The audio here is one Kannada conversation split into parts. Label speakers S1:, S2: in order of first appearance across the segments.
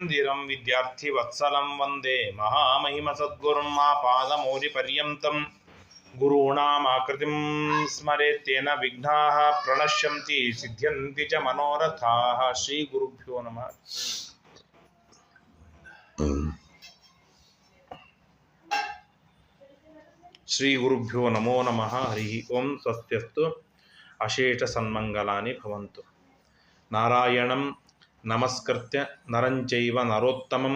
S1: ಮಂದಿರಂ ವಿದ್ಯಾರ್ಥಿ ವತ್ಸಲಂ ವಂದೇ ಮಹಾಮಹಿಮ ಸದ್ಗುರುಂ ಆಪಾದಮೌಲಿಪರ್ಯಂತಂ ಗುರುಣಾಮಾಕೃತಿಂ ಸ್ಮರೇತ್ತೇನ ವಿಘ್ನಾಃ ಪ್ರಣಶ್ಯಂತಿ ಸಿದ್ಧ್ಯಂತಿ ಚ ಮನೋರಥಾಃ. ಶ್ರೀ ಗುರುಭ್ಯೋ ನಮಃ. ಶ್ರೀ ಗುರುಭ್ಯೋ ನಮೋ ನಮಃ. ಹರಿ ಓಂ. ಸ್ವಸ್ತ್ಯಸ್ತು. ಅಶೇಷ ಸನ್ಮಂಗಲಾನಿ ಭವಂತು. ನಾರಾಯಣಂ ನಮಸ್ಕೃತ್ಯ ನರಂಚೈವ ನರೋತ್ತಮಂ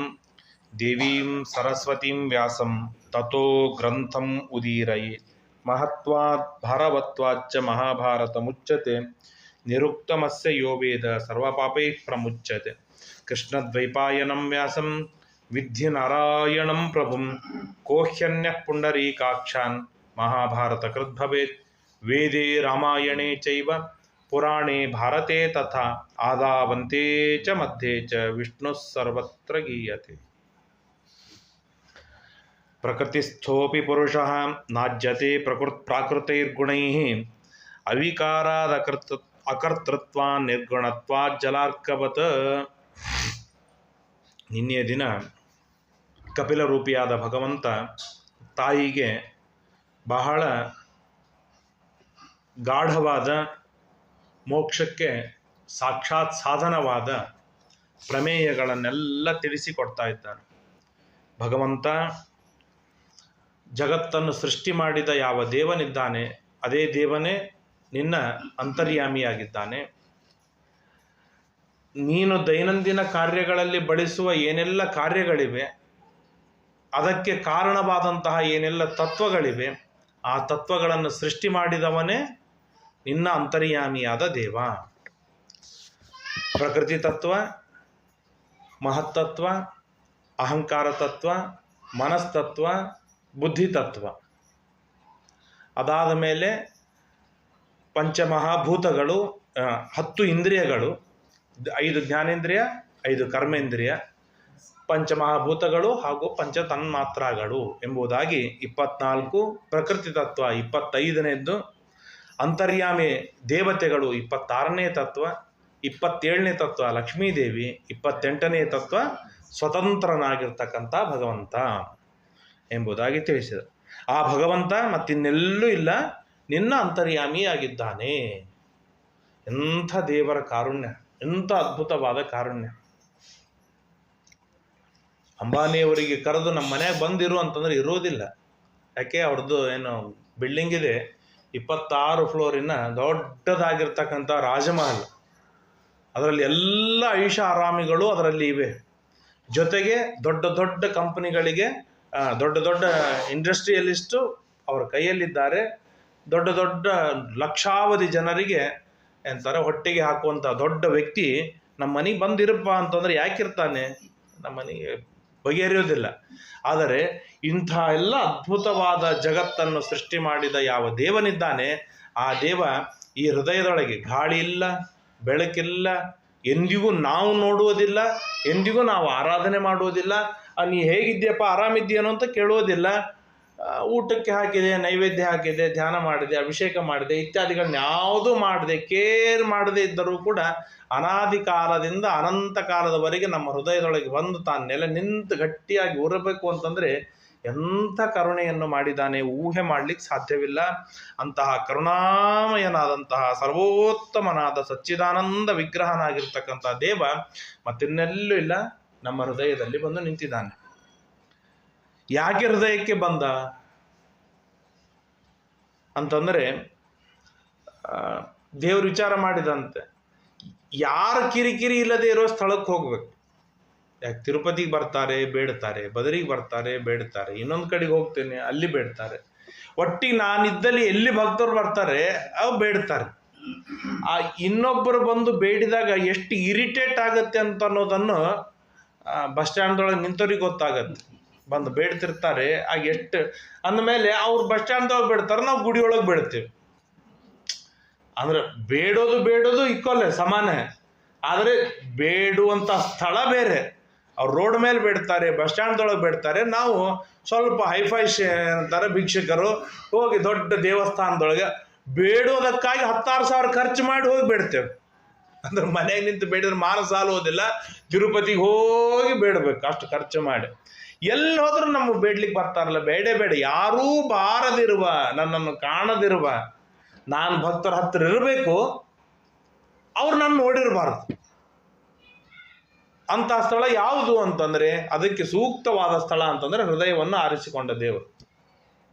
S1: ದೇವೀಂ ಸರಸ್ವತೀಂ ವ್ಯಾಸಂ ತತೋ ಗ್ರಂಥಂ ಉದೀರಯೇ. ಮಹತ್ವಾತ್ ಭಾರವತ್ವಾಚ್ಚ ಮಹಾಭಾರತಮುಚ್ಯತೆ ನಿರುಕ್ತಮಸ್ಯ ಯೋ ವೇದ ಸರ್ವಪಾಪೈಃ ಪ್ರಮುಚ್ಯತೆ. ಕೃಷ್ಣದ್ವೈಪಾಯನಂ ವ್ಯಾಸಂ ವಿದ್ಧಿ ನಾರಾಯಣಂ ಪ್ರಭುಂ ಕೋಹ್ಯನ್ಯಃ ಪುಂಡರೀಕಾಕ್ಷಾನ್ ಮಹಾಭಾರತ ಕೃದ್ಭವೇತ್. ವೇದೇ ರಾಮಾಯಣೇ ಚೈವ ಪುರಾಣೇ ಭಾರತೆ ತಥಾ ಆದಾವಂತೆ ಚ ಮಧ್ಯೆ ಚ ವಿಷ್ಣುಃ ಸರ್ವತ್ರ ಗೀಯತೆ. ಪ್ರಕೃತಿಸ್ಥೋಪಿ ಪುರುಷಃ ನಾಜ್ಯತೆ ಪ್ರಾಕೃತೈರ್ಗುಣೈಃ ಅವಿಕಾರಾದ್ ಅಕರ್ತೃತ್ವಾನ್ ನಿರ್ಗುಣತ್ವಾತ್ ಜಲಾರ್ಕವತ್. ನಿನ್ನೆಯ ದಿನ ಕಪಿಲ ರೂಪಿಯಾದ ಭಗವಂತ ತಾಯಿಗೆ ಬಹಳ ಗಾಢವಾದ ಮೋಕ್ಷಕ್ಕೆ ಸಾಕ್ಷಾತ್ ಸಾಧನವಾದ ಪ್ರಮೇಯಗಳನ್ನೆಲ್ಲ ತಿಳಿಸಿಕೊಡ್ತಾ ಇದ್ದಾನೆ. ಭಗವಂತ ಜಗತ್ತನ್ನು ಸೃಷ್ಟಿ ಮಾಡಿದ ಯಾವ ದೇವನಿದ್ದಾನೆ ಅದೇ ದೇವನೇ ನಿನ್ನ ಅಂತರ್ಯಾಮಿಯಾಗಿದ್ದಾನೆ. ನೀನು ದೈನಂದಿನ ಕಾರ್ಯಗಳಲ್ಲಿ ಬಳಸುವ ಏನೆಲ್ಲ ಕಾರ್ಯಗಳಿವೆ, ಅದಕ್ಕೆ ಕಾರಣವಾದಂತಹ ಏನೆಲ್ಲ ತತ್ವಗಳಿವೆ, ಆ ತತ್ವಗಳನ್ನು ಸೃಷ್ಟಿ ಮಾಡಿದವನೇ ನಿನ್ನ ಅಂತರ್ಯಾಮಿಯಾದ ದೇವ. ಪ್ರಕೃತಿ ತತ್ವ, ಮಹತ್ತತ್ವ, ಅಹಂಕಾರ ತತ್ವ, ಮನಸ್ತತ್ವ, ಬುದ್ಧಿತತ್ವ, ಅದಾದ ಮೇಲೆ ಪಂಚಮಹಾಭೂತಗಳು, 10 ಇಂದ್ರಿಯಗಳು, 5 ಜ್ಞಾನೇಂದ್ರಿಯ, 5 ಕರ್ಮೇಂದ್ರಿಯ, ಪಂಚಮಹಾಭೂತಗಳು ಹಾಗೂ ಪಂಚತನ್ಮಾತ್ರಗಳು ಎಂಬುದಾಗಿ 24 ಪ್ರಕೃತಿ ತತ್ವ, 25ನೇದ್ದು ಅಂತರ್ಯಾಮಿ ದೇವತೆಗಳು, 26ನೇ ತತ್ವ, 27ನೇ ತತ್ವ ಲಕ್ಷ್ಮೀದೇವಿ, 28ನೇ ತತ್ವ ಸ್ವತಂತ್ರನಾಗಿರ್ತಕ್ಕಂಥ ಭಗವಂತ ಎಂಬುದಾಗಿ ತಿಳಿಸಿದ. ಆ ಭಗವಂತ ಮತ್ತಿನ್ನೆಲ್ಲೂ ಇಲ್ಲ, ನಿನ್ನ ಅಂತರ್ಯಾಮಿಯಾಗಿದ್ದಾನೆ. ಎಂಥ ದೇವರ ಕಾರುಣ್ಯ, ಎಂಥ ಅದ್ಭುತವಾದ ಕಾರುಣ್ಯ. ಅಂಬಾನಿಯವರಿಗೆ ಕರೆದು ನಮ್ಮ ಮನೆಗೆ ಬಂದಿರು ಅಂತಂದ್ರೆ ಇರೋದಿಲ್ಲ. ಯಾಕೆ, ಅವ್ರದ್ದು ಏನು ಬಿಲ್ಡಿಂಗ್ ಇದೆ, 26 ಫ್ಲೋರಿನ ದೊಡ್ಡದಾಗಿರ್ತಕ್ಕಂಥ ರಾಜಮಹಲ್. ಅದರಲ್ಲಿ ಎಲ್ಲ ಐಷ ಆರಾಮಿಗಳು ಅದರಲ್ಲಿ ಇವೆ. ಜೊತೆಗೆ ದೊಡ್ಡ ದೊಡ್ಡ ಕಂಪನಿಗಳಿಗೆ ದೊಡ್ಡ ದೊಡ್ಡ ಇಂಡಸ್ಟ್ರಿಯಲಿಸ್ಟು ಅವರ ಕೈಯಲ್ಲಿದ್ದಾರೆ. ದೊಡ್ಡ ದೊಡ್ಡ ಲಕ್ಷಾವಧಿ ಜನರಿಗೆ ಎಂತಾರೆ ಹೊಟ್ಟೆಗೆ ಹಾಕುವಂಥ ದೊಡ್ಡ ವ್ಯಕ್ತಿ ನಮ್ಮ ಮನೆಗೆ ಬಂದಿರಪ್ಪ ಅಂತಂದರೆ ಯಾಕಿರ್ತಾನೆ, ನಮ್ಮ ಮನೆಗೆ ಬಗೆಹರಿಯೋದಿಲ್ಲ. ಆದರೆ ಇಂಥ ಎಲ್ಲ ಅದ್ಭುತವಾದ ಜಗತ್ತನ್ನು ಸೃಷ್ಟಿ ಮಾಡಿದ ಯಾವ ದೇವನಿದ್ದಾನೆ ಆ ದೇವ ಈ ಹೃದಯದೊಳಗೆ ಗಾಳಿ ಇಲ್ಲ, ಬೆಳಕಿಲ್ಲ, ಎಂದಿಗೂ ನಾವು ನೋಡುವುದಿಲ್ಲ, ಎಂದಿಗೂ ನಾವು ಆರಾಧನೆ ಮಾಡುವುದಿಲ್ಲ. ನೀ ಹೇಗಿದ್ದೀಯಪ್ಪ, ಆರಾಮಿದ್ದೀಯನೋ ಅಂತ ಕೇಳುವುದಿಲ್ಲ. ಊಟಕ್ಕೆ ಹಾಕಿದೆ, ನೈವೇದ್ಯ ಹಾಕಿದೆ, ಧ್ಯಾನ ಮಾಡಿದೆ, ಅಭಿಷೇಕ ಮಾಡಿದೆ, ಇತ್ಯಾದಿಗಳನ್ನ ಯಾವುದೂ ಮಾಡದೆ, ಕೇರ್ ಮಾಡದೇ ಇದ್ದರೂ ಕೂಡ ಅನಾದಿ ಕಾಲದಿಂದ ಅನಂತ ಕಾಲದವರೆಗೆ ನಮ್ಮ ಹೃದಯದೊಳಗೆ ಬಂದು ತಾನು ನೆಲೆ ನಿಂತು ಗಟ್ಟಿಯಾಗಿ ಉರಬೇಕು ಅಂತಂದರೆ ಎಂಥ ಕರುಣೆಯನ್ನು ಮಾಡಿದ್ದಾನೆ, ಊಹೆ ಮಾಡಲಿಕ್ಕೆ ಸಾಧ್ಯವಿಲ್ಲ. ಅಂತಹ ಕರುಣಾಮಯನಾದಂತಹ ಸರ್ವೋತ್ತಮನಾದ ಸಚ್ಚಿದಾನಂದ ವಿಗ್ರಹನಾಗಿರ್ತಕ್ಕಂಥ ದೇವ ಮತ್ತಿನ್ನೆಲ್ಲೂ ಇಲ್ಲ, ನಮ್ಮ ಹೃದಯದಲ್ಲಿ ಬಂದು ನಿಂತಿದ್ದಾನೆ. ಯಾಕೆ ಹೃದಯಕ್ಕೆ ಬಂದ ಅಂತಂದರೆ ದೇವರು ವಿಚಾರ ಮಾಡಿದಂತೆ, ಯಾರ ಕಿರಿಕಿರಿ ಇಲ್ಲದೆ ಇರೋ ಸ್ಥಳಕ್ಕೆ ಹೋಗ್ಬೇಕು. ಯಾಕೆ ತಿರುಪತಿಗೆ ಬರ್ತಾರೆ ಬೇಡ್ತಾರೆ, ಬದರಿಗೆ ಬರ್ತಾರೆ ಬೇಡ್ತಾರೆ, ಇನ್ನೊಂದು ಕಡೆಗೆ ಹೋಗ್ತೇನೆ ಅಲ್ಲಿ ಬೇಡ್ತಾರೆ, ಒಟ್ಟಿಗೆ ನಾನಿದ್ದಲ್ಲಿ ಎಲ್ಲಿ ಭಕ್ತರು ಬರ್ತಾರೆ ಅವು ಬೇಡ್ತಾರೆ. ಆ ಇನ್ನೊಬ್ಬರು ಬಂದು ಬೇಡಿದಾಗ ಎಷ್ಟು ಇರಿಟೇಟ್ ಆಗುತ್ತೆ ಅಂತ ಅನ್ನೋದನ್ನು ಬಸ್ ಸ್ಟ್ಯಾಂಡ್ದೊಳಗೆ ನಿಂತವ್ರಿಗೆ ಗೊತ್ತಾಗತ್ತೆ. ಬಂದು ಬೇಡ್ತಿರ್ತಾರೆ, ಆಗ ಎಷ್ಟು ಅಂದಮೇಲೆ ಅವ್ರು ಬಸ್ ಸ್ಟ್ಯಾಂಡ್ದೊಳಗೆ ಬೇಡ್ತಾರೆ, ನಾವು ಗುಡಿಯೊಳಗೆ ಬೇಡ್ತೀವಿ. ಅಂದ್ರೆ ಬೇಡೋದು ಇಕ್ಕೊಲ್ಲೆ ಸಮಾನ. ಆದರೆ ಬೇಡುವಂಥ ಸ್ಥಳ ಬೇರೆ. ಅವ್ರು ರೋಡ್ ಮೇಲೆ ಬೇಡ್ತಾರೆ, ಬಸ್ ಸ್ಟ್ಯಾಂಡ್ದೊಳಗೆ ಬೇಡ್ತಾರೆ. ನಾವು ಸ್ವಲ್ಪ ಹೈಫೈ ಅಂತಾರೆ ಭಿಕ್ಷಕರು ಹೋಗಿ ದೊಡ್ಡ ದೇವಸ್ಥಾನದೊಳಗೆ ಬೇಡೋದಕ್ಕಾಗಿ 16,000 ಖರ್ಚು ಮಾಡಿ ಹೋಗಿ ಬೇಡ್ತೇವೆ. ಅಂದ್ರೆ ಮನೆಗೆ ನಿಂತು ಬೇಡಿದ್ರೆ ಮಾನ ಸಾಲುವುದಿಲ್ಲ, ತಿರುಪತಿಗೆ ಹೋಗಿ ಬೇಡಬೇಕು ಅಷ್ಟು ಖರ್ಚು ಮಾಡಿ. ಎಲ್ಲಿ ಹೋದ್ರೂ ನಮಗೆ ಬೇಡ್ಲಿಕ್ಕೆ ಬರ್ತಾರಲ್ಲ, ಬೇಡ ಯಾರೂ ಬಾರದಿರುವ, ನನ್ನನ್ನು ಕಾಣದಿರುವ, ನಾನು ಭಕ್ತರ ಹತ್ರ ಇರಬೇಕು, ಅವ್ರು ನನ್ನ ನೋಡಿರಬಾರ್ದು. ಅಂತ ಸ್ಥಳ ಯಾವುದು ಅಂತಂದ್ರೆ, ಅದಕ್ಕೆ ಸೂಕ್ತವಾದ ಸ್ಥಳ ಅಂತಂದ್ರೆ ಹೃದಯವನ್ನು ಆರಿಸಿಕೊಂಡ ದೇವರು.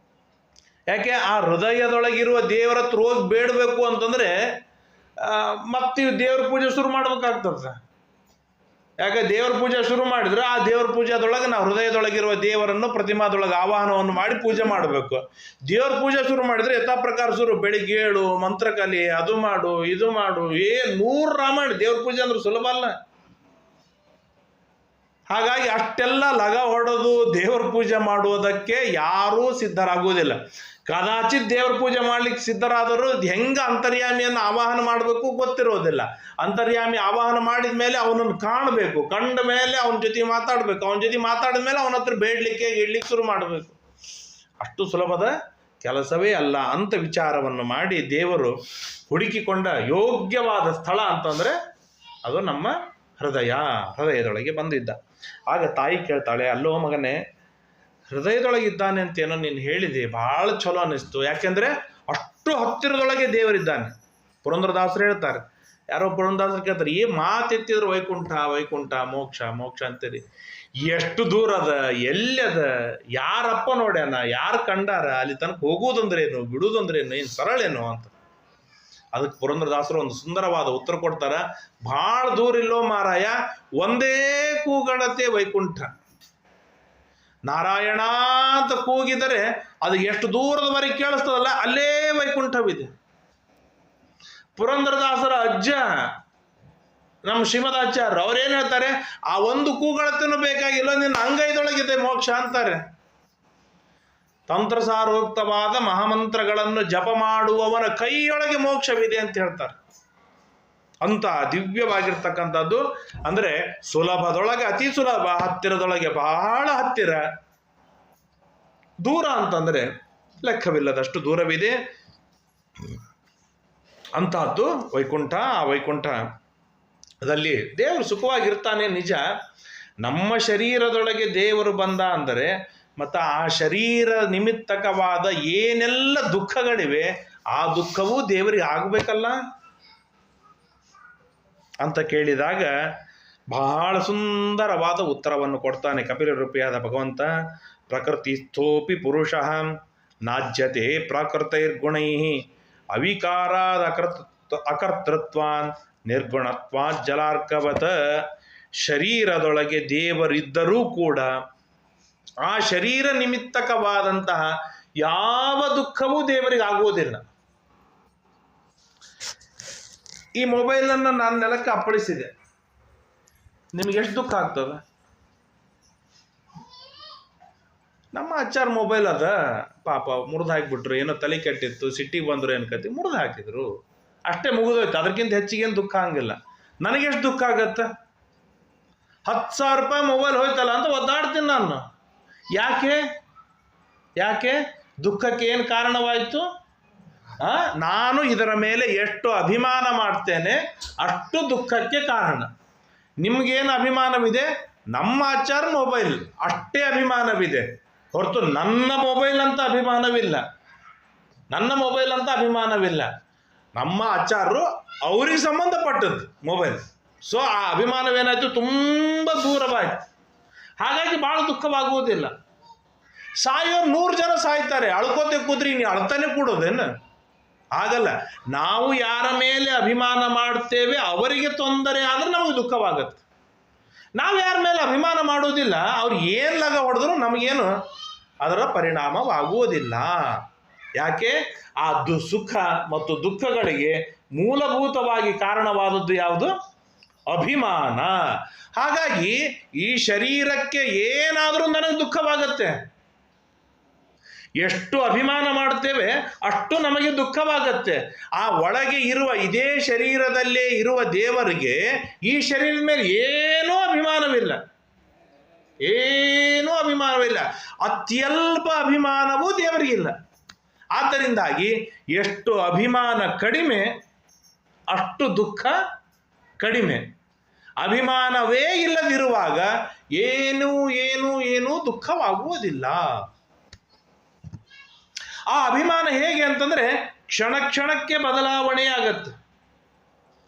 S1: ಯಾಕೆ ಆ ಹೃದಯದೊಳಗಿರುವ ದೇವರ ಹತ್ರ ಹೋಗಿ ಬೇಡಬೇಕು ಅಂತಂದ್ರೆ ಮತ್ತೆ ದೇವ್ರ ಪೂಜೆ ಶುರು ಮಾಡ್ಬೇಕಾಗ್ತದೆ. ಯಾಕೆ ದೇವ್ರ ಪೂಜೆ ಶುರು ಮಾಡಿದ್ರೆ ಆ ದೇವ್ರ ಪೂಜೆದೊಳಗೆ ನಾವು ಹೃದಯದೊಳಗಿರುವ ದೇವರನ್ನು ಪ್ರತಿಮಾದೊಳಗೆ ಆವಾಹನವನ್ನು ಮಾಡಿ ಪೂಜೆ ಮಾಡಬೇಕು. ದೇವ್ರ ಪೂಜೆ ಶುರು ಮಾಡಿದ್ರೆ ಯಥಾ ಪ್ರಕಾರ ಶುರು, ಬೆಳಿಗ್ಗೆ ಏಳು, ಮಂತ್ರಕಲಿ, ಅದು ಮಾಡು ಇದು ಮಾಡು, 100 ರಾಮಾಯಣ. ದೇವ್ರ ಪೂಜೆ ಅಂದ್ರೆ ಸುಲಭ ಅಲ್ಲ. ಹಾಗಾಗಿ ಅಷ್ಟೆಲ್ಲ ಲಗ ಹೊಡೆದು ದೇವರ ಪೂಜೆ ಮಾಡುವುದಕ್ಕೆ ಯಾರೂ ಸಿದ್ಧರಾಗುವುದಿಲ್ಲ. ಕದಾಚಿತ್ ದೇವರ ಪೂಜೆ ಮಾಡ್ಲಿಕ್ಕೆ ಸಿದ್ಧರಾದರೂ ಹೆಂಗ ಅಂತರ್ಯಾಮಿಯನ್ನು ಆವಾಹನ ಮಾಡಬೇಕು ಗೊತ್ತಿರೋದಿಲ್ಲ. ಅಂತರ್ಯಾಮಿ ಆವಾಹನ ಮಾಡಿದ ಮೇಲೆ ಅವನನ್ನು ಕಾಣಬೇಕು, ಕಂಡ ಮೇಲೆ ಅವನ ಜೊತೆ ಮಾತಾಡಬೇಕು, ಅವನ ಜೊತೆ ಮಾತಾಡಿದ ಮೇಲೆ ಅವನ ಹತ್ರ ಬೇಡ್ಲಿಕ್ಕೆ ಇಡ್ಲಿಕ್ಕೆ ಶುರು ಮಾಡಬೇಕು. ಅಷ್ಟು ಸುಲಭದ ಕೆಲಸವೇ ಅಲ್ಲ ಅಂತ ವಿಚಾರವನ್ನು ಮಾಡಿ ದೇವರು ಹುಡುಕಿಕೊಂಡ ಯೋಗ್ಯವಾದ ಸ್ಥಳ ಅಂತಂದ್ರೆ ಅದು ನಮ್ಮ ಹೃದಯದೊಳಗೆ ಬಂದಿದ್ದ. ಆಗ ತಾಯಿ ಕೇಳ್ತಾಳೆ, ಅಲ್ಲೋ ಮಗನೇ, ಹೃದಯದೊಳಗಿದ್ದಾನೆ ಅಂತೇನೋ ನೀನು ಹೇಳಿದೆ, ಭಾಳ ಚಲೋ ಅನ್ನಿಸ್ತು. ಯಾಕೆಂದ್ರೆ ಅಷ್ಟು ಹತ್ತಿರದೊಳಗೆ ದೇವರಿದ್ದಾನೆ. ಪುರಂದರದಾಸರು ಹೇಳ್ತಾರೆ, ಯಾರೋ ಪುರಂದರದಾಸರು ಕೇಳ್ತಾರೆ, ಈ ಮಾತೆತ್ತಿದ್ರು ವೈಕುಂಠ ಮೋಕ್ಷ ಅಂತೀರಿ, ಎಷ್ಟು ದೂರ ಅದ, ಎಲ್ಲದ, ಯಾರಪ್ಪ ನೋಡ್ಯಾನ, ಯಾರು ಕಂಡಾರ, ಅಲ್ಲಿ ತನಕ ಹೋಗುವುದಂದ್ರೇನು, ಬಿಡುವುದಂದ್ರೇನು, ಏನು ಸರಳೇನು ಅಂತ. ಅದಕ್ಕೆ ಪುರಂದರದಾಸರು ಒಂದು ಸುಂದರವಾದ ಉತ್ತರ ಕೊಡ್ತಾರ, ಭಾಳ ದೂರ ಇಲ್ಲೋ ಮಾರಾಯ, ಒಂದೇ ಕೂಗಡತೆ ವೈಕುಂಠ. ನಾರಾಯಣ ಅಂತ ಕೂಗಿದರೆ ಅದು ಎಷ್ಟು ದೂರದವರೆಗೆ ಕೇಳಿಸ್ತದಲ್ಲ, ಅಲ್ಲೇ ವೈಕುಂಠವಿದೆ. ಪುರಂದರದಾಸರ ಅಜ್ಜ ನಮ್ಮ ಶ್ರೀಮದಾಚಾರ್ಯರು ಅವ್ರೇನು ಹೇಳ್ತಾರೆ, ಆ ಒಂದು ಕೂಗಳತೆನೂ ಬೇಕಾಗಿಲ್ಲ, ನಿನ್ನ ಅಂಗೈದೊಳಗಿದೆ ಮೋಕ್ಷ ಅಂತಾರೆ. ತಂತ್ರಸಾರೋಕ್ತವಾದ ಮಹಾಮಂತ್ರಗಳನ್ನು ಜಪ ಮಾಡುವವನ ಕೈಯೊಳಗೆ ಮೋಕ್ಷವಿದೆ ಅಂತ ಹೇಳ್ತಾರೆ. ಅಂತ ದಿವ್ಯವಾಗಿರ್ತಕ್ಕಂಥದ್ದು ಅಂದ್ರೆ ಸುಲಭದೊಳಗೆ ಅತಿ ಸುಲಭ, ಹತ್ತಿರದೊಳಗೆ ಬಹಳ ಹತ್ತಿರ, ದೂರ ಅಂತಂದ್ರೆ ಲೆಕ್ಕವಿಲ್ಲದಷ್ಟು ದೂರವಿದೆ ಅಂತಹದ್ದು ವೈಕುಂಠ. ಆ ವೈಕುಂಠದಲ್ಲಿ ದೇವರು ಸುಖವಾಗಿರ್ತಾನೆ ನಿಜ. ನಮ್ಮ ಶರೀರದೊಳಗೆ ದೇವರು ಬಂದ ಅಂದರೆ ಮತ್ತು ಆ ಶರೀರ ನಿಮಿತ್ತಕವಾದ ಏನೆಲ್ಲ ದುಃಖಗಳಿವೆ ಆ ದುಃಖವೂ ದೇವರಿಗೆ ಆಗಬೇಕಲ್ಲ ಅಂತ ಕೇಳಿದಾಗ ಬಹಳ ಸುಂದರವಾದ ಉತ್ತರವನ್ನು ಕೊಡ್ತಾನೆ ಕಪಿಲ ರೂಪಿಯಾದ ಭಗವಂತ. ಪ್ರಕೃತಿಸ್ಥೋಪಿ ಪುರುಷ ನಾಜ್ಯತೆ ಪ್ರಾಕೃತೈರ್ಗುಣೈ ಅವಿಕಾರಾದ ಅಕರ್ತೃತ್ವಾನ್ ನಿರ್ಗುಣತ್ವಾತ್ ಜಲಾರ್ಕವತ. ಶರೀರದೊಳಗೆ ದೇವರಿದ್ದರೂ ಕೂಡ ಆ ಶರೀರ ನಿಮಿತ್ತಕವಾದಂತಹ ಯಾವ ದುಃಖವೂ ದೇವರಿಗೆ ಆಗುವುದಿಲ್ಲ. ಈ ಮೊಬೈಲನ್ನು ನಾನು ನೆಲಕ್ಕೆ ಅಪ್ಪಳಿಸಿದೆ, ನಿಮಗೆ ಎಷ್ಟು ದುಃಖ ಆಗ್ತದೆ? ನಮ್ಮ ಅಚ್ಚಾರ ಮೊಬೈಲ್ ಅದ, ಪಾಪ ಮುರಿದು ಹಾಕಿಬಿಟ್ರು, ಏನೋ ತಲೆ ಕೆಟ್ಟಿತ್ತು, ಸಿಟ್ಟಿಗೆ ಬಂದರು ಅನ್ಕತಿ, ಮುರಿದು ಹಾಕಿದ್ರು, ಅಷ್ಟೇ ಮುಗಿದೋಯ್ತು. ಅದಕ್ಕಿಂತ ಹೆಚ್ಚಿಗೇನು ದುಃಖ ಹಂಗಿಲ್ಲ. ನನಗೆಷ್ಟು ದುಃಖ ಆಗತ್ತೆ? 10,000 ರೂಪಾಯಿ ಮೊಬೈಲ್ ಹೋಯ್ತಲ್ಲ ಅಂತ ಒದ್ದಾಡ್ತೀನಿ ನಾನು. ಯಾಕೆ ದುಃಖಕ್ಕೆ ಏನು ಕಾರಣವಾಯಿತು? ನಾನು ಇದರ ಮೇಲೆ ಎಷ್ಟು ಅಭಿಮಾನ ಮಾಡ್ತೇನೆ ಅಷ್ಟು ದುಃಖಕ್ಕೆ ಕಾರಣ. ನಿಮ್ಗೇನು ಅಭಿಮಾನವಿದೆ? ನಮ್ಮ ಆಚಾರ ಮೊಬೈಲ್ ಅಷ್ಟೇ ಅಭಿಮಾನವಿದೆ ಹೊರತು ನನ್ನ ಮೊಬೈಲ್ ಅಂತ ಅಭಿಮಾನವಿಲ್ಲ. ನಮ್ಮ ಆಚಾರರು ಅವ್ರಿಗೆ ಸಂಬಂಧಪಟ್ಟದ್ದು ಮೊಬೈಲ್. ಸೊ ಆ ಅಭಿಮಾನವೇನಾಯ್ತು, ತುಂಬ ದೂರವಾಯ್ತು. ಹಾಗಾಗಿ ಭಾಳ ದುಃಖವಾಗುವುದಿಲ್ಲ. ಸಾಯೋರು 100 ಜನ ಸಾಯ್ತಾರೆ, ಅಳ್ಕೋತೆ ಕೂತ್ರಿ ನೀ ಅಳ್ತಾನೆ ಕೂಡೋದೇನು? ಆಗಲ್ಲ. ನಾವು ಯಾರ ಮೇಲೆ ಅಭಿಮಾನ ಮಾಡ್ತೇವೆ ಅವರಿಗೆ ತೊಂದರೆ ಆದರೆ ನಮಗೆ ದುಃಖವಾಗತ್ತೆ. ನಾವು ಯಾರ ಮೇಲೆ ಅಭಿಮಾನ ಮಾಡೋದಿಲ್ಲ, ಅವ್ರು ಏನು ಲಗ ಹೊಡೆದ್ರು ನಮಗೇನು ಅದರ ಪರಿಣಾಮವಾಗುವುದಿಲ್ಲ. ಯಾಕೆ? ಆ ಸುಖ ಮತ್ತು ದುಃಖಗಳಿಗೆ ಮೂಲಭೂತವಾಗಿ ಕಾರಣವಾದದ್ದು ಯಾವುದು? ಅಭಿಮಾನ. ಹಾಗಾಗಿ ಈ ಶರೀರಕ್ಕೆ ಏನಾದರೂ ನನಗೆ ದುಃಖವಾಗತ್ತೆ. ಎಷ್ಟು ಅಭಿಮಾನ ಮಾಡ್ತೇವೆ ಅಷ್ಟು ನಮಗೆ ದುಃಖವಾಗತ್ತೆ. ಆ ಒಳಗೆ ಇರುವ ಇದೇ ಶರೀರದಲ್ಲೇ ಇರುವ ದೇವರಿಗೆ ಈ ಶರೀರದ ಮೇಲೆ ಏನೂ ಅಭಿಮಾನವಿಲ್ಲ. ಅತ್ಯಲ್ಪ ಅಭಿಮಾನವೂ ದೇವರಿಗಿಲ್ಲ. ಆದ್ದರಿಂದಾಗಿ ಎಷ್ಟು ಅಭಿಮಾನ ಕಡಿಮೆ ಅಷ್ಟು ದುಃಖ ಕಡಿಮೆ. ಅಭಿಮಾನವೇ ಇಲ್ಲದಿರುವಾಗ ಏನೂ ದುಃಖವಾಗುವುದಿಲ್ಲ. ಆ ಅಭಿಮಾನ ಹೇಗೆ ಅಂತಂದ್ರೆ ಕ್ಷಣ ಕ್ಷಣಕ್ಕೆ ಬದಲಾವಣೆ ಆಗತ್ತೆ.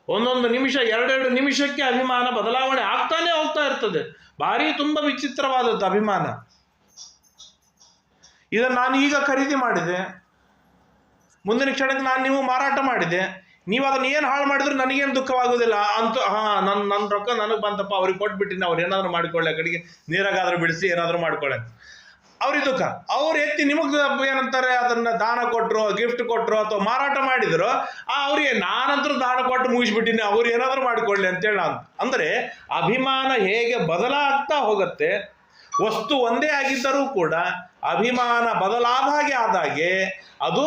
S1: ಒಂದೊಂದು ನಿಮಿಷ, ಎರಡೆರಡು ನಿಮಿಷಕ್ಕೆ ಅಭಿಮಾನ ಬದಲಾವಣೆ ಆಗ್ತಾನೆ ಹೋಗ್ತಾ ಇರ್ತದೆ. ಭಾರಿ ತುಂಬ ವಿಚಿತ್ರವಾದದ್ದು ಅಭಿಮಾನ. ಇದನ್ನು ನಾನು ಈಗ ಖರೀದಿ ಮಾಡಿದೆ, ಮುಂದಿನ ಕ್ಷಣಕ್ಕೆ ನಾನು ನೀವು ಮಾರಾಟ ಮಾಡಿದೆ, ನೀವು ಅದನ್ನು ಏನು ಹಾಳು ಮಾಡಿದ್ರು ನನಗೇನು ದುಃಖವಾಗೋದಿಲ್ಲ ಅಂತ. ನನ್ನ ರೊಕ್ಕ ನನಗೆ ಬಂತಪ್ಪ, ಅವ್ರಿಗೆ ಕೊಟ್ಬಿಟ್ಟಿನಿ, ಅವ್ರು ಏನಾದರೂ ಮಾಡ್ಕೊಳ್ಳಿ, ಕಡೆಗೆ ನೀರಾಗಾದ್ರೂ ಬಿಡಿಸಿ ಏನಾದರೂ ಮಾಡ್ಕೊಳ್ಳಿ, ಅವ್ರಿಗೆ ದುಃಖ. ಅವ್ರು ಎತ್ತಿ ನಿಮಗೆ ಏನಂತಾರೆ, ಅದನ್ನ ದಾನ ಕೊಟ್ಟರು, ಗಿಫ್ಟ್ ಕೊಟ್ಟರು ಅಥವಾ ಮಾರಾಟ ಮಾಡಿದ್ರು, ಅವ್ರಿಗೆ ನಾನಂತರೂ ದಾನ ಕೊಟ್ಟು ಮುಗಿಸ್ಬಿಟ್ಟಿನಿ, ಅವ್ರು ಏನಾದರೂ ಮಾಡಿಕೊಳ್ಳಿ ಅಂತೇಳಿ ನಾನು. ಅಂದರೆ ಅಭಿಮಾನ ಹೇಗೆ ಬದಲಾಗ್ತಾ ಹೋಗುತ್ತೆ. ವಸ್ತು ಒಂದೇ ಆಗಿದ್ದರೂ ಕೂಡ ಅಭಿಮಾನ ಬದಲಾದ ಆದಾಗೆ ಅದು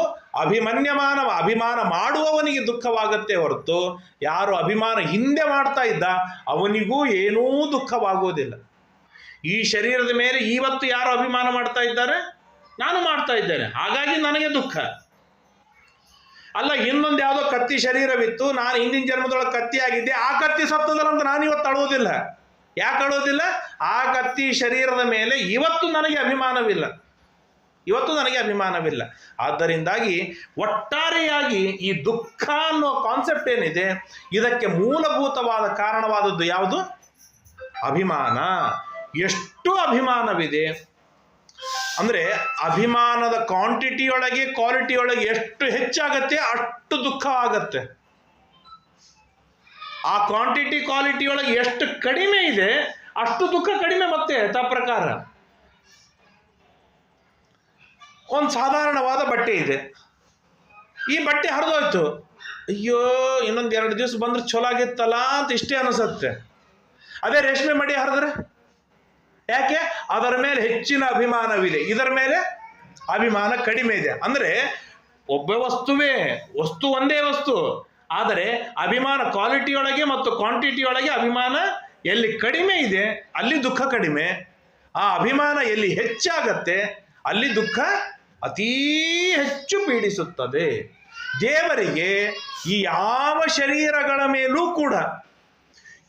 S1: ಅಭಿಮಾನ ಮಾಡುವವನಿಗೆ ದುಃಖವಾಗುತ್ತೆ ಹೊರತು ಯಾರು ಅಭಿಮಾನ ಹಿಂದೆ ಮಾಡ್ತಾ ಇದ್ದ ಅವನಿಗೂ ಏನೂ ದುಃಖವಾಗುವುದಿಲ್ಲ. ಈ ಶರೀರದ ಮೇಲೆ ಇವತ್ತು ಯಾರು ಅಭಿಮಾನ ಮಾಡ್ತಾ ಇದ್ದಾರೆ? ನಾನು ಮಾಡ್ತಾ ಇದ್ದೇನೆ, ಹಾಗಾಗಿ ನನಗೆ ದುಃಖ. ಅಲ್ಲ, ಇನ್ನೊಂದು ಯಾವುದೋ ಕತ್ತಿ ಶರೀರವಿತ್ತು, ನಾನು ಹಿಂದಿನ ಜನ್ಮದೊಳಗೆ ಕತ್ತಿ ಆಗಿದ್ದೆ, ಆ ಕತ್ತಿ ಸತ್ತದಲ್ಲ ಅಂತ ನಾನು ಇವತ್ತು ಅಳುವುದಿಲ್ಲ. ಯಾಕೆ ಅಳುವುದಿಲ್ಲ? ಆ ಕತ್ತಿ ಶರೀರದ ಮೇಲೆ ಇವತ್ತು ನನಗೆ ಅಭಿಮಾನವಿಲ್ಲ. ಆದ್ದರಿಂದಾಗಿ ಒಟ್ಟಾರೆಯಾಗಿ ಈ ದುಃಖ ಅನ್ನೋ ಕಾನ್ಸೆಪ್ಟ್ ಏನಿದೆ, ಇದಕ್ಕೆ ಮೂಲಭೂತವಾದ ಕಾರಣವಾದದ್ದು ಯಾವುದು? ಅಭಿಮಾನ. ಎಷ್ಟು ಅಭಿಮಾನವಿದೆ ಅಂದರೆ ಅಭಿಮಾನದ ಕ್ವಾಂಟಿಟಿಯೊಳಗೆ ಕ್ವಾಲಿಟಿಯೊಳಗೆ ಎಷ್ಟು ಹೆಚ್ಚಾಗತ್ತೆ ಅಷ್ಟು ದುಃಖ ಆಗತ್ತೆ. ಆ ಕ್ವಾಂಟಿಟಿ ಕ್ವಾಲಿಟಿಯೊಳಗೆ ಎಷ್ಟು ಕಡಿಮೆ ಇದೆ ಅಷ್ಟು ದುಃಖ ಕಡಿಮೆ. ಮತ್ತೆ ಪ್ರಕಾರ ಒಂದು ಸಾಧಾರಣವಾದ ಬಟ್ಟೆ ಇದೆ, ಈ ಬಟ್ಟೆ ಹರಿದೋಯ್ತು, ಅಯ್ಯೋ ಇನ್ನೊಂದು 2 ದಿವಸ ಬಂದ್ರೆ ಚಲೋ ಆಗಿತ್ತಲ್ಲ ಅಂತ ಇಷ್ಟೇ ಅನಿಸುತ್ತೆ. ಅದೇ ರೇಷ್ಮೆ ಮಡಿ ಹರಿದ್ರೆ ಯಾಕೆ? ಅದರ ಮೇಲೆ ಹೆಚ್ಚಿನ ಅಭಿಮಾನವಿದೆ, ಇದರ ಮೇಲೆ ಅಭಿಮಾನ ಕಡಿಮೆ ಇದೆ. ಅಂದರೆ ಒಬ್ಬ ವಸ್ತು ಒಂದೇ ವಸ್ತು, ಆದರೆ ಅಭಿಮಾನ ಕ್ವಾಲಿಟಿಯೊಳಗೆ ಮತ್ತು ಕ್ವಾಂಟಿಟಿಯೊಳಗೆ ಅಭಿಮಾನ ಎಲ್ಲಿ ಕಡಿಮೆ ಇದೆ ಅಲ್ಲಿ ದುಃಖ ಕಡಿಮೆ. ಆ ಅಭಿಮಾನ ಎಲ್ಲಿ ಹೆಚ್ಚಾಗತ್ತೆ ಅಲ್ಲಿ ದುಃಖ ಅತೀ ಹೆಚ್ಚು ಪೀಡಿಸುತ್ತದೆ. ದೇವರಿಗೆ ಈ ಯಾವ ಶರೀರಗಳ ಮೇಲೂ ಕೂಡ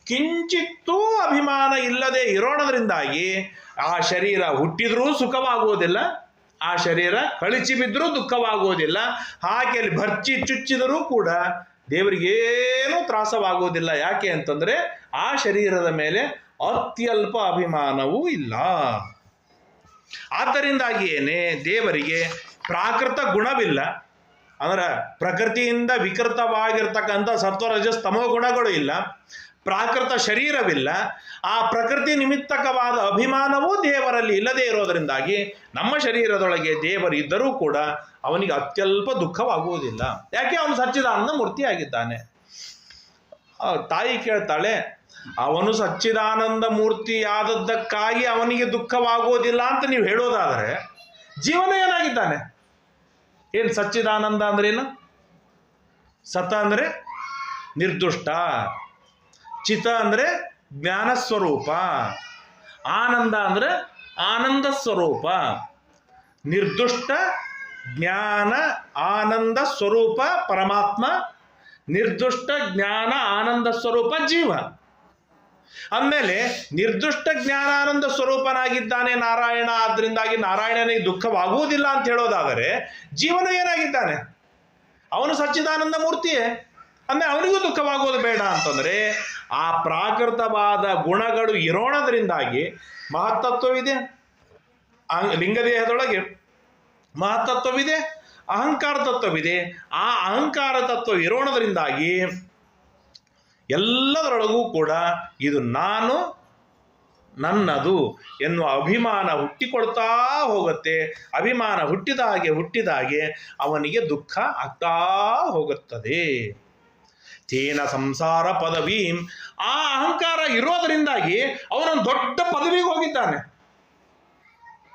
S1: ಕಿಂಚಿತ್ತೂ ಅಭಿಮಾನ ಇಲ್ಲದೆ ಇರೋಣದ್ರಿಂದಾಗಿ ಆ ಶರೀರ ಹುಟ್ಟಿದ್ರೂ ಸುಖವಾಗುವುದಿಲ್ಲ, ಆ ಶರೀರ ಕಳಚಿ ಬಿದ್ದರೂ ದುಃಖವಾಗುವುದಿಲ್ಲ, ಹಾಗೆ ಅಲ್ಲಿ ಭರ್ಚಿ ಚುಚ್ಚಿದರೂ ಕೂಡ ದೇವರಿಗೇನೂ ತ್ರಾಸವಾಗುವುದಿಲ್ಲ. ಯಾಕೆ ಅಂತಂದರೆ ಆ ಶರೀರದ ಮೇಲೆ ಅತ್ಯಲ್ಪ ಅಭಿಮಾನವೂ ಇಲ್ಲ. ಆದ್ದರಿಂದಾಗಿಯೇನೆ ದೇವರಿಗೆ ಪ್ರಾಕೃತ ಗುಣವಿಲ್ಲ. ಅಂದ್ರೆ ಪ್ರಕೃತಿಯಿಂದ ವಿಕೃತವಾಗಿರ್ತಕ್ಕಂಥ ಸತ್ವರಜಸ್ ತಮೋ ಗುಣಗಳು ಇಲ್ಲ, ಪ್ರಾಕೃತ ಶರೀರವಿಲ್ಲ. ಆ ಪ್ರಕೃತಿ ನಿಮಿತ್ತಕವಾದ ಅಭಿಮಾನವೂ ದೇವರಲ್ಲಿ ಇಲ್ಲದೆ ಇರೋದರಿಂದಾಗಿ ನಮ್ಮ ಶರೀರದೊಳಗೆ ದೇವರು ಇದ್ದರೂ ಕೂಡ ಅವನಿಗೆ ಅತ್ಯಲ್ಪ ದುಃಖವಾಗುವುದಿಲ್ಲ. ಯಾಕೆ? ಅವನು ಸಚ್ಚಿದಾನಂದ ಮೂರ್ತಿಯಾಗಿದ್ದಾನೆ. ತಾಯಿ ಕೇಳ್ತಾಳೆ, ಅವನು ಸಚ್ಚಿದಾನಂದ ಮೂರ್ತಿಯಾದದ್ದಕ್ಕಾಗಿ ಅವನಿಗೆ ದುಃಖವಾಗುವುದಿಲ್ಲ ಅಂತ ನೀವು ಹೇಳೋದಾದರೆ ಜೀವನ ಏನಾಗಿದ್ದಾನೆ? ಏನು ಸಚ್ಚಿದಾನಂದ ಅಂದ್ರೇನು? ಸತ ಅಂದರೆ ನಿರ್ದುಷ್ಟ, ಚಿತ ಅಂದರೆ ಜ್ಞಾನ ಸ್ವರೂಪ, ಆನಂದ ಅಂದರೆ ಆನಂದ ಸ್ವರೂಪ, ನಿರ್ದುಷ್ಟ ಜ್ಞಾನ ಆನಂದ ಸ್ವರೂಪ ಪರಮಾತ್ಮ, ನಿರ್ದುಷ್ಟ ಜ್ಞಾನ ಆನಂದ ಸ್ವರೂಪ ಜೀವ. ಅಂದಮೇಲೆ ನಿರ್ದುಷ್ಟ ಜ್ಞಾನಾನಂದ ಸ್ವರೂಪನಾಗಿದ್ದಾನೆ ನಾರಾಯಣ, ಆದ್ದರಿಂದಾಗಿ ನಾರಾಯಣನಿಗೆ ದುಃಖವಾಗುವುದಿಲ್ಲ ಅಂತ ಹೇಳೋದಾದರೆ ಜೀವನ ಏನಾಗಿದ್ದಾನೆ? ಅವನು ಸಚ್ಚಿದಾನಂದ ಮೂರ್ತಿಯೇ. ಅಂದರೆ ಅವನಿಗೂ ದುಃಖವಾಗುವುದು ಬೇಡ ಅಂತಂದರೆ ಆ ಪ್ರಾಕೃತವಾದ ಗುಣಗಳು ಇರೋಣದ್ರಿಂದಾಗಿ ಮಹತ್ತತ್ವವಿದೆ, ಲಿಂಗದೇಹದೊಳಗೆ ಮಹತ್ತತ್ವವಿದೆ, ಅಹಂಕಾರ ತತ್ವವಿದೆ. ಆ ಅಹಂಕಾರ ತತ್ವ ಇರೋಣದ್ರಿಂದಾಗಿ ಎಲ್ಲದರೊಳಗೂ ಕೂಡ ಇದು ನಾನು, ನನ್ನದು ಎನ್ನುವ ಅಭಿಮಾನ ಹುಟ್ಟಿಕೊಳ್ತಾ ಹೋಗುತ್ತೆ. ಅಭಿಮಾನ ಹುಟ್ಟಿದ ಹಾಗೆ ಅವನಿಗೆ ದುಃಖ ಆಗ್ತಾ ಹೋಗುತ್ತದೆ. ತೇನ ಸಂಸಾರ ಪದವೀಂ, ಆ ಅಹಂಕಾರ ಇರೋದರಿಂದಾಗಿ ಅವನೊಂದು ದೊಡ್ಡ ಪದವಿಗೆ ಹೋಗಿದ್ದಾನೆ.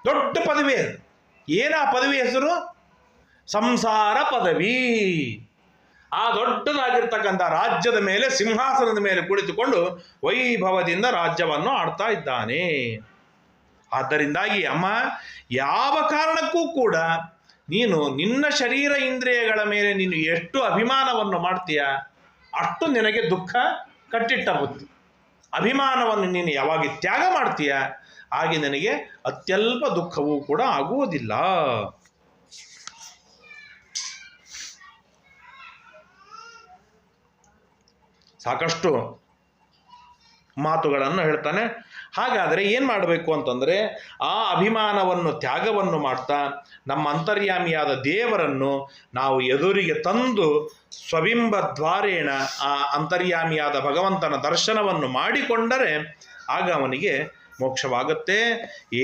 S1: ದೊಡ್ಡ ಪದವಿ. ಏನ ಆ ಪದವಿ ಹೆಸರು? ಸಂಸಾರ ಪದವಿ. ಆ ದೊಡ್ಡದಾಗಿರ್ತಕ್ಕಂಥ ರಾಜ್ಯದ ಮೇಲೆ, ಸಿಂಹಾಸನದ ಮೇಲೆ ಕುಳಿತುಕೊಂಡು ವೈಭವದಿಂದ ರಾಜ್ಯವನ್ನು ಆಡ್ತಾ ಇದ್ದಾನೆ. ಆದ್ದರಿಂದಾಗಿ ಅಮ್ಮ, ಯಾವ ಕಾರಣಕ್ಕೂ ಕೂಡ ನೀನು ನಿನ್ನ ಶರೀರ ಇಂದ್ರಿಯಗಳ ಮೇಲೆ ನೀನು ಎಷ್ಟು ಅಭಿಮಾನವನ್ನು ಮಾಡ್ತೀಯ ಅಷ್ಟು ನಿನಗೆ ದುಃಖ ಕಟ್ಟಿಟ್ಟ ಬುತ್ತಿ. ಅಭಿಮಾನವನ್ನು ನೀನು ಯಾವಾಗ ತ್ಯಾಗ ಮಾಡ್ತೀಯ ಹಾಗೆ ನನಗೆ ಅತ್ಯಲ್ಪ ದುಃಖವೂ ಕೂಡ ಆಗುವುದಿಲ್ಲ. ಸಾಕಷ್ಟು ಮಾತುಗಳನ್ನು ಹೇಳ್ತಾನೆ. ಹಾಗಾದರೆ ಏನು ಮಾಡಬೇಕು ಅಂತಂದರೆ, ಆ ಅಭಿಮಾನವನ್ನು ತ್ಯಾಗವನ್ನು ಮಾಡ್ತಾ ನಮ್ಮ ಅಂತರ್ಯಾಮಿಯಾದ ದೇವರನ್ನು ನಾವು ಎದುರಿಗೆ ತಂದು ಸ್ವಬಿಂಬ ದ್ವಾರೇಣ ಆ ಅಂತರ್ಯಾಮಿಯಾದ ಭಗವಂತನ ದರ್ಶನವನ್ನು ಮಾಡಿಕೊಂಡರೆ ಆಗ ಅವನಿಗೆ ಮೋಕ್ಷವಾಗುತ್ತೆ.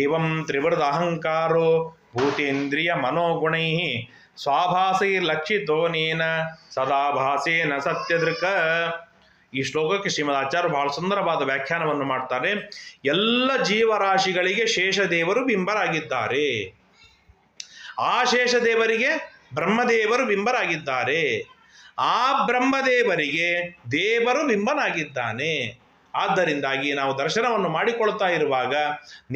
S1: ಏವಂ ತ್ರಿವೃದ ಅಹಂಕಾರೋ ಭೂತೇಂದ್ರಿಯ ಮನೋಗುಣೈ ಸ್ವಾಭಾಸೈರ್ಲಕ್ಷಿತೋನೇನ ಸದಾಭಾಸೇನ ಸತ್ಯದೃಕ. ಈ ಶ್ಲೋಕಕ್ಕೆ ಶ್ರೀಮದ್ ಆಚಾರ್ಯರು ಬಹಳ ಸುಂದರವಾದ ವ್ಯಾಖ್ಯಾನವನ್ನು ಮಾಡ್ತಾರೆ. ಎಲ್ಲ ಜೀವರಾಶಿಗಳಿಗೆ ಶೇಷದೇವರು ಬಿಂಬರಾಗಿದ್ದಾರೆ. ಆ ಶೇಷದೇವರಿಗೆ ಬ್ರಹ್ಮದೇವರು ಬಿಂಬರಾಗಿದ್ದಾರೆ. ಆ ಬ್ರಹ್ಮದೇವರಿಗೆ ದೇವರು ಬಿಂಬನಾಗಿದ್ದಾನೆ. ಆದ್ದರಿಂದಾಗಿ ನಾವು ದರ್ಶನವನ್ನು ಮಾಡಿಕೊಳ್ತಾ ಇರುವಾಗ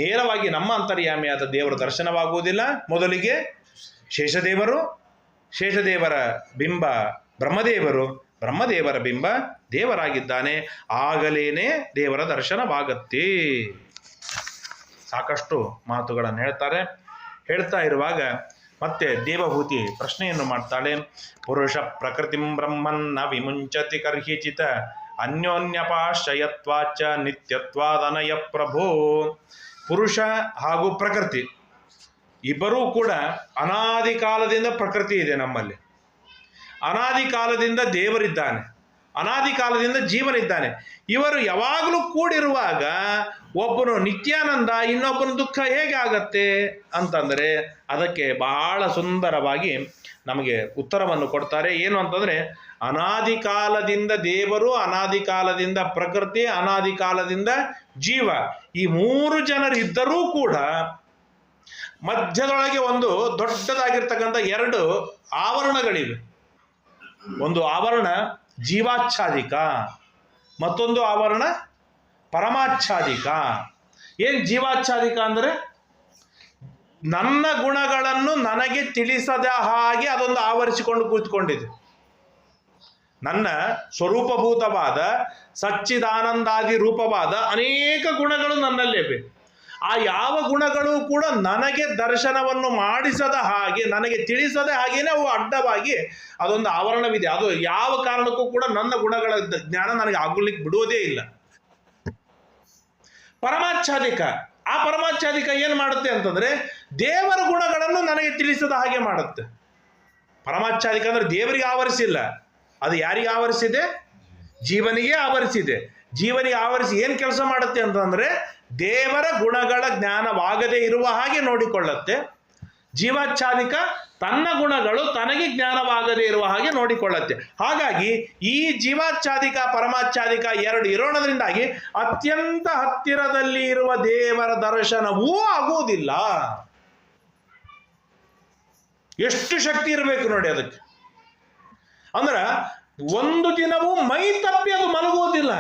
S1: ನೇರವಾಗಿ ನಮ್ಮ ಅಂತರ್ಯಾಮಿಯಾದ ದೇವರ ದರ್ಶನವಾಗುವುದಿಲ್ಲ. ಮೊದಲಿಗೆ ಶೇಷದೇವರ ಬಿಂಬ ಬ್ರಹ್ಮದೇವರು, ಬ್ರಹ್ಮದೇವರ ಬಿಂಬ ದೇವರಾಗಿದ್ದಾನೆ. ಆಗಲೇನೆ ದೇವರ ದರ್ಶನವಾಗತ್ತೆ. ಸಾಕಷ್ಟು ಮಾತುಗಳನ್ನು ಹೇಳ್ತಾ ಇರುವಾಗ ಮತ್ತೆ ದೇವಭೂತಿ ಪ್ರಶ್ನೆಯನ್ನು ಮಾಡ್ತಾಳೆ. ಪುರುಷ ಪ್ರಕೃತಿಂ ಬ್ರಹ್ಮನ್ನ ವಿಮುಂಚತಿ ಕರ್ಹಿಚಿತ ಅನ್ಯೋನ್ಯಪಾಶ್ರಯತ್ವಾಚ ನಿತ್ಯತ್ವಾದನಯ ಪ್ರಭೋ. ಪುರುಷ ಹಾಗೂ ಪ್ರಕೃತಿ ಇಬ್ಬರೂ ಕೂಡ ಅನಾದಿ ಕಾಲದಿಂದ ಪ್ರಕೃತಿ ಇದೆ ನಮ್ಮಲ್ಲಿ. ಅನಾದಿ ಕಾಲದಿಂದ ದೇವರಿದ್ದಾನೆ, ಅನಾದಿ ಕಾಲದಿಂದ ಜೀವನಿದ್ದಾನೆ. ಇವರು ಯಾವಾಗಲೂ ಕೂಡಿರುವಾಗ ಒಬ್ಬನು ನಿತ್ಯಾನಂದ, ಇನ್ನೊಬ್ಬನು ದುಃಖ ಹೇಗೆ ಆಗತ್ತೆ ಅಂತಂದರೆ ಅದಕ್ಕೆ ಬಹಳ ಸುಂದರವಾಗಿ ನಮಗೆ ಉತ್ತರವನ್ನು ಕೊಡ್ತಾರೆ. ಏನು ಅಂತಂದರೆ, ಅನಾದಿ ಕಾಲದಿಂದ ದೇವರು, ಅನಾದಿ ಕಾಲದಿಂದ ಪ್ರಕೃತಿ, ಅನಾದಿ ಕಾಲದಿಂದ ಜೀವ, ಈ ಮೂರು ಜನರಿದ್ದರೂ ಕೂಡ ಮಧ್ಯದೊಳಗೆ ಒಂದು ದೊಡ್ಡದಾಗಿರ್ತಕ್ಕಂಥ ಎರಡು ಆವರಣಗಳಿವೆ. ಒಂದು ಆವರಣ ಜೀವಾಚ್ಛಾದಿಕ, ಮತ್ತೊಂದು ಆವರಣ ಪರಮಾಚ್ಛಾದಿಕ. ಏನು ಜೀವಾಚ್ಛಾದಿಕ ಅಂದರೆ, ನನ್ನ ಗುಣಗಳನ್ನು ನನಗೆ ತಿಳಿಸದ ಹಾಗೆ ಅದೊಂದು ಆವರಿಸಿಕೊಂಡು ಕೂತ್ಕೊಂಡಿದೆ. ನನ್ನ ಸ್ವರೂಪಭೂತವಾದ ಸಚ್ಚಿದಾನಂದಾದಿ ರೂಪವಾದ ಅನೇಕ ಗುಣಗಳು ನನ್ನಲ್ಲಿವೆ. ಆ ಯಾವ ಗುಣಗಳು ಕೂಡ ನನಗೆ ದರ್ಶನವನ್ನು ಮಾಡಿಸದ ಹಾಗೆ, ನನಗೆ ತಿಳಿಸದ ಹಾಗೇನೆ ಅವು ಅಡ್ಡವಾಗಿ ಅದೊಂದು ಆವರಣವಿದೆ. ಅದು ಯಾವ ಕಾರಣಕ್ಕೂ ಕೂಡ ನನ್ನ ಗುಣಗಳ ಜ್ಞಾನ ನನಗೆ ಆಗಲಿಕ್ಕೆ ಬಿಡುವುದೇ ಇಲ್ಲ. ಪರಮಾಚ್ಛಾದಿಕ, ಆ ಪರಮಾಚ್ಛಾದಿಕ ಏನು ಮಾಡುತ್ತೆ ಅಂತಂದರೆ, ದೇವರ ಗುಣಗಳನ್ನು ನನಗೆ ತಿಳಿಸದ ಹಾಗೆ ಮಾಡುತ್ತೆ. ಪರಮಾಚ್ಛಾದಿಕ ಅಂದರೆ ದೇವರಿಗೆ ಆವರಿಸಿಲ್ಲ, ಅದು ಯಾರಿಗೆ ಆವರಿಸಿದೆ? ಜೀವನಿಗೆ ಆವರಿಸಿದೆ. ಜೀವನಿಗೆ ಆವರಿಸಿ ಏನು ಕೆಲಸ ಮಾಡುತ್ತೆ ಅಂತಂದರೆ, ದೇವರ ಗುಣಗಳ ಜ್ಞಾನವಾಗದೇ ಇರುವ ಹಾಗೆ ನೋಡಿಕೊಳ್ಳುತ್ತೆ. ಜೀವಾಚ್ಛಾದಿಕ ತನ್ನ ಗುಣಗಳು ತನಗೆ ಜ್ಞಾನವಾಗದೇ ಇರುವ ಹಾಗೆ ನೋಡಿಕೊಳ್ಳುತ್ತೆ. ಹಾಗಾಗಿ ಈ ಜೀವಾಚ್ಛಾದಿಕ ಪರಮಾಚ್ಛಾದಿಕ ಎರಡು ಇರೋಣದ್ರಿಂದಾಗಿ ಅತ್ಯಂತ ಹತ್ತಿರದಲ್ಲಿ ಇರುವ ದೇವರ ದರ್ಶನವೂ ಆಗುವುದಿಲ್ಲ. ಎಷ್ಟು ಶಕ್ತಿ ಇರಬೇಕು ನೋಡಿ ಅದಕ್ಕೆ. ಅಂದ್ರೆ ಒಂದು ದಿನವೂ ಮೈ ತಪ್ಪಿ ಅದು ಮಲಗುವುದಿಲ್ಲ.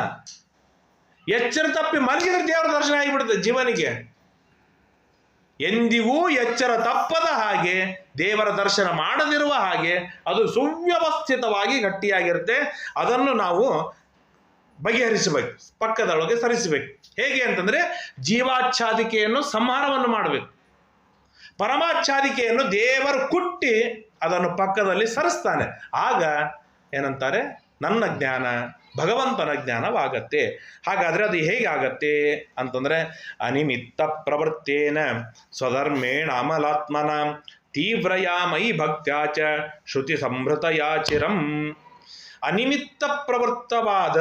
S1: ಎಚ್ಚರ ತಪ್ಪಿ ಮಲಗಿದ್ರೆ ದೇವರ ದರ್ಶನ ಆಗಿಬಿಡುತ್ತೆ ಜೀವನಿಗೆ. ಎಂದಿಗೂ ಎಚ್ಚರ ತಪ್ಪದ ಹಾಗೆ, ದೇವರ ದರ್ಶನ ಮಾಡದಿರುವ ಹಾಗೆ ಅದು ಸುವ್ಯವಸ್ಥಿತವಾಗಿ ಗಟ್ಟಿಯಾಗಿರುತ್ತೆ. ಅದನ್ನು ನಾವು ಬಗೆಹರಿಸಬೇಕು, ಪಕ್ಕದೊಳಗೆ ಸರಿಸಬೇಕು. ಹೇಗೆ ಅಂತಂದರೆ, ಜೀವಾಚ್ಛಾದಿಕೆಯನ್ನು ಸಂಹಾರವನ್ನು ಮಾಡಬೇಕು, ಪರಮಾಚ್ಛಾದಿಕೆಯನ್ನು ದೇವರು ಕುಟ್ಟಿ ಅದನ್ನು ಪಕ್ಕದಲ್ಲಿ ಸರಿಸ್ತಾನೆ. ಆಗ ಏನಂತಾರೆ, ನನ್ನ ಜ್ಞಾನ ಭಗವಂತನ ಜ್ಞಾನವಾಗತ್ತೆ. ಹಾಗಾದರೆ ಅದು ಹೇಗಾಗತ್ತೆ ಅಂತಂದರೆ, ಅನಿಮಿತ್ತ ಪ್ರವೃತ್ತೇನ ಸ್ವಧರ್ಮೇಣ ಅಮಲಾತ್ಮನ ತೀವ್ರಯಾ ಮೈ ಭಕ್ತ್ಯಾಚ ಶ್ರುತಿ ಸಂಭೃತಯಾಚಿರಂ. ಅನಿಮಿತ್ತ ಪ್ರವೃತ್ತವಾದ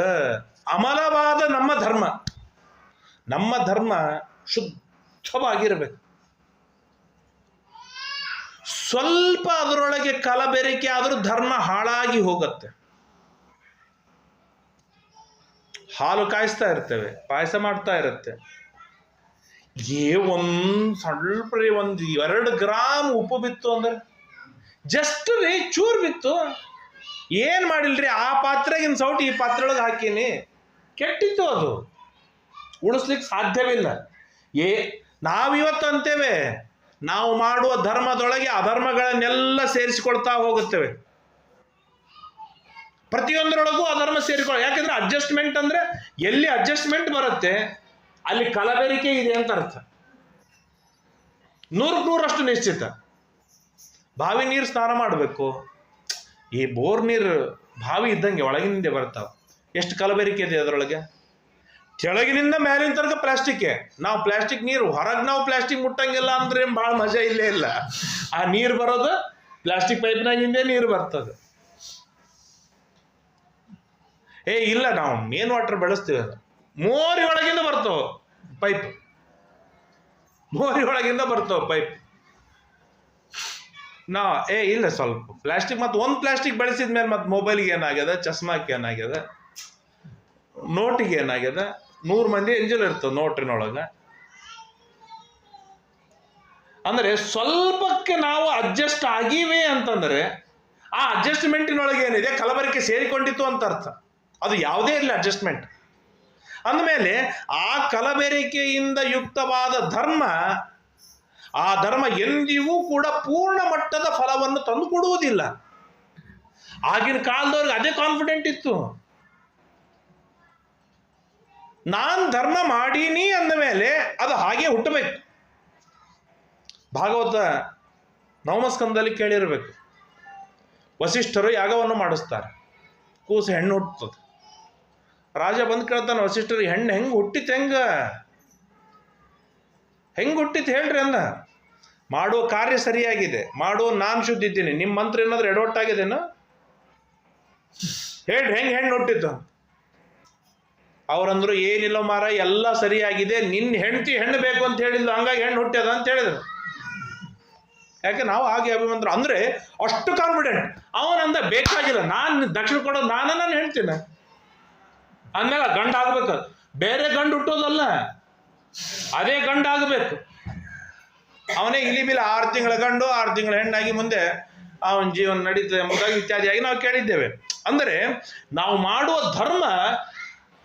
S1: ಅಮಲವಾದ ನಮ್ಮ ಧರ್ಮ ಶುದ್ಧವಾಗಿರಬೇಕು. ಸ್ವಲ್ಪ ಅದರೊಳಗೆ ಕಲಬೆರಕೆ ಆದರೂ ಧರ್ಮ ಹಾಳಾಗಿ ಹೋಗುತ್ತೆ. ಹಾಲು ಕಾಯಿಸ್ತಾ ಇರ್ತೇವೆ, ಪಾಯಸ ಮಾಡ್ತಾ ಇರುತ್ತೆ, ಸ್ವಲ್ಪ 2 ಗ್ರಾಮ್ ಉಪ್ಪು ಬಿತ್ತು ಅಂದ್ರೆ, ಜಸ್ಟ್ ರೀ ಚೂರು ಬಿತ್ತು, ಏನು ಮಾಡಿಲ್ರಿ, ಆ ಪಾತ್ರೆಗಿನ ಸೌಟ್ ಈ ಪಾತ್ರೆಯೊಳಗೆ ಹಾಕೀನಿ, ಕೆಟ್ಟಿತ್ತು, ಅದು ಉಳಿಸ್ಲಿಕ್ಕೆ ಸಾಧ್ಯವಿಲ್ಲ. ನಾವಿವತ್ತು ಅಂತೇವೆ, ನಾವು ಮಾಡುವ ಧರ್ಮದೊಳಗೆ ಅಧರ್ಮಗಳನ್ನೆಲ್ಲ ಸೇರಿಸಿಕೊಳ್ತಾ ಹೋಗುತ್ತೇವೆ. ಪ್ರತಿಯೊಂದರೊಳಗೂ ಅಧರ್ಮ ಸೇರಿಕೊಳ್ಳ. ಯಾಕಂದ್ರೆ ಅಡ್ಜಸ್ಟ್ಮೆಂಟ್ ಅಂದ್ರೆ ಎಲ್ಲಿ ಅಡ್ಜಸ್ಟ್ಮೆಂಟ್ ಬರುತ್ತೆ ಅಲ್ಲಿ ಕಲಬೆರಿಕೆ ಇದೆ ಅಂತ ಅರ್ಥ. 100% ನಿಶ್ಚಿತ. ಬಾವಿ ನೀರು ಸ್ನಾನ ಮಾಡಬೇಕು, ಈ ಬೋರ್ ನೀರು ಬಾವಿ ಇದ್ದಂಗೆ ಒಳಗಿನಿಂದ ಬರ್ತಾವ. ಎಷ್ಟು ಕಲಬೆರಿಕೆ ಇದೆ ಅದರೊಳಗೆ. ಕೆಳಗಿನಿಂದ ಮೇಲಿನ ತನಕ ಪ್ಲಾಸ್ಟಿಕ್ಕೆ. ನಾವು ಪ್ಲಾಸ್ಟಿಕ್ ನೀರು ಹೊರಗೆ ನಾವು ಪ್ಲಾಸ್ಟಿಕ್ ಮುಟ್ಟಂಗಿಲ್ಲ ಅಂದ್ರೆ ಭಾಳ ಮಜಾ ಇಲ್ಲೇ ಇಲ್ಲ. ಆ ನೀರು ಬರೋದು ಪ್ಲಾಸ್ಟಿಕ್ ಪೈಪ್ನಾಗಿಂದೇ ನೀರು ಬರ್ತದೆ. ಇಲ್ಲ, ನಾವು ಮೇನ್ ವಾಟರ್ ಬೆಳೆಸ್ತೀವಿ, ಅದು ಮೋರಿ ಒಳಗಿಂದ ಬರ್ತಾವ ಪೈಪ್, ಮೋರಿ ಒಳಗಿಂದ ಬರ್ತಾವ ಪೈಪ್. ಇಲ್ಲ ಸ್ವಲ್ಪ ಪ್ಲಾಸ್ಟಿಕ್, ಮತ್ತೆ ಒಂದು ಪ್ಲಾಸ್ಟಿಕ್ ಬೆಳೆಸಿದ ಮೇಲೆ ಮತ್ತೆ ಮೊಬೈಲ್ಗೆ ಏನಾಗ್ಯದ, ಚಸ್ಮಾಕ್ಕೆ ಏನಾಗ್ಯದ, ನೋಟಿಗೆ ಏನಾಗ್ಯದ. 100 ಮಂದಿ ಎಂಜಲ್ ಇರ್ತದೆ ನೋಟಿನೊಳಗೆ. ಅಂದರೆ ಸ್ವಲ್ಪಕ್ಕೆ ನಾವು ಅಡ್ಜಸ್ಟ್ ಆಗಿವೆ ಅಂತಂದರೆ ಆ ಅಡ್ಜಸ್ಟ್ಮೆಂಟಿನೊಳಗೆ ಏನಿದೆ ಕಲಬೆರಕೆ ಸೇರಿಕೊಂಡಿತ್ತು ಅಂತ ಅರ್ಥ. ಅದು ಯಾವುದೇ ಇರಲಿ ಅಡ್ಜಸ್ಟ್ಮೆಂಟ್ ಅಂದಮೇಲೆ ಆ ಕಲಬೆರಕೆಯಿಂದ ಯುಕ್ತವಾದ ಧರ್ಮ, ಆ ಧರ್ಮ ಎಂದಿಗೂ ಕೂಡ ಪೂರ್ಣ ಮಟ್ಟದ ಫಲವನ್ನು ತಂದು ಕೊಡುವುದಿಲ್ಲ. ಆಗಿನ ಕಾಲದವ್ರಿಗೆ ಅದೇ ಕಾನ್ಫಿಡೆಂಟ್ ಇತ್ತು. ನಾನು ಧರ್ಮ ಮಾಡೀನಿ ಅಂದ ಮೇಲೆ ಅದು ಹಾಗೆ ಹುಟ್ಟಬೇಕು. ಭಾಗವತ ನವಮಸ್ಕಂದದಲ್ಲಿ ಕೇಳಿರಬೇಕು. ವಸಿಷ್ಠರು ಯಾಗವನ್ನು ಮಾಡಿಸ್ತಾರೆ, ಕೂಸು ಹೆಣ್ಣು ಹುಟ್ಟುತ್ತದೆ. ರಾಜ ಬಂದು ಕೇಳ್ತಾನೆ, ವಸಿಷ್ಠರು ಹೆಣ್ಣು ಹೆಂಗೆ ಹುಟ್ಟಿತ್ತು, ಹೆಂಗೆ ಹುಟ್ಟಿತ್ತು ಹೇಳ್ರಿ ಅಂದ. ಮಾಡುವ ಕಾರ್ಯ ಸರಿಯಾಗಿದೆ, ಮಾಡುವ ನಾನು ಶುದ್ಧ ಇದ್ದೀನಿ, ನಿಮ್ಮ ಮಂತ್ರ ಏನಾದರೂ ಎಡವಟ್ಟಾಗಿದೇನು ಹೇಳ್ರಿ, ಹೆಂಗೆ ಹೆಣ್ಣು ಹುಟ್ಟಿತ್ತು. ಅವರಂದ್ರು ಏನಿಲ್ಲ ಮಾರ, ಎಲ್ಲ ಸರಿಯಾಗಿದೆ, ನಿನ್ನ ಹೆಂಡತಿ ಹೆಣ್ಣು ಬೇಕು ಅಂತ ಹೇಳಿಲ್ಲ, ಹಂಗಾಗಿ ಹೆಣ್ಣು ಹುಟ್ಟ್ಯದ ಅಂತ ಹೇಳಿದ್ರು. ಯಾಕೆ ನಾವು ಹಾಗೆ ಅಭಿಮಂತ್ರ ಅಂದರೆ ಅಷ್ಟು ಕಾನ್ಫಿಡೆಂಟ್. ಅವನಂದ ಬೇಕಾಗಿಲ್ಲ, ನಾನು ದಕ್ಷಿಣ ಕೊಡೋದು ನಾನು ಹೇಳ್ತೀನಿ ಅಂದಮೇಲೆ ಗಂಡು ಆಗಬೇಕು. ಬೇರೆ ಗಂಡು ಹುಟ್ಟೋದಲ್ಲ, ಅದೇ ಗಂಡು ಆಗಬೇಕು. ಅವನೇ ಇಲಿ ಬಿಲಿ 6 ತಿಂಗಳ ಗಂಡು 6 ತಿಂಗಳ ಹೆಣ್ಣಾಗಿ ಮುಂದೆ ಅವನ ಜೀವನ ನಡೀತದೆ ಎಂಬುದಾಗಿ ಇತ್ಯಾದಿಯಾಗಿ ನಾವು ಕೇಳಿದ್ದೇವೆ. ಅಂದರೆ ನಾವು ಮಾಡುವ ಧರ್ಮ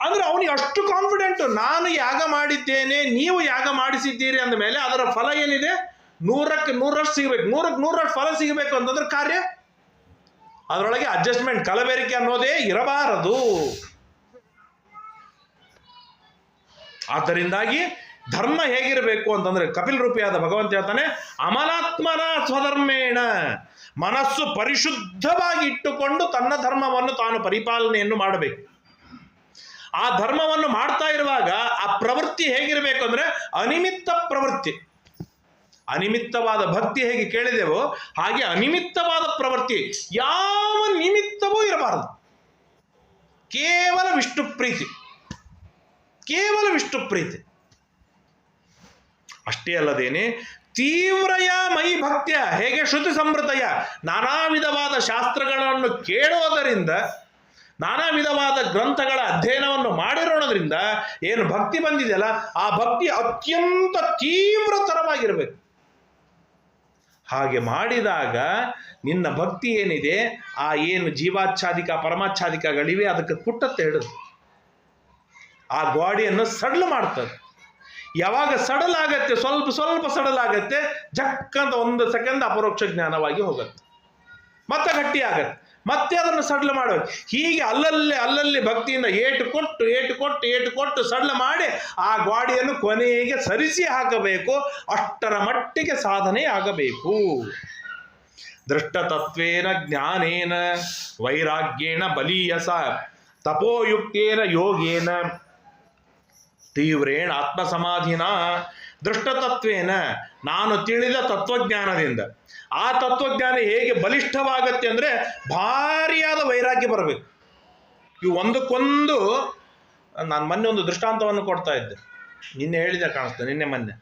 S1: ಅಂದ್ರೆ ಅವನಿಗೆ ಅಷ್ಟು ಕಾನ್ಫಿಡೆಂಟು. ನಾನು ಯಾಗ ಮಾಡಿದ್ದೇನೆ, ನೀವು ಯಾಗ ಮಾಡಿಸಿದ್ದೀರಿ ಅಂದ ಮೇಲೆ ಅದರ ಫಲ ಏನಿದೆ 100ಕ್ಕೆ 100ರಷ್ಟು ಸಿಗಬೇಕು. 100ಕ್ಕೆ 100ರಷ್ಟು ಫಲ ಸಿಗಬೇಕು ಅಂತಂದ್ರೆ ಕಾರ್ಯ ಅದರೊಳಗೆ ಅಡ್ಜಸ್ಟ್ಮೆಂಟ್, ಕಲಬೆರಕೆ ಅನ್ನೋದೇ ಇರಬಾರದು. ಆದ್ದರಿಂದಾಗಿ ಧರ್ಮ ಹೇಗಿರಬೇಕು ಅಂತಂದ್ರೆ ಕಪಿಲ್ ರೂಪಿಯಾದ ಭಗವಂತ ಹೇಳ್ತಾನೆ, ಅಮಲಾತ್ಮನ ಸ್ವಧರ್ಮೇಣ, ಮನಸ್ಸು ಪರಿಶುದ್ಧವಾಗಿ ಇಟ್ಟುಕೊಂಡು ತನ್ನ ಧರ್ಮವನ್ನು ತಾನು ಪರಿಪಾಲನೆಯನ್ನು ಮಾಡಬೇಕು. ಆ ಧರ್ಮವನ್ನು ಮಾಡ್ತಾ ಇರುವಾಗ ಆ ಪ್ರವೃತ್ತಿ ಹೇಗಿರಬೇಕು ಅಂದ್ರೆ ಅನಿಮಿತ್ತ ಪ್ರವೃತ್ತಿ. ಅನಿಮಿತ್ತವಾದ ಭಕ್ತಿ ಹೇಗೆ ಕೇಳಿದೆವೋ ಹಾಗೆ ಅನಿಮಿತ್ತವಾದ ಪ್ರವೃತ್ತಿ, ಯಾವ ನಿಮಿತ್ತವೂ ಇರಬಾರದು. ಕೇವಲ ವಿಷ್ಣು ಪ್ರೀತಿ, ಕೇವಲ ವಿಷ್ಣು ಪ್ರೀತಿ. ಅಷ್ಟೇ ಅಲ್ಲದೇನೆ ತೀವ್ರಯ ಮೈ ಭಕ್ತ್ಯ, ಹೇಗೆ ಶ್ರುತಿ ಸಮೃದ್ಧಯ, ನಾನಾ ವಿಧವಾದ ಶಾಸ್ತ್ರಗಳನ್ನು ಕೇಳೋದರಿಂದ, ನಾನಾ ವಿಧವಾದ ಗ್ರಂಥಗಳ ಅಧ್ಯಯನವನ್ನು ಮಾಡಿರೋದ್ರಿಂದ ಏನು ಭಕ್ತಿ ಬಂದಿದೆಯಲ್ಲ, ಆ ಭಕ್ತಿ ಅತ್ಯಂತ ತೀವ್ರತರವಾಗಿರಬೇಕು. ಹಾಗೆ ಮಾಡಿದಾಗ ನಿನ್ನ ಭಕ್ತಿ ಏನಿದೆ, ಆ ಏನು ಜೀವಾಚ್ಛಾದಿಕ ಪರಮಾಚ್ಛಾದಿಕಗಳಿವೆ ಅದಕ್ಕೆ ಕುಟ್ಟತ್ತೆ ಹಿಡಿದು ಆ ಗಾಡಿಯನ್ನು ಸಡಲು ಮಾಡ್ತದೆ. ಯಾವಾಗ ಸಡಲಾಗತ್ತೆ, ಸ್ವಲ್ಪ ಸ್ವಲ್ಪ ಸಡಲಾಗತ್ತೆ, ಜಕ್ಕಂತ 1 ಸೆಕೆಂಡ್ ಅಪರೋಕ್ಷ ಜ್ಞಾನವಾಗಿ ಹೋಗುತ್ತೆ, ಮತ್ತೆ ಗಟ್ಟಿ ಆಗತ್ತೆ, ಮತ್ತೆ ಅದನ್ನು ಸಡಲ ಮಾಡಬೇಕು. ಹೀಗೆ ಅಲ್ಲಲ್ಲಿ ಭಕ್ತಿಯಿಂದ ಏಟು ಕೊಟ್ಟು ಸಡಲ ಮಾಡಿ ಆ ಗಾಡಿಯನ್ನು ಕೊನೆಗೆ ಸರಿಸಿ ಹಾಕಬೇಕು. ಅಷ್ಟರ ಮಟ್ಟಿಗೆ ಸಾಧನೆ ಆಗಬೇಕು. ದೃಷ್ಟತತ್ವೇನ ಜ್ಞಾನೇನ ವೈರಾಗ್ಯೇಣ ಬಲೀಯಸ ತಪೋಯುಕ್ತೇನ ಯೋಗೇನ ತೀವ್ರೇಣ ಆತ್ಮಸಮಾಧಿನ. ದೃಷ್ಟತತ್ವೇನ, ನಾನು ತಿಳಿದ ತತ್ವಜ್ಞಾನದಿಂದ. ಆ ತತ್ವಜ್ಞಾನ ಹೇಗೆ ಬಲಿಷ್ಠವಾಗತ್ತೆ ಅಂದರೆ ಭಾರಿಯಾದ ವೈರಾಗ್ಯ ಬರಬೇಕು. ಇವು ಒಂದಕ್ಕೊಂದು. ನಾನು ಮೊನ್ನೆ ಒಂದು ದೃಷ್ಟಾಂತವನ್ನು ಕೊಡ್ತಾ ಇದ್ದೆ, ನಿನ್ನೆ ಹೇಳಿದೆ ಕಾಣಿಸ್ತದೆ, ನಿನ್ನೆ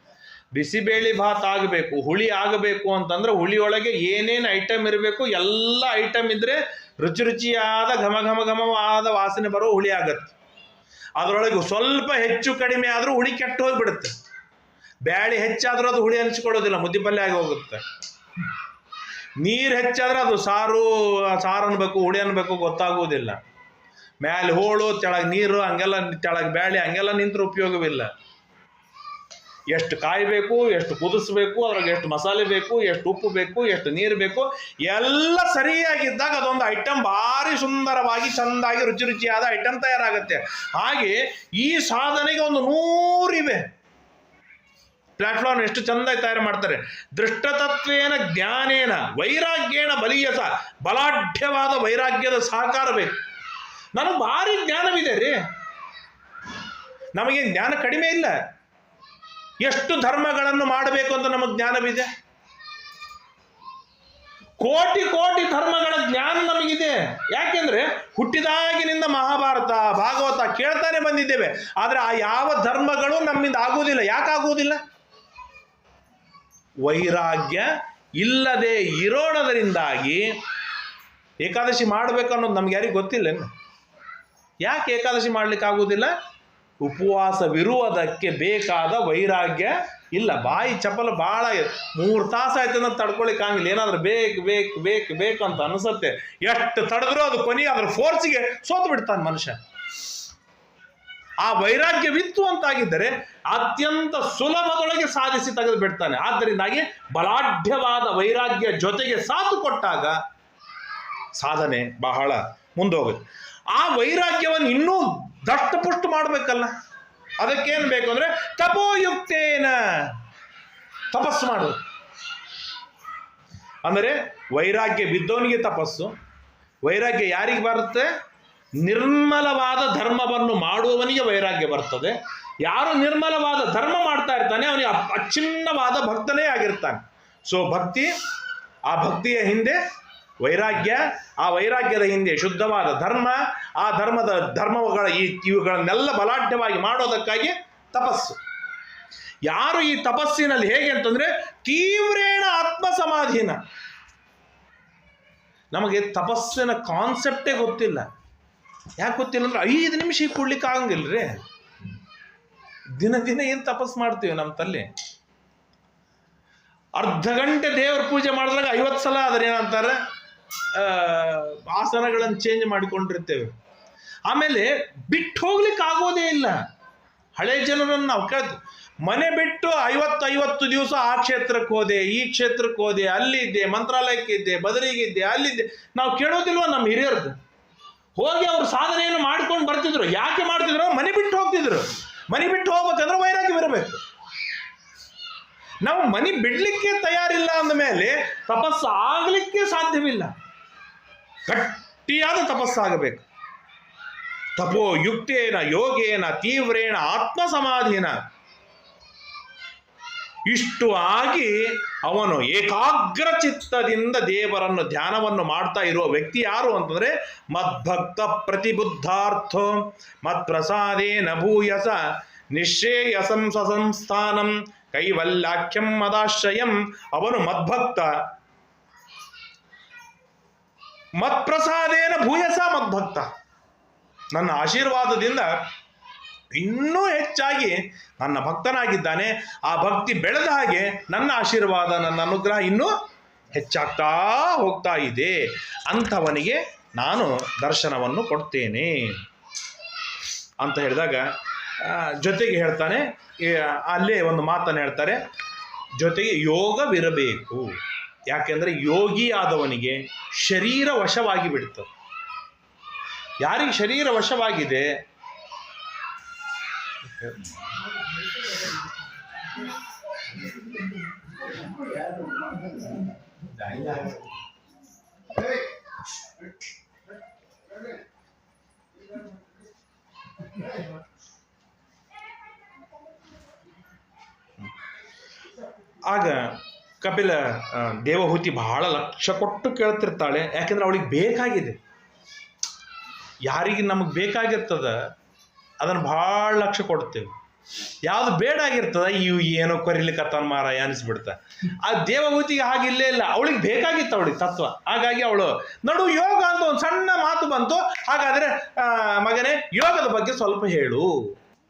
S1: ಬಿಸಿಬೇಳೆ ಭಾತ್ ಆಗಬೇಕು, ಹುಳಿ ಆಗಬೇಕು ಅಂತಂದ್ರೆ ಹುಳಿಯೊಳಗೆ ಏನೇನು ಐಟಮ್ ಇರಬೇಕು ಎಲ್ಲ ಐಟಮ್ ಇದ್ದರೆ ರುಚಿಯಾದ ಘಮವಾದ ವಾಸನೆ ಬರೋ ಹುಳಿ ಆಗತ್ತೆ. ಅದರೊಳಗೆ ಸ್ವಲ್ಪ ಹೆಚ್ಚು ಕಡಿಮೆ ಆದರೂ ಹುಳಿ ಕೆಟ್ಟು ಹೋಗಿಬಿಡುತ್ತೆ. ಬ್ಯಾಳಿ ಹೆಚ್ಚಾದರೂ ಅದು ಹುಳಿ ಅನಿಸ್ಕೊಳ್ಳೋದಿಲ್ಲ, ಮುದ್ದೆ ಪಲ್ಯ ಆಗಿ ಹೋಗುತ್ತೆ. ನೀರು ಹೆಚ್ಚಾದ್ರೆ ಅದು ಸಾರು ಅನ್ಬೇಕು ಹುಳಿ ಅನ್ಬೇಕು ಗೊತ್ತಾಗುವುದಿಲ್ಲ. ಮ್ಯಾಲೆ ಹೋಳು, ತೆಳಗೆ ನೀರು, ಹಂಗೆಲ್ಲ ತೆಳಗೆ ಬ್ಯಾಳಿ ಹಂಗೆಲ್ಲ ನಿಂತರೂ ಉಪಯೋಗವಿಲ್ಲ. ಎಷ್ಟು ಕಾಯಬೇಕು, ಎಷ್ಟು ಕುದಿಸ್ಬೇಕು, ಅದ್ರಾಗ ಎಷ್ಟು ಮಸಾಲೆ ಬೇಕು, ಎಷ್ಟು ಉಪ್ಪು ಬೇಕು, ಎಷ್ಟು ನೀರು ಬೇಕು, ಎಲ್ಲ ಸರಿಯಾಗಿದ್ದಾಗ ಅದೊಂದು ಐಟಮ್ ಭಾರಿ ಸುಂದರವಾಗಿ ಚೆಂದಾಗಿ ರುಚಿ ರುಚಿಯಾದ ಐಟಮ್ ತಯಾರಾಗುತ್ತೆ. ಹಾಗೆ ಈ ಸಾಧನೆಗೆ ಒಂದು 100 ಇವೆ. ಪ್ಲಾಟ್ಫಾರ್ಮ್ ಎಷ್ಟು ಚೆಂದಾಗಿ ತಯಾರು ಮಾಡ್ತಾರೆ. ದೃಷ್ಟತತ್ವೇನ ಜ್ಞಾನೇನ ವೈರಾಗ್ಯೇಣ ಬಲೀಯಸ, ಬಲಾಢ್ಯವಾದ ವೈರಾಗ್ಯದ ಸಹಕಾರ ಬೇಕು. ನನಗೆ ಭಾರಿ ಜ್ಞಾನವಿದೆ ರೀ, ನಮಗೆ ಜ್ಞಾನ ಕಡಿಮೆ ಇಲ್ಲ. ಎಷ್ಟು ಧರ್ಮಗಳನ್ನು ಮಾಡಬೇಕು ಅಂತ ನಮಗೆ ಜ್ಞಾನವಿದೆ. ಕೋಟಿ ಕೋಟಿ ಧರ್ಮಗಳ ಜ್ಞಾನ ನಮಗಿದೆ. ಯಾಕೆಂದ್ರೆ ಹುಟ್ಟಿದಾಗಿನಿಂದ ಮಹಾಭಾರತ ಭಾಗವತ ಕೇಳ್ತಾನೆ ಬಂದಿದ್ದೇವೆ. ಆದರೆ ಆ ಯಾವ ಧರ್ಮಗಳು ನಮ್ಮಿಂದ ಆಗುವುದಿಲ್ಲ. ಯಾಕಾಗುವುದಿಲ್ಲ? ವೈರಾಗ್ಯ ಇಲ್ಲದೆ ಇರೋಣದರಿಂದಾಗಿ. ಏಕಾದಶಿ ಮಾಡಬೇಕು ಅನ್ನೋದು ನಮ್ಗೆ ಯಾರಿಗೆ ಗೊತ್ತಿಲ್ಲ. ಯಾಕೆ ಏಕಾದಶಿ ಮಾಡ್ಲಿಕ್ಕೆ ಆಗುವುದಿಲ್ಲ? ಉಪವಾಸವಿರುವುದಕ್ಕೆ ಬೇಕಾದ ವೈರಾಗ್ಯ ಇಲ್ಲ. ಬಾಯಿ ಚಪಲ ಭಾಳ 3 ತಾಸು ಆಯ್ತು ಅಂತ ತಡ್ಕೊಳಿಕ್ ಆಗಿಲ್ಲ. ಏನಾದ್ರೂ ಬೇಕು ಅಂತ ಅನಿಸುತ್ತೆ. ಎಷ್ಟು ತಡೆದ್ರೂ ಅದು ಕೊನೆಗೆ ಅದ್ರ ಫೋರ್ಸಿಗೆ ಸೋತು ಬಿಡ್ತಾನೆ ಮನುಷ್ಯ. ಆ ವೈರಾಗ್ಯವಿತ್ತು ಅಂತಾಗಿದ್ದರೆ ಅತ್ಯಂತ ಸುಲಭದೊಳಗೆ ಸಾಧಿಸಿ ತೆಗೆದು ಬಿಡ್ತಾನೆ. ಆದ್ದರಿಂದಾಗಿ ಬಲಾಢ್ಯವಾದ ವೈರಾಗ್ಯ ಜೊತೆಗೆ ಸಾಥು ಕೊಟ್ಟಾಗ ಸಾಧನೆ ಬಹಳ ಮುಂದೋಗುತ್ತೆ. ಆ ವೈರಾಗ್ಯವನ್ನು ಇನ್ನೂ ದಷ್ಟಪುಷ್ಟ ಮಾಡಬೇಕಲ್ಲ. ಅದಕ್ಕೇನು ಬೇಕು ಅಂದರೆ ತಪೋಯುಕ್ತೇನ, ತಪಸ್ಸು ಮಾಡೋದು. ಅಂದರೆ ವೈರಾಗ್ಯ ಬಿದ್ದವನಿಗೆ ತಪಸ್ಸು. ವೈರಾಗ್ಯ ಯಾರಿಗೆ ಬರುತ್ತೆ? ನಿರ್ಮಲವಾದ ಧರ್ಮವನ್ನು ಮಾಡುವವನಿಗೆ ವೈರಾಗ್ಯ ಬರ್ತದೆ. ಯಾರು ನಿರ್ಮಲವಾದ ಧರ್ಮ ಮಾಡ್ತಾ ಇರ್ತಾನೆ ಅವನಿಗೆ ಅಚ್ಛಿನ್ನವಾದ ಭಕ್ತನೇ ಆಗಿರ್ತಾನೆ. ಸೊ ಭಕ್ತಿ, ಆ ಭಕ್ತಿಯ ಹಿಂದೆ ವೈರಾಗ್ಯ, ಆ ವೈರಾಗ್ಯದ ಹಿಂದೆ ಶುದ್ಧವಾದ ಧರ್ಮ, ಆ ಧರ್ಮಗಳ ಇವುಗಳನ್ನೆಲ್ಲ ಬಲಾಢ್ಯವಾಗಿ ಮಾಡೋದಕ್ಕಾಗಿ ತಪಸ್ಸು. ಯಾರು ಈ ತಪಸ್ಸಿನಲ್ಲಿ ಹೇಗೆ ಅಂತಂದ್ರೆ ತೀವ್ರೇಣ ಆತ್ಮ ಸಮಾಧೀನ. ನಮಗೆ ತಪಸ್ಸಿನ ಕಾನ್ಸೆಪ್ಟೇ ಗೊತ್ತಿಲ್ಲ. ಯಾಕೆ ಗೊತ್ತಿಲ್ಲ ಅಂದ್ರೆ 5 ನಿಮಿಷ ಕೊಡ್ಲಿಕ್ಕೆ ಆಗಂಗಿಲ್ರಿ. ದಿನ ಏನು ತಪಸ್ಸು ಮಾಡ್ತೀವಿ ನಮ್ಮ ತಲ್ಲಿ. ಅರ್ಧ ಗಂಟೆ ದೇವ್ರ ಪೂಜೆ ಮಾಡಿದಾಗ 50 ಸಲ ಅದ್ರೇನಂತಾರೆ ಆಸನಗಳನ್ನು ಚೇಂಜ್ ಮಾಡಿಕೊಂಡಿರ್ತೇವೆ. ಆಮೇಲೆ ಬಿಟ್ಟು ಹೋಗ್ಲಿಕ್ಕೆ ಆಗೋದೇ ಇಲ್ಲ. ಹಳೆ ಜನರನ್ನು ನಾವು ಕೇಳ್ತೀವಿ, ಮನೆ ಬಿಟ್ಟು 50 ದಿವಸ ಆ ಕ್ಷೇತ್ರಕ್ಕೆ ಹೋದೆ, ಈ ಕ್ಷೇತ್ರಕ್ಕೆ ಹೋದೆ, ಅಲ್ಲಿದ್ದೆ, ಮಂತ್ರಾಲಯಕ್ಕಿದ್ದೆ, ಬದರಿಗಿದ್ದೆ, ಅಲ್ಲಿದ್ದೆ. ನಾವು ಕೇಳೋದಿಲ್ವ ನಮ್ಮ ಹಿರಿಯರ್ದು? ಹೋಗಿ ಅವ್ರು ಸಾಧನೆಯನ್ನು ಮಾಡ್ಕೊಂಡು ಬರ್ತಿದ್ರು. ಯಾಕೆ ಮಾಡ್ತಿದ್ರು? ಮನೆ ಬಿಟ್ಟು ಹೋಗ್ತಿದ್ರು. ಮನೆ ಬಿಟ್ಟು ಹೋಗ್ಬೇಕಂದ್ರೆ ವೈರಾಗ್ಯ ಬರಬೇಕು. ನಾವು ಮನೆ ಬಿಡ್ಲಿಕ್ಕೆ ತಯಾರಿಲ್ಲ ಅಂದಮೇಲೆ ತಪಸ್ಸು ಆಗಲಿಕ್ಕೆ ಸಾಧ್ಯವಿಲ್ಲ. ಗಟ್ಟಿಯಾದ ತಪಸ್ಸಾಗಬೇಕು. ತಪೋ ಯುಕ್ತೇನ ಯೋಗೇನ ತೀವ್ರೇಣ ಆತ್ಮ ಸಮಾಧೀನ. ಇಷ್ಟು ಆಗಿ ಅವನು ಏಕಾಗ್ರ ಚಿತ್ತದಿಂದ ದೇವರನ್ನು ಧ್ಯಾನವನ್ನು ಮಾಡ್ತಾ ಇರುವ ವ್ಯಕ್ತಿ ಯಾರು ಅಂತಂದ್ರೆ ಮದ್ಭಕ್ತ ಪ್ರತಿಬುದ್ಧಾರ್ಥೋ ಮತ್ಪ್ರಸಾದೇನ ಭೂಯಸ ನಿಶ್ರೇಯಸಂ ಸ್ವಸಂಸ್ಥಾನಂ ಕೈವಲ್ಯಾಖ್ಯಂ ಮದಾಶ್ರಯಂ. ಅವನು ಮದ್ಭಕ್ತ. ಮತ್ಪ್ರಸಾದೇನ ಭೂಯಸ ಮದ್ಭಕ್ತ. ನನ್ನ ಆಶೀರ್ವಾದದಿಂದ ಇನ್ನೂ ಹೆಚ್ಚಾಗಿ ನನ್ನ ಭಕ್ತನಾಗಿದ್ದಾನೆ. ಆ ಭಕ್ತಿ ಬೆಳೆದ ಹಾಗೆ ನನ್ನ ಆಶೀರ್ವಾದ, ನನ್ನ ಅನುಗ್ರಹ ಇನ್ನೂ ಹೆಚ್ಚಾಗ್ತಾ ಹೋಗ್ತಾ ಇದೆ. ಅಂಥವನಿಗೆ ನಾನು ದರ್ಶನವನ್ನು ಕೊಡ್ತೇನೆ ಅಂತ ಹೇಳಿದಾಗ ಜೊತೆಗೆ ಹೇಳ್ತಾನೆ, ಅಲ್ಲೇ ಒಂದು ಮಾತನ್ನು ಹೇಳ್ತಾರೆ, ಜೊತೆಗೆ ಯೋಗವಿರಬೇಕು. ಯಾಕೆಂದರೆ ಯೋಗಿ ಆದವನಿಗೆ ಶರೀರ ವಶವಾಗಿ ಬಿಡ್ತದೆ. ಯಾರಿಗೆ ಶರೀರ ವಶವಾಗಿದೆ, ಆಗ ಕಪಿಲ ದೇವಹೂತಿ ಬಹಳ ಲಕ್ಷ್ಯ ಕೊಟ್ಟು ಕೇಳ್ತಿರ್ತಾಳೆ. ಯಾಕೆಂದ್ರೆ ಅವಳಿಗೆ ಬೇಕಾಗಿದೆ. ಯಾರಿಗೆ ನಮಗೆ ಬೇಕಾಗಿರ್ತದ ಅದನ್ನು ಭಾಳ ಲಕ್ಷ್ಯ ಕೊಡ್ತೇವೆ. ಯಾವುದು ಬೇಡ ಆಗಿರ್ತದ ಇವು ಏನೋ ಕೊರಿಲಿಕ್ಕತ್ತಾನ ಮಾರಾಯ ಅನಿಸ್ಬಿಡ್ತ. ಆ ದೇವಹೂತಿಗೆ ಹಾಗಿಲ್ಲೇ ಇಲ್ಲ. ಅವಳಿಗೆ ಬೇಕಾಗಿತ್ತು, ಅವಳಿಗೆ ತತ್ವ. ಹಾಗಾಗಿ ಅವಳು ನಡು ಯೋಗ ಅಂತ ಒಂದು ಸಣ್ಣ ಮಾತು ಬಂತು. ಹಾಗಾದರೆ ಮಗನೇ ಯೋಗದ ಬಗ್ಗೆ ಸ್ವಲ್ಪ ಹೇಳು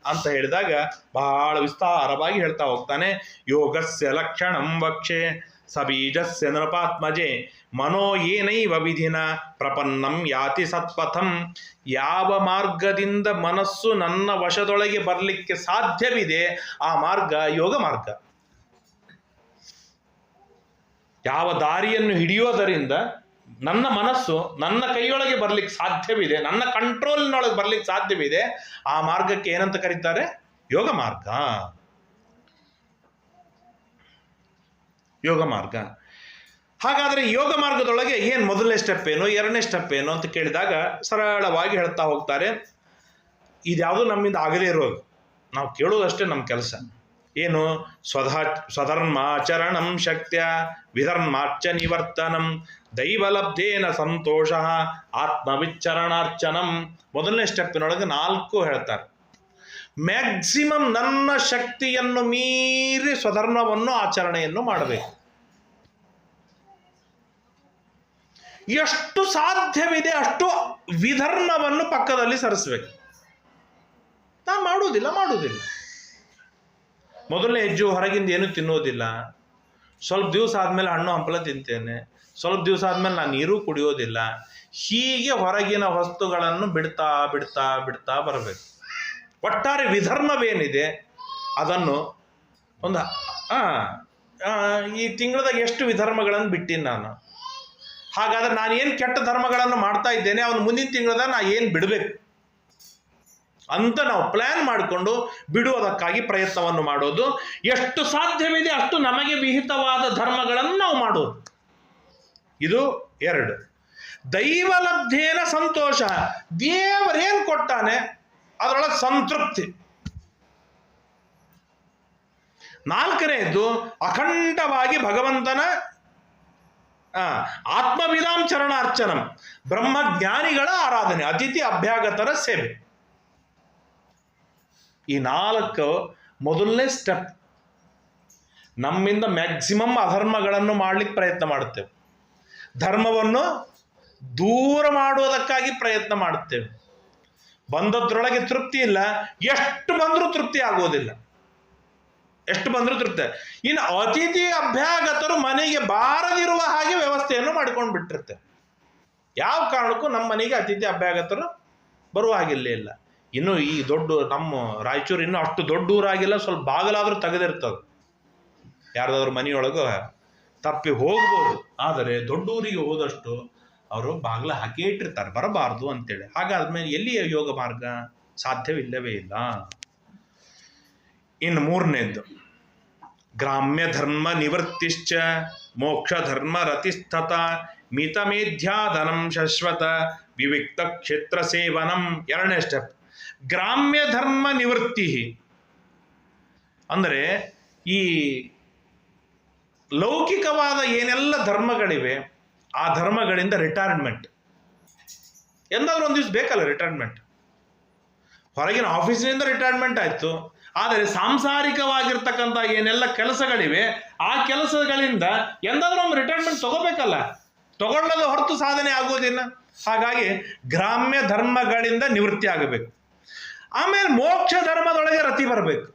S1: ಅಂತ ಹೇಳಿದಾಗ ಬಹಳ ವಿಸ್ತಾರವಾಗಿ ಹೇಳ್ತಾ ಹೋಗ್ತಾನೆ. ಯೋಗಸ್ಯ ಲಕ್ಷಣಂ ವಕ್ಷೆ ಸಬೀಜಸ್ಯ ನೃಪಾತ್ಮಜೆ ಮನೋ ಏನೈವ ವಿಧಿನ ಪ್ರಪನ್ನಂ ಯಾತಿ ಸತ್ಪಥಂ. ಯಾವ ಮಾರ್ಗದಿಂದ ಮನಸ್ಸು ನನ್ನ ವಶದೊಳಗೆ ಬರಲಿಕ್ಕೆ ಸಾಧ್ಯವಿದೆ ಆ ಮಾರ್ಗ ಯೋಗ ಮಾರ್ಗ. ಯಾವ ದಾರಿಯನ್ನು ಹಿಡಿಯೋದರಿಂದ ನನ್ನ ಮನಸ್ಸು ನನ್ನ ಕೈಯೊಳಗೆ ಬರ್ಲಿಕ್ಕೆ ಸಾಧ್ಯವಿದೆ, ನನ್ನ ಕಂಟ್ರೋಲ್ನೊಳಗೆ ಬರ್ಲಿಕ್ಕೆ ಸಾಧ್ಯವಿದೆ, ಆ ಮಾರ್ಗಕ್ಕೆ ಏನಂತ ಕರೀತಾರೆ? ಯೋಗ ಮಾರ್ಗ. ಯೋಗ ಮಾರ್ಗ. ಹಾಗಾದರೆ ಯೋಗ ಮಾರ್ಗದೊಳಗೆ ಏನು ಮೊದಲನೇ ಸ್ಟೆಪ್ ಏನು, ಎರಡನೇ ಸ್ಟೆಪ್ ಏನು ಅಂತ ಕೇಳಿದಾಗ ಸರಳವಾಗಿ ಹೇಳ್ತಾ ಹೋಗ್ತಾರೆ. ಇದ್ಯಾವುದು ನಮ್ಮಿಂದ ಆಗದೇ ಇರೋದು, ನಾವು ಕೇಳೋದಷ್ಟೇ ನಮ್ಮ ಕೆಲಸ. ಏನು? ಸ್ವಧರ್ಮಾಚರಣಂ ಶಕ್ತ್ಯ ವಿಧರ್ಮಾರ್ಚ ನಿವರ್ತನಂ ದೈವಲಬ್ಧೇನ ಸಂತೋಷ ಆತ್ಮವಿಚ್ಚರಣಾರ್ಚನಂ. ಮೊದಲನೇ ಸ್ಟೆಪ್ಪಿನೊಳಗೆ 4 ಹೇಳ್ತಾರೆ. ಮ್ಯಾಕ್ಸಿಮಮ್ ನನ್ನ ಶಕ್ತಿಯನ್ನು ಮೀರಿ ಸ್ವಧರ್ಮವನ್ನು ಆಚರಣೆಯನ್ನು ಮಾಡಬೇಕು. ಎಷ್ಟು ಸಾಧ್ಯವಿದೆ ಅಷ್ಟು ವಿಧರ್ಮವನ್ನು ಪಕ್ಕದಲ್ಲಿ ಸರಿಸಬೇಕು. ನಾನು ಮಾಡುವುದಿಲ್ಲ. ಮೊದಲನೇ ಹೆಜ್ಜೆ ಹೊರಗಿಂದ ಏನು ತಿನ್ನೋದಿಲ್ಲ. ಸ್ವಲ್ಪ ದಿವಸ ಆದಮೇಲೆ ಹಣ್ಣು ಹಂಪಲ ತಿಂತೇನೆ, ಸ್ವಲ್ಪ ದಿವಸ ಆದಮೇಲೆ ನಾನು ನೀರು ಕುಡಿಯೋದಿಲ್ಲ. ಹೀಗೆ ಹೊರಗಿನ ವಸ್ತುಗಳನ್ನು ಬಿಡ್ತಾ ಬಿಡ್ತಾ ಬಿಡ್ತಾ ಬರಬೇಕು. ಒಟ್ಟಾರೆ ವಿಧರ್ಮವೇನಿದೆ ಅದನ್ನು ಒಂದು ಈ ತಿಂಗಳದಾಗ ಎಷ್ಟು ವಿಧರ್ಮಗಳನ್ನು ಬಿಟ್ಟಿನಿ ನಾನು. ಹಾಗಾದ್ರೆ ನಾನು ಏನು ಕೆಟ್ಟ ಧರ್ಮಗಳನ್ನು ಮಾಡ್ತಾ ಇದ್ದೇನೆ, ಅವನು ಮುಂದಿನ ತಿಂಗಳದಾಗ ನಾನು ಏನು ಬಿಡಬೇಕು ಅಂತ ನಾವು ಪ್ಲ್ಯಾನ್ ಮಾಡಿಕೊಂಡು ಬಿಡುವುದಕ್ಕಾಗಿ ಪ್ರಯತ್ನವನ್ನು ಮಾಡೋದು. ಎಷ್ಟು ಸಾಧ್ಯವಿದೆ ಅಷ್ಟು ನಮಗೆ ವಿಹಿತವಾದ ಧರ್ಮಗಳನ್ನು ನಾವು ಮಾಡೋದು. ಇದು 2. ದೈವಲಬ್ಧೇನ ಸಂತೋಷ. ದೇವರೇನು ಕೊಟ್ಟಾನೆ ಅದರೊಳಗೆ ಸಂತೃಪ್ತಿ. 4ನೇದು ಅಖಂಡವಾಗಿ ಭಗವಂತನ ಆತ್ಮವಿಧಾಂ ಚರಣಾರ್ಚನಂ, ಬ್ರಹ್ಮಜ್ಞಾನಿಗಳ ಆರಾಧನೆ, ಅತಿಥಿ ಅಭ್ಯಾಗತರ ಸೇವೆ. ಈ 4 ಮೊದಲನೇ ಸ್ಟೆಪ್. ನಮ್ಮಿಂದ ಮ್ಯಾಕ್ಸಿಮಮ್ ಅಧರ್ಮಗಳನ್ನು ಮಾಡಲಿಕ್ಕೆ ಪ್ರಯತ್ನ ಮಾಡುತ್ತೇವೆ, ಧರ್ಮವನ್ನು ದೂರ ಮಾಡುವುದಕ್ಕಾಗಿ ಪ್ರಯತ್ನ ಮಾಡುತ್ತೇವೆ. ಬಂದದ್ರೊಳಗೆ ತೃಪ್ತಿ ಇಲ್ಲ, ಎಷ್ಟು ಬಂದರೂ ತೃಪ್ತಿ ಆಗೋದಿಲ್ಲ. ಇನ್ನು ಅತಿಥಿ ಅಭ್ಯಾಗತರು ಮನೆಗೆ ಬಾರದಿರುವ ಹಾಗೆ ವ್ಯವಸ್ಥೆಯನ್ನು ಮಾಡಿಕೊಂಡು ಬಿಟ್ಟಿರ್ತಾರೆ. ಯಾವ ಕಾರಣಕ್ಕೂ ನಮ್ಮ ಮನೆಗೆ ಅತಿಥಿ ಅಭ್ಯಾಗತರು ಬರುವ ಹಾಗಿಲ್ಲ ಇಲ್ಲ. ಇನ್ನು ಈ ನಮ್ಮ ರಾಯಚೂರು ಇನ್ನೂ ಅಷ್ಟು ದೊಡ್ಡ ಊರಾಗಿಲ್ಲ, ಸ್ವಲ್ಪ ಬಾಗಿಲಾದರೂ ತೆಗೆದಿರ್ತದೆ. ಯಾರ್ದಾದ್ರು ಮನೆಯೊಳಗೆ ತಪ್ಪಿ ಹೋಗ್ಬೋದು, ಆದರೆ ದೊಡ್ಡ ಊರಿಗೆ ಹೋದಷ್ಟು ಅವರು ಬಾಗಿಲ ಹಾಕೇ ಇಟ್ಟಿರ್ತಾರೆ, ಬರಬಾರ್ದು ಅಂತೇಳಿ. ಹಾಗಾದ್ಮೇಲೆ ಎಲ್ಲಿ ಯೋಗ ಮಾರ್ಗ? ಸಾಧ್ಯವಿಲ್ಲವೇ ಇಲ್ಲ. ಇನ್ನು 3ನೇದ್ದು ಗ್ರಾಮ್ಯ ಧರ್ಮ ನಿವೃತ್ತಿಶ್ಚ ಮೋಕ್ಷ ಧರ್ಮ ರತಿಸ್ಥತ ಮಿತಮೇಧ್ಯಾಧನಂ ಶಶ್ವತ ವಿವಿಕ್ತ ಕ್ಷೇತ್ರ ಸೇವನಂ. 2ನೇ ಸ್ಟೆಪ್ ಗ್ರಾಮ್ಯ ಧರ್ಮ ನಿವೃತ್ತಿ. ಅಂದರೆ ಈ ಲೌಕಿಕವಾದ ಏನೆಲ್ಲ ಧರ್ಮಗಳಿವೆ ಆ ಧರ್ಮಗಳಿಂದ ರಿಟೈರ್ಮೆಂಟ್. ಎಂದಾದ್ರೂ ಒಂದು ದಿವಸ ಬೇಕಲ್ಲ ರಿಟೈರ್ಮೆಂಟ್. ಹೊರಗಿನ ಆಫೀಸಿನಿಂದ ರಿಟೈರ್ಮೆಂಟ್ ಆಯಿತು, ಆದರೆ ಸಾಂಸಾರಿಕವಾಗಿರ್ತಕ್ಕಂಥ ಏನೆಲ್ಲ ಕೆಲಸಗಳಿವೆ ಆ ಕೆಲಸಗಳಿಂದ ಎಂದಾದ್ರೂ ಒಂದು ರಿಟೈರ್ಮೆಂಟ್ ತಗೋಬೇಕಲ್ಲ. ತಗೊಳ್ಳೋದು ಹೊರತು ಸಾಧನೆ ಆಗೋದಿಲ್ಲ. ಹಾಗಾಗಿ ಗ್ರಾಮ್ಯ ಧರ್ಮಗಳಿಂದ ನಿವೃತ್ತಿ ಆಗಬೇಕು. ಆಮೇಲೆ ಮೋಕ್ಷ ಧರ್ಮದೊಳಗೆ ರತಿ ಬರಬೇಕು.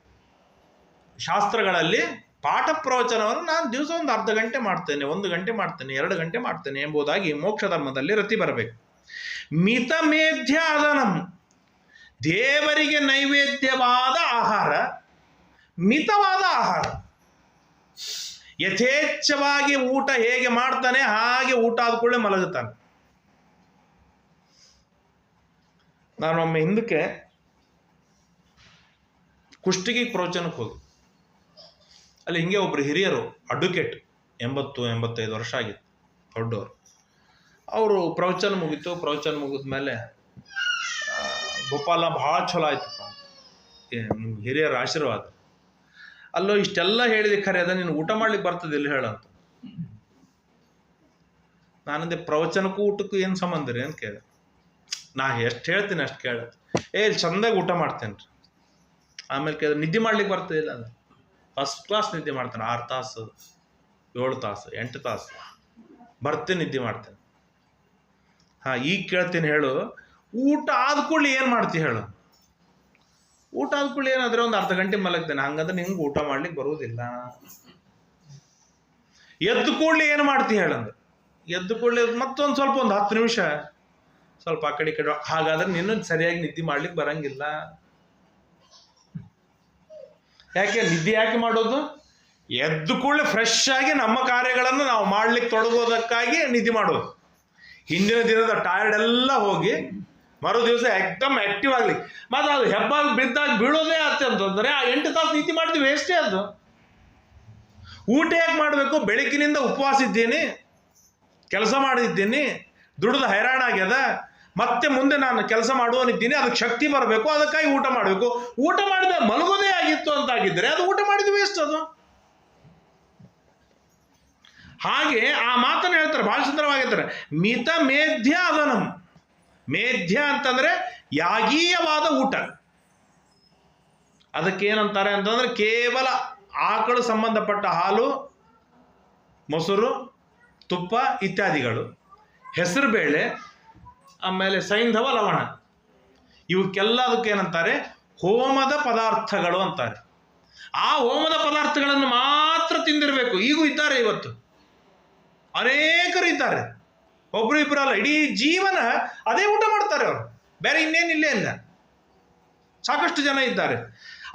S1: ಶಾಸ್ತ್ರಗಳಲ್ಲಿ ಪಾಠ ಪ್ರವಚನವನ್ನು ನಾನು ದಿವಸ ಒಂದು ಅರ್ಧ ಗಂಟೆ ಮಾಡ್ತೇನೆ, 1 ಗಂಟೆ ಮಾಡ್ತೇನೆ, 2 ಗಂಟೆ ಮಾಡ್ತೇನೆ ಎಂಬುದಾಗಿ ಮೋಕ್ಷ ಧರ್ಮದಲ್ಲಿ ರತಿ ಬರಬೇಕು. ಮಿತಮೇಧ್ಯಾಧನಂ, ದೇವರಿಗೆ ನೈವೇದ್ಯವಾದ ಆಹಾರ, ಮಿತವಾದ ಆಹಾರ. ಯಥೇಚ್ಛವಾಗಿ ಊಟ ಹೇಗೆ ಮಾಡ್ತಾನೆ ಹಾಗೆ ಊಟ ಆದ ಕೂಡಲೇ ಮಲಗುತ್ತಾನೆ. ನಾನೊಮ್ಮೆ ಹಿಂದಕ್ಕೆ ಕುಷ್ಟಗಿ ಪ್ರವಚನಕ್ಕೆ ಹೋಗಿ, ಅಲ್ಲಿ ಹಿಂಗೆ ಒಬ್ರು ಹಿರಿಯರು, ಅಡ್ವೊಕೇಟ್, 80-85 ವರ್ಷ ಆಗಿತ್ತು, ದೊಡ್ಡವರು. ಅವರು ಪ್ರವಚನ ಮುಗೀತು. ಪ್ರವಚನ ಮುಗಿದ ಮೇಲೆ ಗೋಪಾಲ ಭಾಳ ಚಲೋ ಆಯ್ತು, ಹಿರಿಯರ ಆಶೀರ್ವಾದ. ಅಲ್ಲೋ ಇಷ್ಟೆಲ್ಲ ಹೇಳಿದೆ ಖರೆ ಅದ, ನೀನು ಊಟ ಮಾಡ್ಲಿಕ್ಕೆ ಬರ್ತದಿಲ್ಲ ಹೇಳಂತ. ನಾನಂದೆ ಪ್ರವಚನಕ್ಕೂ ಊಟಕ್ಕೂ ಏನು ಸಂಬಂಧ ರೀ ಅಂತ ಕೇಳಿದೆ. ನಾ ಎಷ್ಟು ಹೇಳ್ತೀನಿ ಅಷ್ಟು ಕೇಳ. ಇಲ್ಲಿ ಚಂದಾಗಿ ಊಟ ಮಾಡ್ತೇನೆ ರೀ. ಆಮೇಲೆ ಕೇಳಿದ್ರೆ ನಿದ್ದೆ ಮಾಡ್ಲಿಕ್ಕೆ ಬರ್ತದಿಲ್ಲ ಅಂದ್ರೆ ಫಸ್ಟ್ ಕ್ಲಾಸ್ ನಿದ್ದೆ ಮಾಡ್ತೇನೆ. 6 ತಾಸು 7 ತಾಸು 8 ತಾಸು ಬರ್ತೀನಿ, ನಿದ್ದೆ ಮಾಡ್ತೇನೆ. ಈಗ ಕೇಳ್ತೀನಿ ಹೇಳು, ಊಟ ಆದ ಕೂಡಲೇ ಏನು ಮಾಡ್ತೀವಿ ಹೇಳು? ಊಟ ಆದ ಕೂಡಲೇ ಏನಾದರೆ ಒಂದು ಅರ್ಧ ಗಂಟೆ ಮಲಗ್ತೇನೆ. ಹಂಗಂದ್ರೆ ನಿಂಗೆ ಊಟ ಮಾಡ್ಲಿಕ್ಕೆ ಬರುವುದಿಲ್ಲ. ಎದ್ದು ಕೂಡಲೇ ಏನು ಮಾಡ್ತೀವಿ ಹೇಳಂದು, ಎದ್ದು ಕೂಡಲೇ ಮತ್ತೊಂದು ಸ್ವಲ್ಪ ಒಂದು 10 ನಿಮಿಷ ಸ್ವಲ್ಪ ಆ ಕಡೆ ಹಾಗಾದ್ರೆ ನಿನ್ನ ಸರಿಯಾಗಿ ನಿದ್ದೆ ಮಾಡ್ಲಿಕ್ಕೆ ಬರಂಗಿಲ್ಲ. ಯಾಕೆ ನಿದ್ದೆ ಯಾಕೆ ಮಾಡೋದು? ಎದ್ದು ಕೂಡಲೇ ಫ್ರೆಶ್ ಆಗಿ ನಮ್ಮ ಕಾರ್ಯಗಳನ್ನು ನಾವು ಮಾಡ್ಲಿಕ್ಕೆ ತೊಡಗೋದಕ್ಕಾಗಿ ನಿದ್ದೆ ಮಾಡೋದು. ಹಿಂದಿನ ದಿನದ ಟೈರ್ಡ್ ಎಲ್ಲ ಹೋಗಿ ಮರು ದಿವಸ ಎಕ್ದಮ್ ಆಕ್ಟಿವ್ ಆಗಲಿ. ಮತ್ತು ಅದು ಹೆಬ್ಬಾಗ ಬಿದ್ದಾಗ ಬೀಳೋದೇ ಆಯ್ತು ಅಂತಂದರೆ ಆ 8 ತಾಸು ನಿದ್ದೆ ಮಾಡ್ತೀವಿ, ವೇಸ್ಟೇ ಅದು. ಊಟ ಯಾಕೆ ಮಾಡಬೇಕು? ಬೆಳಗ್ಗಿನಿಂದ ಉಪವಾಸ ಇದ್ದೀನಿ, ಕೆಲಸ ಮಾಡಿದ್ದೀನಿ, ದುಡಿದು ಹೈರಾಣ ಆಗ್ಯದ, ಮತ್ತೆ ಮುಂದೆ ನಾನು ಕೆಲಸ ಮಾಡುವನಿದ್ದೀನಿ, ಅದಕ್ಕೆ ಶಕ್ತಿ ಬರಬೇಕು, ಅದಕ್ಕಾಗಿ ಊಟ ಮಾಡಬೇಕು. ಊಟ ಮಾಡಿದ ಮಲಗೋದೇ ಆಗಿತ್ತು ಅಂತಾಗಿದ್ದರೆ ಅದು ಊಟ ಮಾಡಿದ ವೇಸ್ಟ್ ಅದು. ಹಾಗೆ ಆ ಮಾತನ್ನು ಹೇಳ್ತಾರೆ, ಬಹಳ ಸುಂದರವಾಗಿರ್ತಾರೆ. ಮಿತ ಮೇಧ್ಯ ಅದನಂ. ಮೇಧ್ಯ ಅಂತಂದ್ರೆ ಯಾಗೀಯವಾದ ಊಟ. ಅದಕ್ಕೇನಂತಾರೆ ಅಂತಂದ್ರೆ ಕೇವಲ ಆಕಳು ಸಂಬಂಧಪಟ್ಟ ಹಾಲು, ಮೊಸರು, ತುಪ್ಪ ಇತ್ಯಾದಿಗಳು, ಹೆಸರುಬೇಳೆ, ಆಮೇಲೆ ಸೈಂಧವ ಲವಣ, ಇವಕ್ಕೆಲ್ಲದಕ್ಕೇನಂತಾರೆ? ಹೋಮದ ಪದಾರ್ಥಗಳು ಅಂತಾರೆ. ಆ ಹೋಮದ ಪದಾರ್ಥಗಳನ್ನು ಮಾತ್ರ ತಿಂದಿರಬೇಕು. ಈಗೂ ಇದ್ದಾರೆ, ಇವತ್ತು ಅನೇಕರು ಇದ್ದಾರೆ, ಒಬ್ರು ಇಬ್ಬರು ಅಲ್ಲ, ಇಡೀ ಜೀವನ ಅದೇ ಊಟ ಮಾಡ್ತಾರೆ ಅವರು, ಬೇರೆ ಇನ್ನೇನಿಲ್ಲೇ ಇಲ್ಲ. ಸಾಕಷ್ಟು ಜನ ಇದ್ದಾರೆ.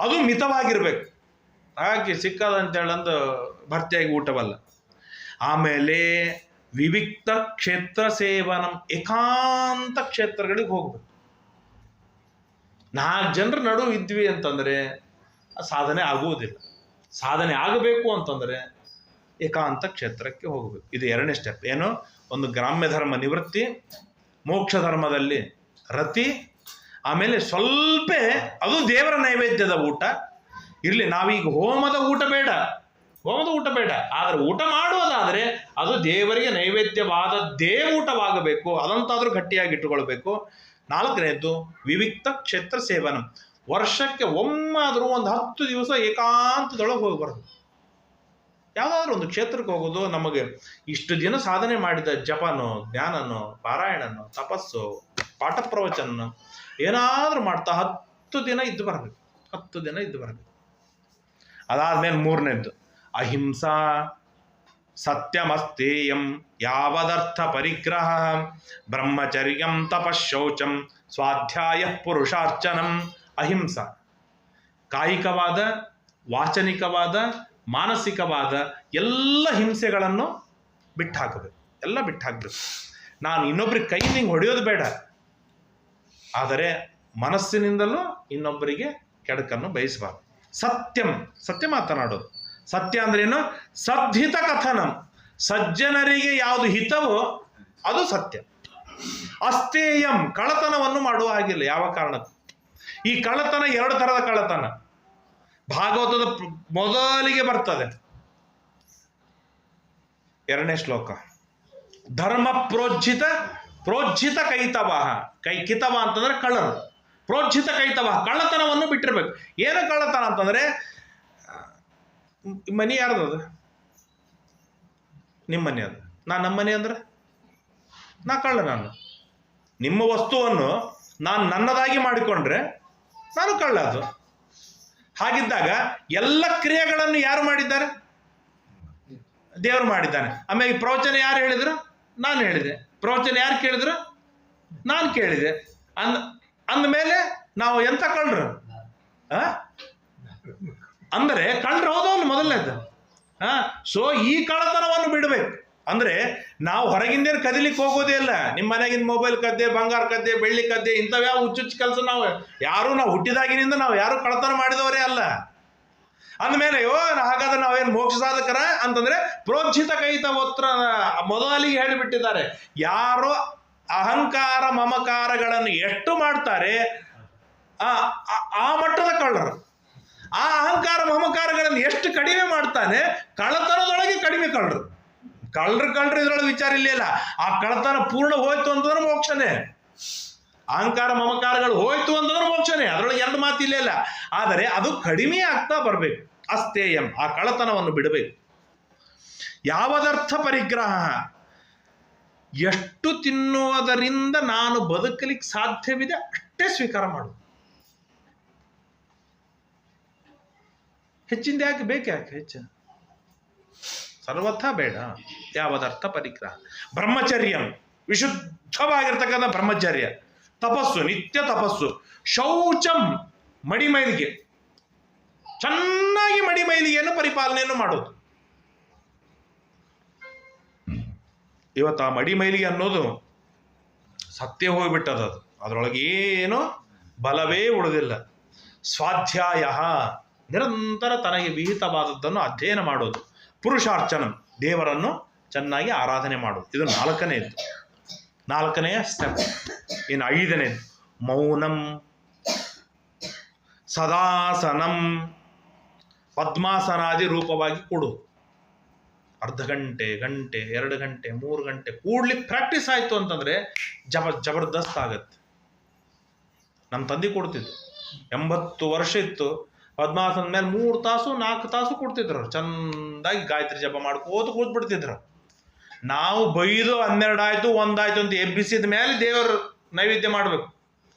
S1: ಅದು ಮಿತವಾಗಿರ್ಬೇಕು. ಹಾಗೆ ಸಿಕ್ಕದಂತೇಳಂದು ಭರ್ತಿಯಾಗಿ ಊಟವಲ್ಲ. ಆಮೇಲೆ ವಿವಿಕ್ತ ಕ್ಷೇತ್ರ ಸೇವನಂ. ಏಕಾಂತ ಕ್ಷೇತ್ರಗಳಿಗೆ ಹೋಗ್ಬೇಕು. 4 ಜನರ ನಡುವೆ ಇದ್ವಿ ಅಂತಂದರೆ ಸಾಧನೆ ಆಗುವುದಿಲ್ಲ. ಸಾಧನೆ ಆಗಬೇಕು ಅಂತಂದರೆ ಏಕಾಂತ ಕ್ಷೇತ್ರಕ್ಕೆ ಹೋಗಬೇಕು. ಇದು 2ನೇ ಸ್ಟೆಪ್. ಏನು? ಒಂದು ಗ್ರಾಮ್ಯ ಧರ್ಮ ನಿವೃತ್ತಿ, ಮೋಕ್ಷ ಧರ್ಮದಲ್ಲಿ ರತಿ, ಆಮೇಲೆ ಸ್ವಲ್ಪ ಅದು ದೇವರ ನೈವೇದ್ಯದ ಊಟ ಇರಲಿ. ನಾವೀಗ ಹೋಮದ ಊಟ ಬೇಡ, ಆದರೆ ಊಟ ಮಾಡುವುದಾದರೆ ಅದು ದೇವರಿಗೆ ನೈವೇದ್ಯವಾದದ್ದೇ ಊಟವಾಗಬೇಕು. ಅದಂತಾದರೂ ಗಟ್ಟಿಯಾಗಿ ಇಟ್ಟುಕೊಳ್ಬೇಕು. 4ನೇದ್ದು ವಿವಿಕ್ತ ಕ್ಷೇತ್ರ ಸೇವನ. ವರ್ಷಕ್ಕೆ ಒಮ್ಮಾದರೂ ಒಂದು 10 ದಿವಸ ಏಕಾಂತದೊಳಗೆ ಹೋಗಬಾರ್ದು. ಯಾವುದಾದ್ರೂ ಒಂದು ಕ್ಷೇತ್ರಕ್ಕೆ ಹೋಗೋದು. ನಮಗೆ ಇಷ್ಟು ದಿನ ಸಾಧನೆ ಮಾಡಿದ ಜಪನೋ, ಜ್ಞಾನನೋ, ಪಾರಾಯಣನೋ, ತಪಸ್ಸು, ಪಾಠ ಪ್ರವಚನ ಏನಾದರೂ ಮಾಡ್ತಾ 10 ದಿನ ಇದ್ದು ಬರಬೇಕು. 10 ದಿನ ಇದ್ದು ಬರಬೇಕು. ಅದಾದ್ಮೇಲೆ 3ನೇದ್ದು ಅಹಿಂಸಾ, ಸತ್ಯಮಸ್ತೇಯಂ, ಯಾವದರ್ಥ ಪರಿಗ್ರಹ, ಬ್ರಹ್ಮಚರ್ಯಂ, ತಪಶೌಚಂ, ಸ್ವಾಧ್ಯಾಯ ಪುರುಷಾರ್ಚನಂ. ಅಹಿಂಸಾ ಕಾಯಿಕವಾದ, ವಾಚನಿಕವಾದ, ಮಾನಸಿಕವಾದ ಎಲ್ಲ ಹಿಂಸೆಗಳನ್ನು ಬಿಟ್ಟು ಹಾಕಬೇಕು. ಎಲ್ಲ ಬಿಟ್ಟು ಹಾಕಬೇಕು. ನಾನು ಇನ್ನೊಬ್ರಿಗೆ ಕೈ ಹಿಂಗೆ ಹೊಡೆಯೋದು ಬೇಡ, ಆದರೆ ಮನಸ್ಸಿನಿಂದಲೂ ಇನ್ನೊಬ್ಬರಿಗೆ ಕೆಡಕನ್ನು ಬಯಸಬಾರ್ದು. ಸತ್ಯಂ, ಸತ್ಯ ಮಾತನಾಡೋದು. ಸತ್ಯ ಅಂದ್ರೇನು? ಸದ್ಹಿತ ಕಥನಂ. ಸಜ್ಜನರಿಗೆ ಯಾವುದು ಹಿತವೋ ಅದು ಸತ್ಯ. ಅಸ್ತೇಯಂ, ಕಳ್ಳತನವನ್ನು ಮಾಡುವ ಹಾಗಿಲ್ಲ ಯಾವ ಕಾರಣಕ್ಕೂ. ಈ ಕಳ್ಳತನ 2 ಥರದ ಕಳ್ಳತನ ಭಾಗವತದ ಮೊದಲಿಗೆ ಬರ್ತದೆ. 2ನೇ ಶ್ಲೋಕ. ಧರ್ಮ ಪ್ರೋಜ್ಜಿತ ಕೈತವಾಹ. ಕಿತವ ಅಂತಂದ್ರೆ ಕಳ್ಳರು. ಪ್ರೋಜ್ಜಿತ ಕೈತವಾಹ, ಕಳ್ಳತನವನ್ನು ಬಿಟ್ಟಿರ್ಬೇಕು. ಏನು ಕಳ್ಳತನ ಅಂತಂದ್ರೆ, ಮನಿ ಯಾರ್ದು? ಅದು ನಿಮ್ಮ ಮನೆ. ಅದು ನಮ್ಮ ಮನೆ ಅಂದ್ರೆ ನಾ ಕಳ್ಳ. ನಾನು ನಿಮ್ಮ ವಸ್ತುವನ್ನು ನಾನು ನನ್ನದಾಗಿ ಮಾಡಿಕೊಂಡ್ರೆ ನಾನು ಕಳ್ಳ. ಅದು ಹಾಗಿದ್ದಾಗ ಎಲ್ಲ ಕ್ರಿಯೆಗಳನ್ನು ಯಾರು ಮಾಡಿದ್ದಾರೆ? ದೇವರು ಮಾಡಿದ್ದಾನೆ. ಆಮೇಲೆ ಈ ಪ್ರವಚನ ಯಾರು ಹೇಳಿದ್ರು? ನಾನು ಹೇಳಿದೆ. ಪ್ರವಚನ ಯಾರು ಕೇಳಿದ್ರು? ನಾನು ಕೇಳಿದೆ. ಅಂದಮೇಲೆ ನಾವು ಎಂತ ಕಳ್ಳರು? ಅಂದರೆ ಕಳ್ಳರು ಹೌದವನು ಮೊದಲನೇದು. ಸೊ ಈ ಕಳ್ಳತನವನ್ನು ಬಿಡಬೇಕು. ಅಂದರೆ ನಾವು ಹೊರಗಿಂದೇನು ಕದಿಲಿಕ್ಕೆ ಹೋಗೋದೇ ಇಲ್ಲ. ನಿಮ್ಮ ಮನೆಗಿನ ಮೊಬೈಲ್ ಕದ್ದೆ, ಬಂಗಾರ ಕದ್ದೆ, ಬೆಳ್ಳಿ ಕದ್ದೆ, ಇಂಥವ್ಯಾವ ಹುಚ್ಚುಚ್ಚು ಕೆಲಸ ನಾವು ಹುಟ್ಟಿದಾಗಿನಿಂದ ನಾವು ಯಾರು ಕಳ್ಳತನ ಮಾಡಿದವರೇ ಅಲ್ಲ. ಅಂದಮೇಲೆ ಹಾಗಾದ್ರೆ ನಾವೇನು ಮೋಕ್ಷ ಸಾಧಕರ ಅಂತಂದ್ರೆ ಪ್ರೋಜ್ಜಿತ ಕೈತವತ್ರ ಮೊದಲಿಗೆ ಹೇಳಿಬಿಟ್ಟಿದ್ದಾರೆ. ಯಾರು ಅಹಂಕಾರ ಮಮಕಾರಗಳನ್ನು ಎಷ್ಟು ಮಾಡ್ತಾರೆ ಆ ಮಟ್ಟದ ಕಳ್ಳರು. ಆ ಅಹಂಕಾರ ಮಮಕಾರಗಳನ್ನು ಎಷ್ಟು ಕಡಿಮೆ ಮಾಡ್ತಾನೆ, ಕಳ್ಳತನದೊಳಗೆ ಕಡಿಮೆ ಕಳ್ಳರು. ಕಳ್ಳರು ಇದ್ರೊಳಗೆ ವಿಚಾರ ಇಲ್ಲ. ಆ ಕಳ್ಳತನ ಪೂರ್ಣ ಹೋಯ್ತು ಅಂತಂದ್ರೆ ಮೋಕ್ಷನೇ. ಅಹಂಕಾರ ಮಮಕಾರಗಳು ಹೋಯ್ತು ಅಂತಂದ್ರೆ ಮೋಕ್ಷನೇ. ಅದರೊಳಗೆ 2 ಮಾತು ಇಲ್ಲ. ಆದರೆ ಅದು ಕಡಿಮೆ ಆಗ್ತಾ ಬರಬೇಕು. ಅಸ್ತೇಯಂ, ಆ ಕಳ್ಳತನವನ್ನು ಬಿಡಬೇಕು. ಯಾವದರ್ಥ ಪರಿಗ್ರಹ, ಎಷ್ಟು ತಿನ್ನುವುದರಿಂದ ನಾನು ಬದುಕಲಿಕ್ಕೆ ಸಾಧ್ಯವಿದೆ ಅಷ್ಟೇ ಸ್ವೀಕಾರ ಮಾಡು. ಹೆಚ್ಚಿಂದ ಯಾಕೆ ಬೇಕು? ಯಾಕೆ ಹೆಚ್ಚು? ಸರ್ವಥಾ ಬೇಡ. ಯಾವದರ್ಥ ಪರಿಗ್ರಹ. ಬ್ರಹ್ಮಚರ್ಯಂ, ವಿಶುದ್ಧವಾಗಿರ್ತಕ್ಕಂಥ ಬ್ರಹ್ಮಚರ್ಯ. ತಪಸ್ಸು, ನಿತ್ಯ ತಪಸ್ಸು. ಶೌಚಂ, ಮಡಿಮೈಲಿಗೆ, ಚೆನ್ನಾಗಿ ಮಡಿಮೈಲಿಗೆಯನ್ನು ಪರಿಪಾಲನೆಯನ್ನು ಮಾಡೋದು. ಇವತ್ತು ಆ ಮಡಿಮೈಲಿಗೆ ಅನ್ನೋದು ಸತ್ಯ ಹೋಗಿಬಿಟ್ಟದ. ಅದರೊಳಗೆ ಏನು ಬಲವೇ ಉಳಿದಿಲ್ಲ. ಸ್ವಾಧ್ಯಾಯ, ನಿರಂತರ ತನಗೆ ವಿಹಿತವಾದದ್ದನ್ನು ಅಧ್ಯಯನ ಮಾಡೋದು. ಪುರುಷಾರ್ಚನಂ, ದೇವರನ್ನು ಚೆನ್ನಾಗಿ ಆರಾಧನೆ ಮಾಡೋದು. ಇದು ನಾಲ್ಕನೆಯ ಸ್ಟೆಪ್. ಇನ್ನು 5ನೇದು ಮೌನಂ, ಸದಾಸನಂ, ಪದ್ಮಾಸನಾದಿ ರೂಪವಾಗಿ ಕೂಡುವುದು. ಅರ್ಧ ಗಂಟೆ, 2 ಗಂಟೆ, 3 ಗಂಟೆ ಕೂಡ್ಲಿಕ್ಕೆ ಪ್ರಾಕ್ಟೀಸ್ ಆಯಿತು ಅಂತಂದರೆ ಜಬರ್ದಸ್ತ್ ಆಗತ್ತೆ. ನಮ್ಮ ತಂದೆ ಕೊಡ್ತಿದ್ರು, 80 ವರ್ಷ ಇತ್ತು. ಪದ್ಮಾಸನದ ಮೇಲೆ 3 ತಾಸು 4 ತಾಸು ಕೊಡ್ತಿದ್ರು. ಚೆಂದಾಗಿ ಗಾಯತ್ರಿ ಜಪ ಮಾಡ್ಕೋತ ಕೂತ್ಬಿಡ್ತಿದ್ರು. ನಾವು ಬೈದು 12 ಆಯಿತು 1 ಆಯಿತು ಅಂತ ಎಬ್ಬಿಸಿದ ಮೇಲೆ ದೇವರ ನೈವೇದ್ಯ ಮಾಡಬೇಕು.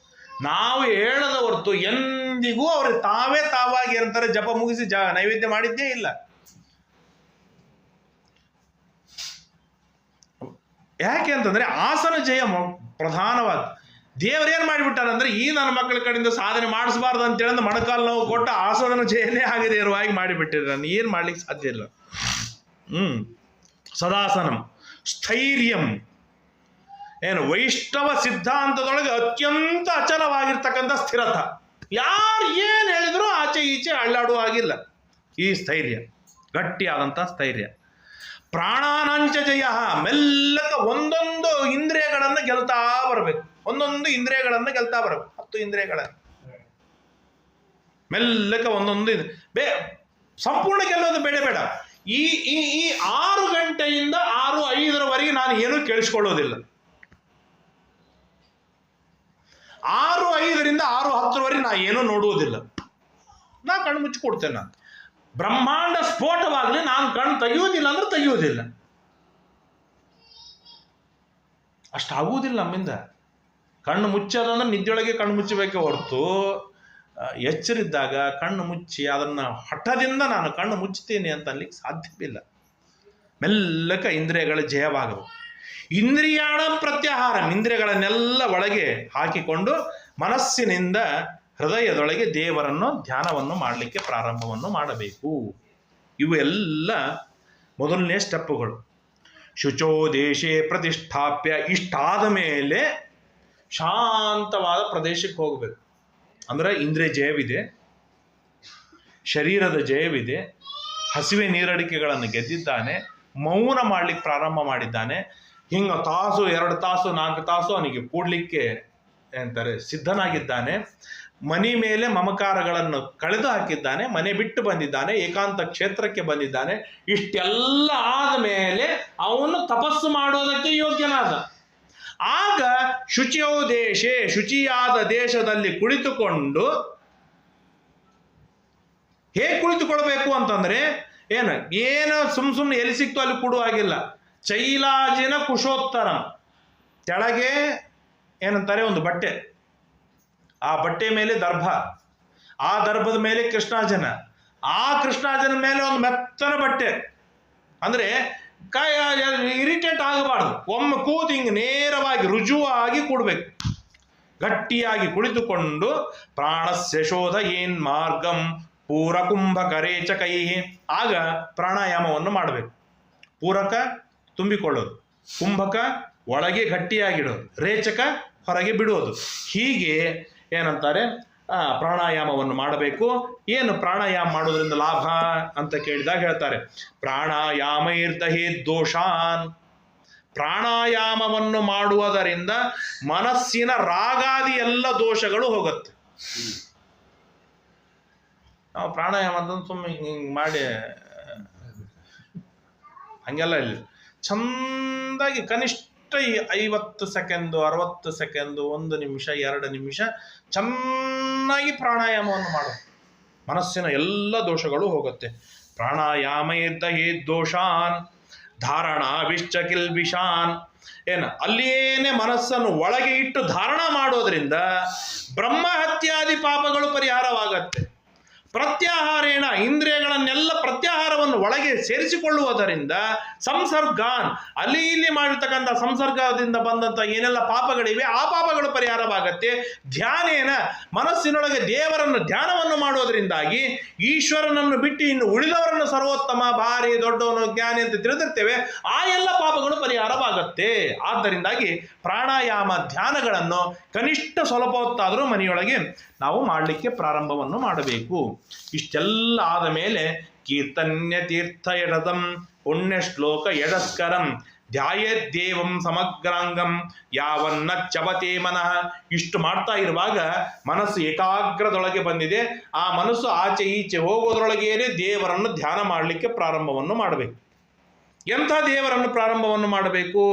S1: ನಾವು ಹೇಳದ ಹೊರತು ಎಂದಿಗೂ ಅವ್ರಿಗೆ ತಾವಾಗಿ ಅಂತಾರೆ ಜಪ ಮುಗಿಸಿ ನೈವೇದ್ಯ ಮಾಡಿದ್ದೇ ಇಲ್ಲ. ಯಾಕೆ ಅಂತಂದ್ರೆ ಆಸನ ಜಯ ಪ್ರಧಾನವಾದ. ದೇವರೇನು ಮಾಡಿಬಿಟ್ಟಾರಂದ್ರೆ, ಈ ನನ್ನ ಮಕ್ಕಳ ಕಡೆಯಿಂದ ಸಾಧನೆ ಮಾಡಿಸಬಾರ್ದು ಅಂತೇಳಿ ಮೊಣಕಾಲು ನೋವು ಕೊಟ್ಟು ಆಸನ ಜಯನೇ ಆಗಿದೆ ಇರುವಾಗಿ ಮಾಡಿಬಿಟ್ಟಿದ್ರೆ ನಾನು ಏನು ಮಾಡ್ಲಿಕ್ಕೆ ಸಾಧ್ಯ ಇಲ್ಲ. ಸದಾಸನಂ, ಸ್ಥೈರ್ಯಂ, ಏನು ವೈಷ್ಣವ ಸಿದ್ಧಾಂತದೊಳಗೆ ಅತ್ಯಂತ ಅಚಲವಾಗಿರ್ತಕ್ಕಂಥ ಸ್ಥಿರತ. ಯಾರು ಏನು ಹೇಳಿದ್ರು ಆಚೆ ಈಚೆ ಅಳ್ಳಾಡುವ ಆಗಿಲ್ಲ. ಈ ಸ್ಥೈರ್ಯ, ಗಟ್ಟಿಯಾದಂಥ ಸ್ಥೈರ್ಯ. ಪ್ರಾಣಾನಾಂಚ ಜಯ, ಮೆಲ್ಲಕ ಒಂದೊಂದು ಇಂದ್ರಿಯಗಳನ್ನು ಗೆಲ್ತಾ ಬರಬೇಕು. 10 ಇಂದ್ರಿಯಗಳನ್ನು ಮೆಲ್ಲಕ ಒಂದೊಂದು ಸಂಪೂರ್ಣ ಗೆಲ್ಲೋದು ಬೇಡ. ಈ 6 ಗಂಟೆಯಿಂದ 6:05 ನಾನು ಏನೂ ಕೇಳಿಸ್ಕೊಳ್ಳೋದಿಲ್ಲ. 6:05 6:10 ನಾ ಏನೂ ನೋಡುವುದಿಲ್ಲ. ನಾ ಕಣ್ಣು ಮುಚ್ಚಿ ಕೊಡ್ತೇನೆ. ನಾನು ಬ್ರಹ್ಮಾಂಡ ಸ್ಫೋಟವಾಗಲಿ, ನಾನು ಕಣ್ಣು ತೆಗೆಯುವುದಿಲ್ಲ ಅಂದ್ರೆ ತೆಗೆಯುವುದಿಲ್ಲ. ಅಷ್ಟಾಗುವುದಿಲ್ಲ ನಮ್ಮಿಂದ. ಕಣ್ಣು ಮುಚ್ಚೋದಂದ್ರೆ ನಿದ್ದೆಯೊಳಗೆ ಕಣ್ಣು ಮುಚ್ಚಬೇಕೆ ಹೊರತು ಎಚ್ಚರಿದ್ದಾಗ ಕಣ್ಣು ಮುಚ್ಚಿ ಅದನ್ನು ಹಠದಿಂದ ನಾನು ಕಣ್ಣು ಮುಚ್ಚುತ್ತೇನೆ ಅಂತ ಅನ್ಲಿಕ್ಕೆ ಸಾಧ್ಯವಿಲ್ಲ. ಮೆಲ್ಲಕ ಇಂದ್ರಿಯಗಳ ಜಯವಾಗಬೇಕು. ಇಂದ್ರಿಯಾಣ ಪ್ರತ್ಯಾಹಾರ, ಇಂದ್ರಿಯಗಳನ್ನೆಲ್ಲ ಒಳಗೆ ಹಾಕಿಕೊಂಡು ಮನಸ್ಸಿನಿಂದ ಹೃದಯದೊಳಗೆ ದೇವರನ್ನು ಧ್ಯಾನವನ್ನು ಮಾಡಲಿಕ್ಕೆ ಪ್ರಾರಂಭವನ್ನು ಮಾಡಬೇಕು. ಇವು ಎಲ್ಲ ಮೊದಲನೇ ಸ್ಟೆಪ್ಪುಗಳು. ಶುಚೋ ದೇಶೇ ಪ್ರತಿಷ್ಠಾಪ್ಯ, ಇಷ್ಟಾದ ಮೇಲೆ ಶಾಂತವಾದ ಪ್ರದೇಶಕ್ಕೆ ಹೋಗಬೇಕು. ಅಂದರೆ ಇಂದ್ರಿಯ ಜಯವಿದೆ, ಶರೀರದ ಜಯವಿದೆ, ಹಸಿವೆ ನೀರಡಿಕೆಗಳನ್ನು ಗೆದ್ದಿದ್ದಾನೆ, ಮೌನ ಮಾಡಲಿಕ್ಕೆ ಪ್ರಾರಂಭ ಮಾಡಿದ್ದಾನೆ. ಹಿಂಗೆ ತಾಸು 2 ತಾಸು 4 ತಾಸು ಅವನಿಗೆ ಕೂಡಲಿಕ್ಕೆ ಅಂತಾರೆ ಸಿದ್ಧನಾಗಿದ್ದಾನೆ. ಮನೆ ಮೇಲೆ ಮಮಕಾರಗಳನ್ನು ಕಳೆದು ಹಾಕಿದ್ದಾನೆ, ಮನೆ ಬಿಟ್ಟು ಬಂದಿದ್ದಾನೆ, ಏಕಾಂತ ಕ್ಷೇತ್ರಕ್ಕೆ ಬಂದಿದ್ದಾನೆ. ಇಷ್ಟೆಲ್ಲ ಆದ ಮೇಲೆ ಅವನು ತಪಸ್ಸು ಮಾಡೋದಕ್ಕೆ ಯೋಗ್ಯನಾದ. ಆಗ ಶುಚಿಯೋ ದೇಶೇ, ಶುಚಿಯಾದ ದೇಶದಲ್ಲಿ ಕುಳಿತುಕೊಂಡು ಹೇಗೆ ಕುಳಿತುಕೊಳ್ಬೇಕು ಅಂತಂದ್ರೆ, ಏನು ಸುಮ್ಮನೆ ಎಲ್ಲಿ ಸಿಕ್ತು ಅಲ್ಲಿ ಕೊಡುವಾಗಿಲ್ಲ. ಚೈಲಾಜಿನ ಕುಶೋತ್ತರಂ, ಕೆಳಗೆ ಏನಂತಾರೆ ಒಂದು ಬಟ್ಟೆ, ಆ ಬಟ್ಟೆ ಮೇಲೆ ದರ್ಭ, ಆ ದರ್ಭದ ಮೇಲೆ ಕೃಷ್ಣಾಜನ, ಆ ಕೃಷ್ಣಾಜನ ಮೇಲೆ ಒಂದು ಮೆತ್ತನ ಬಟ್ಟೆ. ಅಂದರೆ ಇರಿಟೇಟ್ ಆಗಬಾರ್ದು. ಒಮ್ಮೆ ಕೂತು ಹಿಂಗೆ ನೇರವಾಗಿ ರುಜುವಾಗಿ ಕೂಡಬೇಕು. ಗಟ್ಟಿಯಾಗಿ ಕುಳಿತುಕೊಂಡು ಪ್ರಾಣಸ್ಯ ಶೋಧ ಏನ್ ಮಾರ್ಗಂ ಪೂರಕುಂಭಕರೇಚ ಕೈ, ಆಗ ಪ್ರಾಣಾಯಾಮವನ್ನು ಮಾಡಬೇಕು. ಪೂರಕ ತುಂಬಿಕೊಳ್ಳೋದು, ಕುಂಭಕ ಒಳಗೆ ಗಟ್ಟಿಯಾಗಿಡೋದು, ರೇಚಕ ಹೊರಗೆ ಬಿಡೋದು. ಹೀಗೆ ಏನಂತಾರೆ ಪ್ರಾಣಾಯಾಮವನ್ನು ಮಾಡಬೇಕು. ಏನು ಪ್ರಾಣಾಯಾಮ ಮಾಡೋದ್ರಿಂದ ಲಾಭ ಅಂತ ಕೇಳಿದಾಗ ಹೇಳ್ತಾರೆ, ಪ್ರಾಣಾಯಾಮೈರ್ದಹೇ ದೋಷಾನ್, ಪ್ರಾಣಾಯಾಮವನ್ನು ಮಾಡುವುದರಿಂದ ಮನಸ್ಸಿನ ರಾಗಾದಿ ಎಲ್ಲ ದೋಷಗಳು ಹೋಗುತ್ತೆ. ನಾವು ಪ್ರಾಣಾಯಾಮ ಅಂತ ಸುಮ್ಮನೆ ಹಿಂಗೆ ಮಾಡಿ ಹಂಗೆಲ್ಲ ಇಲ್ಲ. ಚೆಂದಾಗಿ ಕನಿಷ್ಠ 50 ಸೆಕೆಂಡು 60 ಸೆಕೆಂಡು 1 ನಿಮಿಷ 2 ನಿಮಿಷ ಚೆನ್ನಾಗಿ ಪ್ರಾಣಾಯಾಮವನ್ನು ಮಾಡು. ಮನಸ್ಸಿನ ಎಲ್ಲ ದೋಷಗಳು ಹೋಗುತ್ತೆ. ಪ್ರಾಣಾಯಾಮೈರ್ದಹೇ ದೋಷಾನ್ ಧಾರಣ ವಿಶ್ಚ ಕಿಲ್ಬಿಷಾನ್, ಅಲ್ಲೇನೆ ಮನಸ್ಸನ್ನು ಒಳಗೆ ಇಟ್ಟು ಧಾರಣ ಮಾಡೋದ್ರಿಂದ ಬ್ರಹ್ಮಹತ್ಯಾದಿ ಪಾಪಗಳು ಪರಿಹಾರವಾಗತ್ತೆ. ಪ್ರತ್ಯಾಹಾರೇಣ ಇಂದ್ರಿಯಗಳನ್ನೆಲ್ಲ ಪ್ರತ್ಯಾಹಾರವನ್ನು ಒಳಗೆ ಸೇರಿಸಿಕೊಳ್ಳುವುದರಿಂದ ಸಂಸರ್ಗಾನ್ ಅಲ್ಲಿ ಇಲ್ಲಿ ಮಾಡಿರ್ತಕ್ಕಂಥ ಸಂಸರ್ಗದಿಂದ ಬಂದಂಥ ಏನೆಲ್ಲ ಪಾಪಗಳಿವೆ ಆ ಪಾಪಗಳು ಪರಿಹಾರವಾಗತ್ತೆ. ಧ್ಯಾನೇನ ಮನಸ್ಸಿನೊಳಗೆ ದೇವರನ್ನು ಧ್ಯಾನವನ್ನು ಮಾಡೋದರಿಂದಾಗಿ ಈಶ್ವರನನ್ನು ಬಿಟ್ಟು ಇನ್ನು ಉಳಿದವರನ್ನು ಸರ್ವೋತ್ತಮ ಭಾರಿ ದೊಡ್ಡವನು ಜ್ಞಾನಿ ಅಂತ ತಿಳಿದಿರ್ತೇವೆ, ಆ ಎಲ್ಲ ಪಾಪಗಳು ಪರಿಹಾರವಾಗತ್ತೆ. ಆದ್ದರಿಂದಾಗಿ ಪ್ರಾಣಾಯಾಮ ಧ್ಯಾನಗಳನ್ನು ಕನಿಷ್ಠ ಸ್ವಲ್ಪ ಹೊತ್ತಾದರೂ ಮನೆಯೊಳಗೆ ನಾವು ಮಾಡಲಿಕ್ಕೆ ಪ್ರಾರಂಭವನ್ನು ಮಾಡಬೇಕು. ಇಷ್ಟೆಲ್ಲ ಆದ ಮೇಲೆ ಕೀರ್ತನ್ಯ ತೀರ್ಥ ಎಡದಂ ಪುಣ್ಯ ಶ್ಲೋಕ ಎಡಸ್ಕರಂ ಧ್ಯಾಯೇದ್ದೇವಂ ಸಮಗ್ರಾಂಗಂ ಯಾವನ್ನ ಚವತೆ ಮನಃ. ಇಷ್ಟು ಮಾಡ್ತಾ ಇರುವಾಗ ಮನಸ್ಸು ಏಕಾಗ್ರದೊಳಗೆ ಬಂದಿದೆ. ಆ ಮನಸ್ಸು ಆಚೆ ಈಚೆ ಹೋಗೋದ್ರೊಳಗೇನೆ ದೇವರನ್ನು ಧ್ಯಾನ ಮಾಡಲಿಕ್ಕೆ ಪ್ರಾರಂಭವನ್ನು ಮಾಡಬೇಕು. ಎಂಥ ದೇವರನ್ನು ಪ್ರಾರಂಭವನ್ನು ಮಾಡಬೇಕು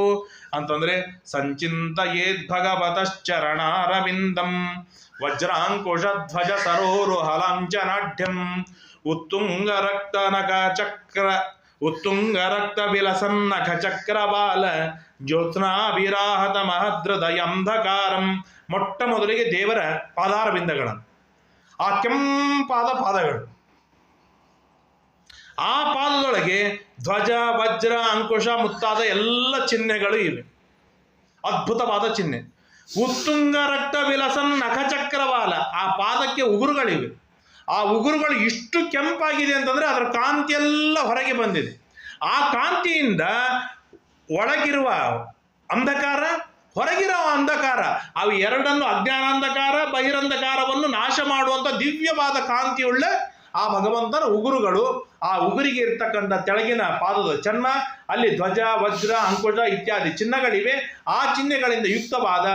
S1: ಅಂತಂದ್ರೆ ಸಂಚಿಂತಯೇದ್ ಭಗವತಶ್ಚರಣಾರವಿಂದಂ ವಜ್ರಾಂಕುಶ ಧ್ವಜ ಸರೋರುಹಲಾಂಚನಾಢ್ಯಂ ಉತ್ತುಂಗ ರಕ್ತನಕ ಚಕ್ರ ಉತ್ತುಂಗ ರಕ್ತ ವಿಲಸನ್ನಖ ಚಕ್ರಬಾಲ ಜ್ಯೋತ್ಸ್ನಾಭಿರಾಹತ ಮಹದೃದಯಂಧಕಾರಂ. ಮೊಟ್ಟ ಮೊದಲಿಗೆ ದೇವರ ಪಾದಾರವಿಂದಗಳನ್ನು, ಆ ಕೆಂಪಾದ ಪಾದಗಳು, ಆ ಪಾದದೊಳಗೆ ಧ್ವಜ ವಜ್ರ ಅಂಕುಶ ಮುತ್ತಾದ ಎಲ್ಲ ಚಿಹ್ನೆಗಳು ಇವೆ, ಅದ್ಭುತವಾದ ಚಿಹ್ನೆ. ಉತ್ತುಂಗ ರಕ್ತ ವಿಲಸನ್ ನಖಚಕ್ರವಾಲ, ಆ ಪಾದಕ್ಕೆ ಉಗುರುಗಳಿವೆ. ಆ ಉಗುರುಗಳು ಇಷ್ಟು ಕೆಂಪಾಗಿದೆ ಅಂತಂದ್ರೆ ಅದರ ಕಾಂತಿಯೆಲ್ಲ ಹೊರಗೆ ಬಂದಿದೆ. ಆ ಕಾಂತಿಯಿಂದ ಒಳಗಿರುವ ಅಂಧಕಾರ, ಹೊರಗಿರುವ ಅಂಧಕಾರ, ಅವು ಎರಡನ್ನು ಅಜ್ಞಾನಾಂಧಕಾರ ಬಹಿರಂಧಕಾರವನ್ನು ನಾಶ ಮಾಡುವಂಥ ದಿವ್ಯವಾದ ಕಾಂತಿಯುಳ್ಳ ಆ ಭಗವಂತನ ಉಗುರುಗಳು. ಆ ಉಗುರಿಗೆ ಇರ್ತಕ್ಕಂಥ ತೆಳಗಿನ ಪಾದದ ಚನ್ನ, ಅಲ್ಲಿ ಧ್ವಜ ವಜ್ರ ಅಂಕುಶ ಇತ್ಯಾದಿ ಚಿಹ್ನೆಗಳಿವೆ. ಆ ಚಿಹ್ನೆಗಳಿಂದ ಯುಕ್ತವಾದ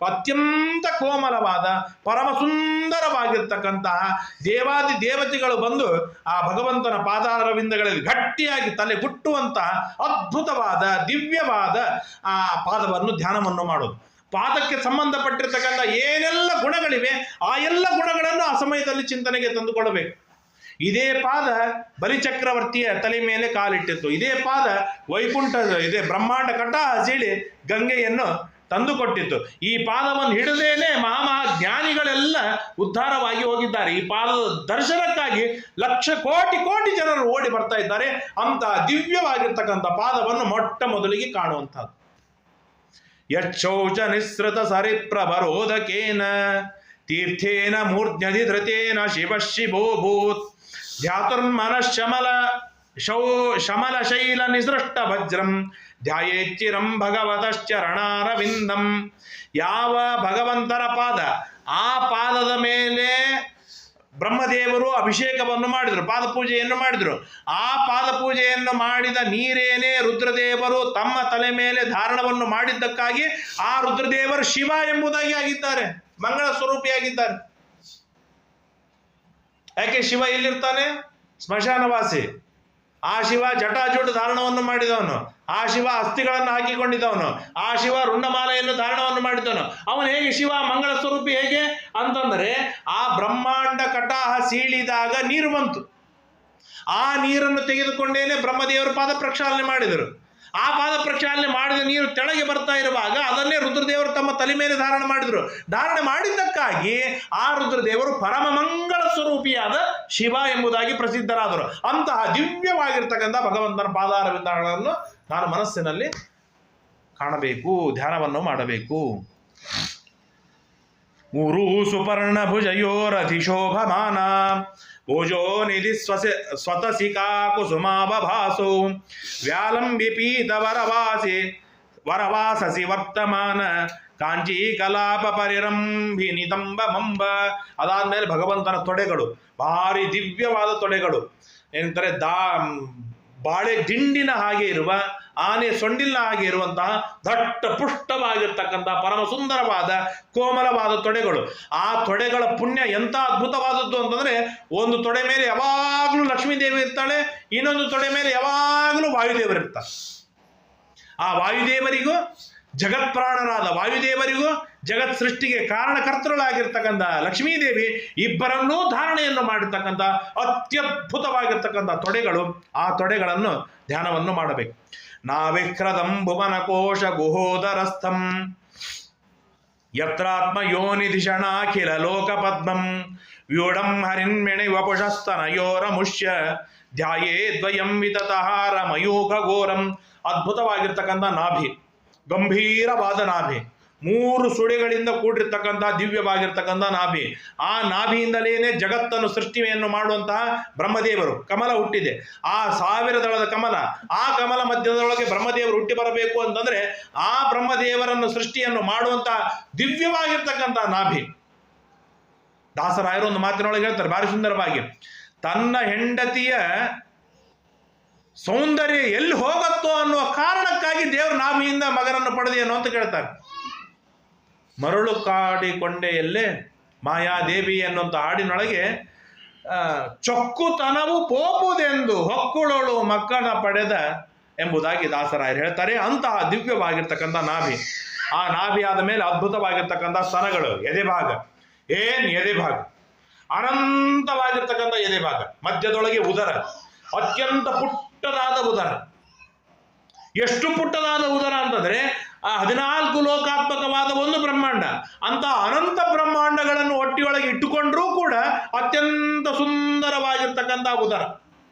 S1: ಅತ್ಯಂತ ಕೋಮಲವಾದ ಪರಮ ಸುಂದರವಾಗಿರ್ತಕ್ಕಂತಹ ದೇವಾದಿ ದೇವತೆಗಳು ಬಂದು ಆ ಭಗವಂತನ ಪಾದಾರವಿಂದಗಳಲ್ಲಿ ಗಟ್ಟಿಯಾಗಿ ತಲೆ ಗುಟ್ಟುವಂತಹ ಅದ್ಭುತವಾದ ದಿವ್ಯವಾದ ಆ ಪಾದವನ್ನು ಧ್ಯಾನವನ್ನು ಮಾಡೋದು. ಪಾದಕ್ಕೆ ಸಂಬಂಧಪಟ್ಟಿರ್ತಕ್ಕಂಥ ಏನೆಲ್ಲ ಗುಣಗಳಿವೆ ಆ ಎಲ್ಲ ಗುಣಗಳನ್ನು ಆ ಸಮಯದಲ್ಲಿ ಚಿಂತನೆಗೆ ತಂದುಕೊಳ್ಳಬೇಕು. ಇದೇ ಪಾದ ಬಲಿಚಕ್ರವರ್ತಿಯ ತಲೆ ಮೇಲೆ ಕಾಲಿಟ್ಟಿತ್ತು. ಇದೇ ಪಾದ ವೈಕುಂಠ ಇದೇ ಬ್ರಹ್ಮಾಂಡ ಕಟಾಹ ಸೀಳಿ ಗಂಗೆಯನ್ನು ತಂದುಕೊಟ್ಟಿತ್ತು. ಈ ಪಾದವನ್ನು ಹಿಡಿದೇನೆ ಮಹಾಜ್ಞಾನಿಗಳೆಲ್ಲ ಉದ್ಧಾರವಾಗಿ ಹೋಗಿದ್ದಾರೆ. ಈ ಪಾದದ ದರ್ಶನಕ್ಕಾಗಿ ಲಕ್ಷ ಕೋಟಿ ಕೋಟಿ ಜನರು ಓಡಿ ಬರ್ತಾ ಇದ್ದಾರೆ. ಅಂತಹ ದಿವ್ಯವಾಗಿರ್ತಕ್ಕಂಥ ಪಾದವನ್ನು ಮೊಟ್ಟ ಮೊದಲಿಗೆ ಕಾಣುವಂಥದ್ದು. ಯಚ್ಚೌಚ ನಿಸೃತ ಸರಿಪ್ರಭರೋಧಕೇನ ತೀರ್ಥೇನ ಮೂರ್ಧ್ನಿ ಧೃತೇನ ಶಿವ ಶಿವೋಭೂತ್ ಧ್ಯಾತುರ್ಮನಃಶಮಲ ಶಮಲ ಶೈಲ ನಿಸೃಷ್ಟ ವಜ್ರಂ ಧ್ಯಾಯೇಚ್ಚಿರಂ ಭಗವತಶ್ಚರಣಾರವಿಂದಂ. ಯಾವ ಭಗವಂತನ ಪಾದ, ಆ ಪಾದದ ಮೇಲೆ ಬ್ರಹ್ಮದೇವರು ಅಭಿಷೇಕವನ್ನು ಮಾಡಿದರು, ಪಾದ ಪೂಜೆಯನ್ನು ಮಾಡಿದರು. ಆ ಪಾದ ಪೂಜೆಯನ್ನು ಮಾಡಿದ ನೀರೇನೇ ರುದ್ರದೇವರು ತಮ್ಮ ತಲೆ ಮೇಲೆ ಧಾರಣವನ್ನು ಮಾಡಿದ್ದಕ್ಕಾಗಿ ಆ ರುದ್ರದೇವರು ಶಿವ ಎಂಬುದಾಗಿ ಆಗಿದ್ದಾರೆ, ಮಂಗಳ ಸ್ವರೂಪಿಯಾಗಿದ್ದಾರೆ. ಯಾಕೆ? ಶಿವ ಎಲ್ಲಿರ್ತಾನೆ? ಸ್ಮಶಾನವಾಸಿ. ಆ ಶಿವ ಜಟಾಜೂಟ ಧಾರಣವನ್ನು ಮಾಡಿದವನು, ಆ ಶಿವ ಅಸ್ಥಿಗಳನ್ನು ಹಾಕಿಕೊಂಡಿದ್ದವನು, ಆ ಶಿವ ರುಂಡಮಾಲೆಯನ್ನು ಧಾರಣವನ್ನು ಮಾಡಿದವನು. ಅವನು ಹೇಗೆ ಶಿವ ಮಂಗಳ ಸ್ವರೂಪಿ? ಹೇಗೆ ಅಂತಂದರೆ ಆ ಬ್ರಹ್ಮಾಂಡ ಕಟಾಹ ಸೀಳಿದಾಗ ನೀರು ಬಂತು. ಆ ನೀರನ್ನು ತೆಗೆದುಕೊಂಡೇನೆ ಬ್ರಹ್ಮದೇವರು ಪಾದ ಪ್ರಕ್ಷಾಳನೆ ಮಾಡಿದರು. ಆ ಪಾದ ಪ್ರಕ್ಷಾಳನೆ ಮಾಡಿದ ನೀರು ತೆಳಗೆ ಬರ್ತಾ ಇರುವಾಗ ಅದನ್ನೇ ರುದ್ರದೇವರು ತಮ್ಮ ತಲೆ ಮೇಲೆ ಧಾರಣೆ ಮಾಡಿದರು. ಧಾರಣೆ ಮಾಡಿದ್ದಕ್ಕಾಗಿ ಆ ರುದ್ರದೇವರು ಪರಮ ಮಂಗಳ ಸ್ವರೂಪಿಯಾದ ಶಿವ ಎಂಬುದಾಗಿ ಪ್ರಸಿದ್ಧರಾದರು. ಅಂತಹ ದಿವ್ಯವಾಗಿರ್ತಕ್ಕಂಥ ಭಗವಂತನ ಪಾದಾರವಿಂದಗಳನ್ನು ನಾನು ಮನಸ್ಸಿನಲ್ಲಿ ಕಾಣಬೇಕು, ಧ್ಯಾನವನ್ನು ಮಾಡಬೇಕು. ಮೂರು ಸುಪರ್ಣ ಭುಜಯೋರಧಿಶೋಭಮಾನ ಭೋಜೋ ನಿಧಿ ಸ್ವತಸಿಕಾ ಕುಸುಮಾಭಾಸೋ ವ್ಯಾಲಂಬಿ ಪೀತ ವರವಾಸಸಿ ವರ್ತಮಾನ ಕಾಂಚಿ ಕಲಾಪ ಪರಿರಂಭಿ ನಿತಂಬ. ಅದಾದ್ಮೇಲೆ ಭಗವಂತನ ತೊಡೆಗಳು ಭಾರಿ ದಿವ್ಯವಾದ ತೊಡೆಗಳು, ಏನಂತಾರೆ ಬಾಳೆ ದಿಂಡಿನ ಹಾಗೆ ಇರುವ, ಆನೆ ಸೊಂಡಿಲಿನ ಹಾಗೆ ಇರುವಂತಹ ದಟ್ಟ ಪುಷ್ಟವಾಗಿರ್ತಕ್ಕಂತಹ ಪರಮ ಸುಂದರವಾದ ಕೋಮಲವಾದ ತೊಡೆಗಳು. ಆ ತೊಡೆಗಳ ಪುಣ್ಯ ಎಂಥ ಅದ್ಭುತವಾದದ್ದು ಅಂತಂದ್ರೆ, ಒಂದು ತೊಡೆ ಮೇಲೆ ಯಾವಾಗಲೂ ಲಕ್ಷ್ಮೀದೇವಿ ಇರ್ತಾಳೆ, ಇನ್ನೊಂದು ತೊಡೆ ಮೇಲೆ ಯಾವಾಗಲೂ ವಾಯುದೇವರು ಇರ್ತಾರೆ. ಆ ವಾಯುದೇವರಿಗೂ ಜಗತ್ಪ್ರಾಣರಾದ ವಾಯುದೇವರಿಗೂ ಜಗತ್ ಸೃಷ್ಟಿಗೆ ಕಾರಣಕರ್ತರಾಗಿರ್ತಕ್ಕಂಥ ಲಕ್ಷ್ಮೀದೇವಿ ಇಬ್ಬರನ್ನೂ ಧಾರಣೆಯನ್ನು ಮಾಡಿರ್ತಕ್ಕಂಥ ಅತ್ಯದ್ಭುತವಾಗಿರ್ತಕ್ಕಂಥ ತೊಡೆಗಳು. ಆ ತೊಡೆಗಳನ್ನು ಧ್ಯಾನವನ್ನು ಮಾಡಬೇಕು. ನಾವಿಕ್ರದಂ ಭುವನ ಕೋಶ ಗುಹೋದರಸ್ಥಂ ಯತ್ರಾತ್ಮ ಯೋನಿಧಿಷಣಾಖಿಲ ಲೋಕ ಪದ್ಮಂ ವ್ಯೂಢಂ ಹರಿನ್ಮೆಣೆ ವಪುಷಸ್ತನಯೋರಮುಷ್ಯ ಧ್ಯಾಯೇ ದ್ವಯಂ ವಿತತಹಾರ ಮಯೂಖ ಘೋರಂ. ಅದ್ಭುತವಾಗಿರ್ತಕ್ಕಂಥ ನಾಭಿ, ಗಂಭೀರವಾದ ನಾಭಿ, 3 ಸುಳಿಗಳಿಂದ ಕೂಡಿರ್ತಕ್ಕಂಥ ದಿವ್ಯವಾಗಿರ್ತಕ್ಕಂಥ ನಾಭಿ. ಆ ನಾಭಿಯಿಂದಲೇನೆ ಜಗತ್ತನ್ನು ಸೃಷ್ಟಿಯನ್ನು ಮಾಡುವಂತಹ ಬ್ರಹ್ಮದೇವರು. ಕಮಲ ಹುಟ್ಟಿದೆ, ಆ 1000 ದಳದ ಕಮಲ, ಆ ಕಮಲ ಮಧ್ಯದೊಳಗೆ ಬ್ರಹ್ಮದೇವರು ಹುಟ್ಟಿ ಬರಬೇಕು ಅಂತಂದ್ರೆ ಆ ಬ್ರಹ್ಮದೇವರನ್ನು ಸೃಷ್ಟಿಯನ್ನು ಮಾಡುವಂತಹ ದಿವ್ಯವಾಗಿರ್ತಕ್ಕಂಥ ನಾಭಿ. ದಾಸರಾಯರು ಒಂದು ಮಾತಿನೊಳಗೆ ಹೇಳ್ತಾರೆ ಭಾರಿ ಸುಂದರವಾಗಿ, ತನ್ನ ಹೆಂಡತಿಯ ಸೌಂದರ್ಯ ಎಲ್ಲಿ ಹೋಗತ್ತೋ ಅನ್ನುವ ಕಾರಣಕ್ಕಾಗಿ ದೇವರು ನಾಭಿಯಿಂದ ಮಗನನ್ನು ಪಡೆದೇನೋ ಅಂತ ಕೇಳ್ತಾರೆ. ಮರಳು ಕಾಡಿಕೊಂಡೆಯಲ್ಲೇ ಮಾಯಾದೇವಿ ಅನ್ನುವಂಥ ಹಾಡಿನೊಳಗೆ ಚೊಕ್ಕುತನವು ಪೋಪುದೆಂದು ಹೊಕ್ಕುಳೋಳು ಮಕ್ಕಳ ಪಡೆದ ಎಂಬುದಾಗಿ ದಾಸರಾಯರು ಹೇಳ್ತಾರೆ. ಅಂತಹ ದಿವ್ಯವಾಗಿರ್ತಕ್ಕಂಥ ನಾಭಿ. ಆ ನಾಭಿ ಆದ ಮೇಲೆ ಅದ್ಭುತವಾಗಿರ್ತಕ್ಕಂಥ ಸ್ತನಗಳು, ಎದೆಭಾಗ, ಎದೆಭಾಗ, ಅನಂತವಾಗಿರ್ತಕ್ಕಂಥ ಎದೆಭಾಗ, ಮಧ್ಯದೊಳಗೆ ಉದರ, ಅತ್ಯಂತ ಪುಟ್ಟದಾದ ಉದರ. ಎಷ್ಟು ಪುಟ್ಟದಾದ ಉದರ ಅಂತಂದ್ರೆ ಆ 14 ಲೋಕಾತ್ಮಕವಾದ ಒಂದು ಬ್ರಹ್ಮಾಂಡ, ಅಂತ ಅನಂತ ಬ್ರಹ್ಮಾಂಡಗಳನ್ನು ಹೊಟ್ಟೆಯೊಳಗೆ ಇಟ್ಟುಕೊಂಡ್ರೂ ಕೂಡ ಅತ್ಯಂತ ಸುಂದರವಾಗಿರ್ತಕ್ಕಂಥ ಉದರ.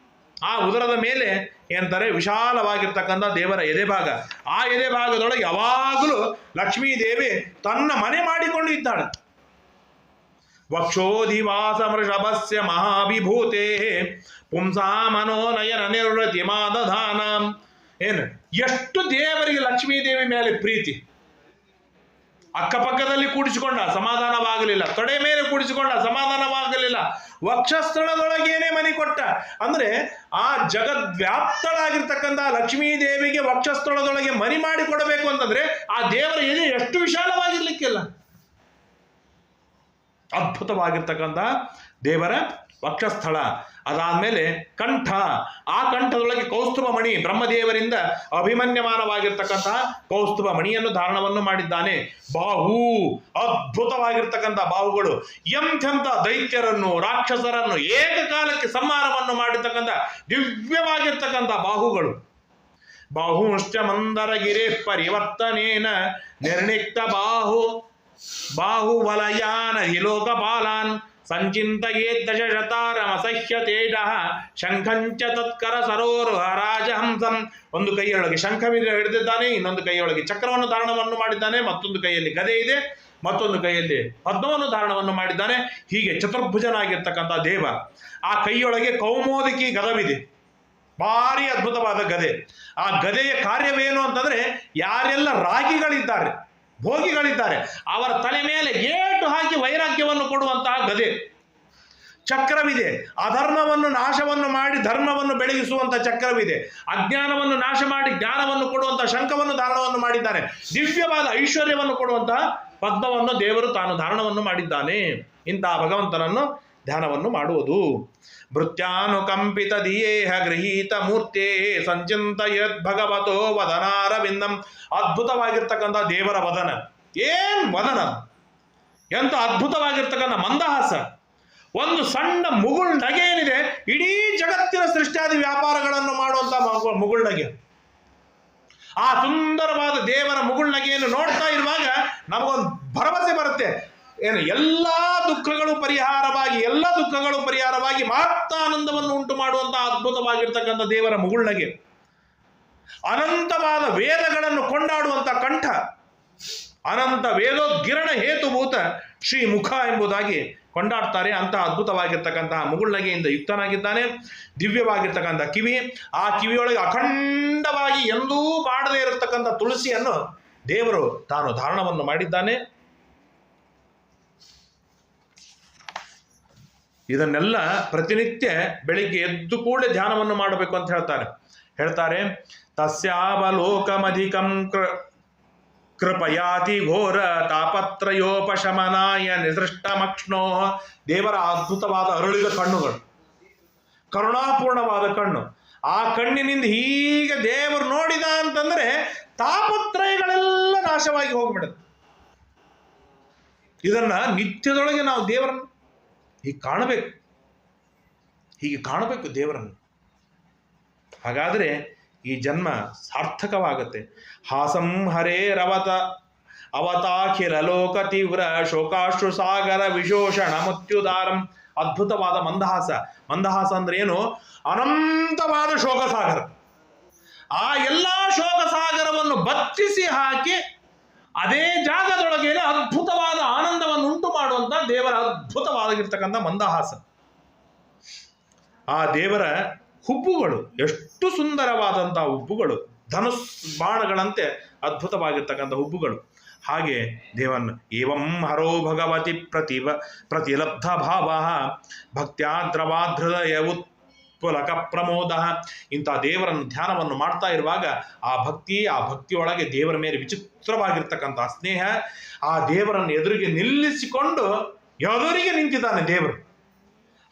S1: ಆ ಉದರದ ಮೇಲೆ ಏನಂತಾರೆ ವಿಶಾಲವಾಗಿರ್ತಕ್ಕಂಥ ದೇವರ ಎದೆಭಾಗ. ಆ ಎದೆಭಾಗದೊಳಗೆ ಯಾವಾಗಲೂ ಲಕ್ಷ್ಮೀದೇವಿ ತನ್ನ ಮನೆ ಮಾಡಿಕೊಂಡು ಇದ್ದಾಳೆ. ವಕ್ಷೋಧಿವಾಸ ವೃಷಭಸ್ಯ ಮಹಾವಿಭೂತೆ ಪುಂಸಾ ಮನೋನಯನ ನಿರ್ವೃತಿ ಮಾದಧಾನ. ಏನು ಎಷ್ಟು ದೇವರಿಗೆ ಲಕ್ಷ್ಮೀದೇವಿ ಮೇಲೆ ಪ್ರೀತಿ. ಅಕ್ಕಪಕ್ಕದಲ್ಲಿ ಕೂಡಿಸಿಕೊಂಡ ಸಮಾಧಾನವಾಗಲಿಲ್ಲ, ತೊಡೆ ಮೇಲೆ ಕೂಡಿಸಿಕೊಂಡ ಸಮಾಧಾನವಾಗಲಿಲ್ಲ, ವಕ್ಷಸ್ಥಳದೊಳಗೇನೆ ಮನೆ ಕೊಟ್ಟ. ಅಂದ್ರೆ ಆ ಜಗದ್ವ್ಯಾಪ್ತಳಾಗಿರ್ತಕ್ಕಂಥ ಲಕ್ಷ್ಮೀದೇವಿಗೆ ವಕ್ಷಸ್ಥಳದೊಳಗೆ ಮನೆ ಮಾಡಿ ಕೊಡಬೇಕು ಅಂತಂದ್ರೆ ಆ ದೇವರ ಎದೆ ಎಷ್ಟು ವಿಶಾಲವಾಗಿರ್ಲಿಕ್ಕಿಲ್ಲ. ಅದ್ಭುತವಾಗಿರ್ತಕ್ಕಂಥ ದೇವರ ವಕ್ಷಸ್ಥಳ. ಅದಾದ್ಮೇಲೆ ಕಂಠ. ಆ ಕಂಠದೊಳಗೆ ಕೌಸ್ತುಭ ಮಣಿ, ಬ್ರಹ್ಮದೇವರಿಂದ ಅಭಿಮನ್ಯಮಾನವಾಗಿರ್ತಕ್ಕಂತಹ ಕೌಸ್ತುಭ ಮಣಿಯನ್ನು ಧಾರಣವನ್ನು ಮಾಡಿದ್ದಾನೆ. ಬಾಹು, ಅದ್ಭುತವಾಗಿರ್ತಕ್ಕಂಥ ಬಾಹುಗಳು. ಎಂಥೆಂಥ ದೈತ್ಯರನ್ನು ರಾಕ್ಷಸರನ್ನು ಏಕಕಾಲಕ್ಕೆ ಸಂಹಾರವನ್ನು ಮಾಡಿರ್ತಕ್ಕಂಥ ದಿವ್ಯವಾಗಿರ್ತಕ್ಕಂಥ ಬಾಹುಗಳು. ಬಾಹುಶ್ಚ ಮಂದರಗಿರಿ ಪರಿವರ್ತನೇನ ನಿರ್ಣಿಕ್ತ ಬಾಹುವಲಯಾನ ಹಿಲೋಕಪಾಲಾನ್ ಸಂಚಿಂತಯೇ ದಶಶತಾರಮಸಹ್ಯ ತೇಜ ಶಂಖಂಚ ತತ್ಕರ ಸರೋರುಹ ರಾಜಹಂಸಂ. ಒಂದು ಕೈಯೊಳಗೆ ಶಂಖವಿದೆ ಹಿಡಿದಿದ್ದಾನೆ, ಇನ್ನೊಂದು ಕೈಯೊಳಗೆ ಚಕ್ರವನ್ನು ಧಾರಣವನ್ನು ಮಾಡಿದ್ದಾನೆ, ಮತ್ತೊಂದು ಕೈಯಲ್ಲಿ ಗದೆ ಇದೆ, ಮತ್ತೊಂದು ಕೈಯಲ್ಲಿ ಪದ್ಮವನ್ನು ಧಾರಣವನ್ನು ಮಾಡಿದ್ದಾನೆ. ಹೀಗೆ ಚತುರ್ಭುಜನಾಗಿರ್ತಕ್ಕಂಥ ದೇವ. ಆ ಕೈಯೊಳಗೆ ಕೌಮೋದಕಿ ಗದವಿದೆ, ಭಾರಿ ಅದ್ಭುತವಾದ ಗದೆ. ಆ ಗದೆಯ ಕಾರ್ಯವೇನು ಅಂತಂದ್ರೆ ಯಾರೆಲ್ಲ ರಾಗಿಗಳಿದ್ದಾರೆ, ಭೋಗಿಗಳಿದ್ದಾರೆ, ಅವರ ತಲೆ ಮೇಲೆ ಏಟು ಹಾಕಿ ವೈರಾಗ್ಯವನ್ನು ಕೊಡುವಂತಹ ಗದೆ. ಚಕ್ರವಿದೆ, ಅಧರ್ಮವನ್ನು ನಾಶವನ್ನು ಮಾಡಿ ಧರ್ಮವನ್ನು ಬೆಳಗಿಸುವಂತ ಚಕ್ರವಿದೆ. ಅಜ್ಞಾನವನ್ನು ನಾಶ ಮಾಡಿ ಜ್ಞಾನವನ್ನು ಕೊಡುವಂತಹ ಶಂಖವನ್ನು ಧಾರಣವನ್ನು ಮಾಡಿದ್ದಾನೆ. ದಿವ್ಯವಾದ ಐಶ್ವರ್ಯವನ್ನು ಕೊಡುವಂತಹ ಪದ್ಮವನ್ನು ದೇವರು ತಾನು ಧಾರಣವನ್ನು ಮಾಡಿದ್ದಾನೆ. ಇಂತಹ ಭಗವಂತನನ್ನು ಧ್ಯಾನವನ್ನು ಮಾಡುವುದು. ಭೃತ್ಯಾನುಕಂಪಿತ ದಿಯೇಹ ಗೃಹೀತ ಮೂರ್ತೆ ಸಂಚಿಂತಯದ್ ಭಗವತೋ ವದನಾರವಿಂದಂ. ಅದ್ಭುತವಾಗಿರ್ತಕ್ಕಂಥ ದೇವರ ವದನ. ಏನ್ ವದನ, ಎಂತ ಅದ್ಭುತವಾಗಿರ್ತಕ್ಕಂಥ ಮಂದಹಾಸ. ಒಂದು ಸಣ್ಣ ಮುಗುಳ್ನಗೆ ಏನಿದೆ, ಇಡೀ ಜಗತ್ತಿನ ಸೃಷ್ಟಿಯಾದಿ ವ್ಯಾಪಾರಗಳನ್ನು ಮಾಡುವಂತ ಮುಗುಳ್ನಗೆ. ಆ ಸುಂದರವಾದ ದೇವರ ಮುಗುಳ್ನಗೆಯನ್ನು ನೋಡ್ತಾ ಇರುವಾಗ ನಮಗೊಂದು ಭರವಸೆ ಬರುತ್ತೆ. ಏನು ಎಲ್ಲ ದುಃಖಗಳು ಪರಿಹಾರವಾಗಿ ಮಾತ್ರ ಆನಂದವನ್ನು ಉಂಟು ಮಾಡುವಂತಹ ಅದ್ಭುತವಾಗಿರ್ತಕ್ಕಂಥ ದೇವರ ಮುಗುಳ್ನಗೆ. ಅನಂತವಾದ ವೇದಗಳನ್ನು ಕೊಂಡಾಡುವಂಥ ಕಂಠ, ಅನಂತ ವೇದೋದ್ಗಿರಣ ಹೇತುಭೂತ ಶ್ರೀ ಮುಖ ಎಂಬುದಾಗಿ ಕೊಂಡಾಡ್ತಾರೆ. ಅಂತಹ ಅದ್ಭುತವಾಗಿರ್ತಕ್ಕಂತಹ ಮುಗುಳ್ನಗೆಯಿಂದ ಯುಕ್ತನಾಗಿದ್ದಾನೆ. ದಿವ್ಯವಾಗಿರ್ತಕ್ಕಂಥ ಕಿವಿ, ಆ ಕಿವಿಯೊಳಗೆ ಅಖಂಡವಾಗಿ ಎಂದೂ ಮಾಡದೇ ಇರತಕ್ಕಂಥ ತುಳಸಿಯನ್ನು ದೇವರು ತಾನು ಧಾರಣವನ್ನು ಮಾಡಿದ್ದಾನೆ. ಇದನ್ನೆಲ್ಲ ಪ್ರತಿನಿತ್ಯ ಬೆಳಿಗ್ಗೆ ಎದ್ದು ಕೂಡಲೇ ಧ್ಯಾನವನ್ನು ಮಾಡಬೇಕು ಅಂತ ಹೇಳ್ತಾರೆ. ತಸ್ಯಾವಲೋಕಮಧಿಕಂ ಕೃಪಯಾತಿ ಘೋರ ತಾಪತ್ರಯೋಪಶಮನಾಯ ನಿಸೃಷ್ಟಮಕ್ಷ್ಣೋ. ದೇವರ ಅದ್ಭುತವಾದ ಅರಳಿದ ಕಣ್ಣುಗಳು, ಕರುಣಾಪೂರ್ಣವಾದ ಕಣ್ಣು. ಆ ಕಣ್ಣಿನಿಂದ ಹೀಗೆ ದೇವರು ನೋಡಿದ ಅಂತಂದ್ರೆ ತಾಪತ್ರಯಗಳೆಲ್ಲ ನಾಶವಾಗಿ ಹೋಗ್ಬಿಡುತ್ತೆ. ಇದನ್ನ ನಿತ್ಯದೊಳಗೆ ನಾವು ದೇವರನ್ನು ಹೀಗೆ ಕಾಣಬೇಕು ದೇವರನ್ನು. ಹಾಗಾದರೆ ಈ ಜನ್ಮ ಸಾರ್ಥಕವಾಗುತ್ತೆ. ಹಾಸಂ ಅವತಾಖಿಲ ಲೋಕ ತೀವ್ರ ಶೋಕಾಶ್ರು ಸಾಗರ ವಿಶೋಷಣ ಮತ್ಯುದಾರಂ. ಅದ್ಭುತವಾದ ಮಂದಹಾಸ. ಮಂದಹಾಸ ಅಂದ್ರೆ ಏನು? ಅನಂತವಾದ ಶೋಕಸಾಗರ. ಆ ಎಲ್ಲ ಶೋಕಸಾಗರವನ್ನು ಬತ್ತಿಸಿ ಹಾಕಿ ಅದೇ ಜಾಗದೊಳಗೇನೆ ಅದ್ಭುತವಾದ ಆನಂದವನ್ನು ಉಂಟು ಮಾಡುವಂತ ದೇವರ ಅದ್ಭುತವಾಗಿರ್ತಕ್ಕಂಥ ಮಂದಹಾಸ. ಆ ದೇವರ ಹುಬ್ಬುಗಳು ಎಷ್ಟು ಸುಂದರವಾದಂತಹ ಹುಬ್ಬುಗಳು, ಧನುಸ್ ಬಾಣಗಳಂತೆ ಅದ್ಭುತವಾಗಿರ್ತಕ್ಕಂಥ ಹುಬ್ಬುಗಳು. ಹಾಗೆ ದೇವನ್ ಏವಂ ಹರೋ ಭಗವತಿ ಪ್ರತಿಲಬ್ಧ ಭಾವ ಭಕ್ತ್ಯಾದ್ರವಾಧೃದಯ ಉತ್ಪುಲಕ ಪ್ರಮೋದ. ಇಂಥ ದೇವರನ್ನು ಧ್ಯಾನವನ್ನು ಮಾಡ್ತಾ ಇರುವಾಗ ಆ ಭಕ್ತಿಯೊಳಗೆ ದೇವರ ಮೇಲೆ ವಿಚಿತ್ರವಾಗಿರ್ತಕ್ಕಂಥ ಸ್ನೇಹ. ಆ ದೇವರನ್ನು ಎದುರಿಗೆ ನಿಲ್ಲಿಸಿಕೊಂಡು ಎದುರಿಗೆ ನಿಂತಿದ್ದಾನೆ ದೇವರು.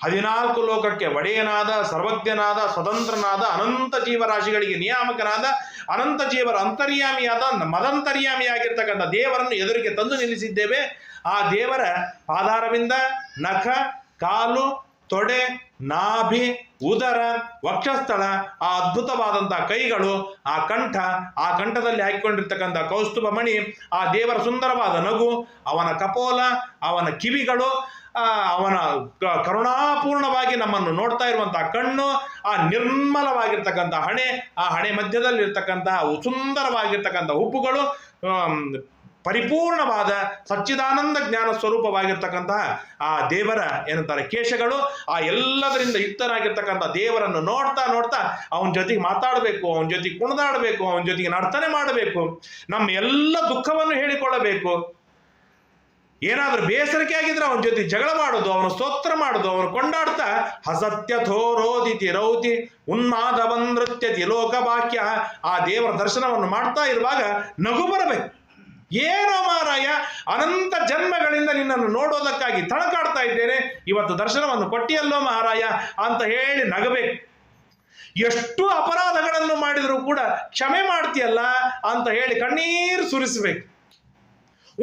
S1: 14 ಲೋಕಕ್ಕೆ ಒಡೆಯನಾದ, ಸರ್ವಜ್ಞನಾದ, ಸ್ವತಂತ್ರನಾದ, ಅನಂತ ಜೀವರಾಶಿಗಳಿಗೆ ನಿಯಾಮಕನಾದ, ಅನಂತ ಜೀವರ ಅಂತರ್ಯಾಮಿಯಾದ, ಮದಂತರ್ಯಾಮಿಯಾಗಿರ್ತಕ್ಕಂಥ ದೇವರನ್ನು ಎದುರಿಗೆ ತಂದು ನಿಲ್ಲಿಸಿದ್ದೇವೆ. ಆ ದೇವರ ಪಾದಾರವಿಂದ, ನಖ, ಕಾಲು, ತೊಡೆ, ನಾಭಿ, ಉದರ, ವಕ್ಷಸ್ಥಳ, ಆ ಅದ್ಭುತವಾದಂತಹ ಕೈಗಳು, ಆ ಕಂಠ, ಆ ಕಂಠದಲ್ಲಿ ಹಾಕಿಕೊಂಡಿರ್ತಕ್ಕಂಥ ಕೌಸ್ತುಭ ಮಣಿ, ಆ ದೇವರ ಸುಂದರವಾದ ನಗು, ಅವನ ಕಪೋಲ, ಅವನ ಕಿವಿಗಳು, ಅವನ ಕರುಣಾಪೂರ್ಣವಾಗಿ ನಮ್ಮನ್ನು ನೋಡ್ತಾ ಇರುವಂತಹ ಕಣ್ಣು, ಆ ನಿರ್ಮಲವಾಗಿರ್ತಕ್ಕಂಥ ಹಣೆ, ಆ ಹಣೆ ಮಧ್ಯದಲ್ಲಿರ್ತಕ್ಕಂತಹ ಸುಂದರವಾಗಿರ್ತಕ್ಕಂಥ ಹುಬ್ಬುಗಳು, ಪರಿಪೂರ್ಣವಾದ ಸಚ್ಚಿದಾನಂದ ಜ್ಞಾನ ಸ್ವರೂಪವಾಗಿರ್ತಕ್ಕಂತಹ ಆ ದೇವರ ಏನಂತಾರೆ ಕೇಶಗಳು, ಆ ಎಲ್ಲದರಿಂದ ಯುಕ್ತನಾಗಿರ್ತಕ್ಕಂಥ ದೇವರನ್ನು ನೋಡ್ತಾ ನೋಡ್ತಾ ಅವನ ಜೊತೆಗೆ ಮಾತಾಡಬೇಕು, ಅವನ ಜೊತೆಗೆ ಕುಣಿದಾಡಬೇಕು, ಅವನ ಜೊತೆಗೆ ನರ್ತನೆ ಮಾಡಬೇಕು, ನಮ್ಮ ಎಲ್ಲ ದುಃಖವನ್ನು ಹೇಳಿಕೊಳ್ಳಬೇಕು. ಏನಾದ್ರೂ ಬೇಸರಿಕೆ ಆಗಿದ್ರೆ ಅವನ ಜೊತೆ ಜಗಳ ಮಾಡೋದು, ಅವನು ಸ್ತೋತ್ರ ಮಾಡೋದು, ಅವನು ಕೊಂಡಾಡ್ತಾ ಹಸತ್ಯ ಥೋರೋದಿತಿ ರೌತಿ ಉನ್ಮಾದವನ್ ನೃತ್ಯತಿ ಲೋಕವಾಕ್ಯ. ಆ ದೇವರ ದರ್ಶನವನ್ನು ಮಾಡ್ತಾ ಇರುವಾಗ ನಗು ಬರಬೇಕು. ಏನೋ ಮಾರಾಯ, ಅನಂತ ಜನ್ಮಗಳಿಂದ ನಿನ್ನನ್ನು ನೋಡೋದಕ್ಕಾಗಿ ತಳಕಾಡ್ತಾ ಇದ್ದೇನೆ, ಇವತ್ತು ದರ್ಶನವನ್ನು ಕೊಟ್ಟಿಯಲ್ಲೋ ಮಾರಾಯ ಅಂತ ಹೇಳಿ ನಗಬೇಕು. ಎಷ್ಟು ಅಪರಾಧಗಳನ್ನು ಮಾಡಿದರೂ ಕೂಡ ಕ್ಷಮೆ ಮಾಡ್ತೀಯಲ್ಲ ಅಂತ ಹೇಳಿ ಕಣ್ಣೀರು ಸುರಿಸಬೇಕು.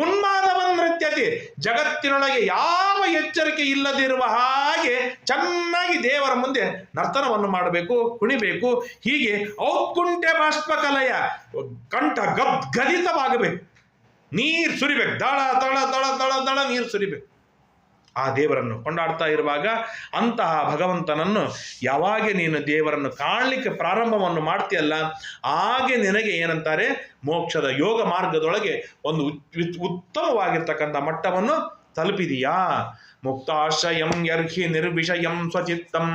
S1: ಉನ್ಮಾದವನ್ ನೃತ್ಯತಿ, ಜಗತ್ತಿನೊಳಗೆ ಯಾವ ಎಚ್ಚರಿಕೆ ಇಲ್ಲದಿರುವ ಹಾಗೆ ಚೆನ್ನಾಗಿ ದೇವರ ಮುಂದೆ ನರ್ತನವನ್ನು ಮಾಡಬೇಕು, ಕುಣಿಬೇಕು. ಹೀಗೆ ಔತ್ಕುಂಠ್ಯ ಬಾಷ್ಪಕಲಯ, ಕಂಠ ಗದ್ಗದಿತವಾಗಬೇಕು, ನೀರು ಸುರಿಬೇಕು, ದಳ ದಳ ದಳ ದಳ ದಳ ನೀರು ಸುರಿಬೇಕು. ಆ ದೇವರನ್ನು ಕೊಂಡಾಡ್ತಾ ಇರುವಾಗ ಅಂತಹ ಭಗವಂತನನ್ನು ಯಾವಾಗ ನೀನು ದೇವರನ್ನು ಕಾಣಲಿಕ್ಕೆ ಪ್ರಾರಂಭವನ್ನು ಮಾಡ್ತೀಯಲ್ಲ, ಹಾಗೆ ನಿನಗೆ ಏನಂತಾರೆ ಮೋಕ್ಷದ ಯೋಗ ಮಾರ್ಗದೊಳಗೆ ಒಂದು ಉತ್ತಮವಾಗಿರ್ತಕ್ಕಂಥ ಮಟ್ಟವನ್ನು ತಲುಪಿದೀಯಾ. ಮುಕ್ತಾಶ್ರಯಂ ಯರ್ಹಿ ನಿರ್ವಿಷಯಂ ಸ್ವಚಿತ್ತಂ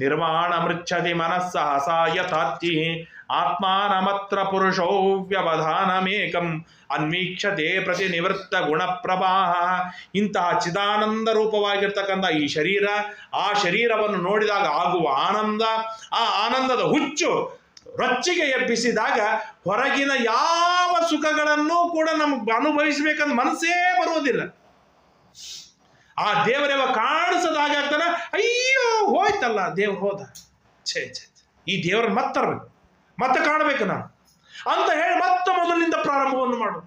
S1: ನಿರ್ವಾಣ ಮೃಚ್ಛತಿ ಮನಸ್ಸಹಸ ಯಥಾತ್ತಿ ಆತ್ಮಾನಮತ್ರ ಪುರುಷೋ ವ್ಯವಧಾನಮೇಕಂ ಅನ್ವೀಕ್ಷತೆ ಪ್ರತಿನಿವೃತ್ತ ಗುಣಪ್ರವಾಹ. ಇಂತಹ ಚಿದಾನಂದ ರೂಪವಾಗಿರ್ತಕ್ಕಂಥ ಈ ಶರೀರ, ಆ ಶರೀರವನ್ನು ನೋಡಿದಾಗ ಆಗುವ ಆನಂದ, ಆ ಆನಂದದ ಹುಚ್ಚು ರೊಚ್ಚಿಗೆ ಎಬ್ಬಿಸಿದಾಗ ಹೊರಗಿನ ಯಾವ ಸುಖಗಳನ್ನೂ ಕೂಡ ನಮ್ಗೆ ಅನುಭವಿಸಬೇಕಂತ ಮನಸ್ಸೇ ಬರುವುದಿಲ್ಲ. ಆ ದೇವರೇವ ಕಾಣಿಸದಾಗ ಆಗ್ತಾನೆ, ಅಯ್ಯೋ ಹೋಯ್ತಲ್ಲ ದೇವ್ರು ಹೋದ, ಛೇ ಛೇ ಈ ದೇವರನ್ನು ಮತ್ತರ್ಬೇಕು, ಮತ್ತೆ ಕಾಣಬೇಕು ನಾನು ಅಂತ ಹೇಳಿ ಮತ್ತೆ ಮೊದಲಿನಿಂದ ಪ್ರಾರಂಭವನ್ನು ಮಾಡು.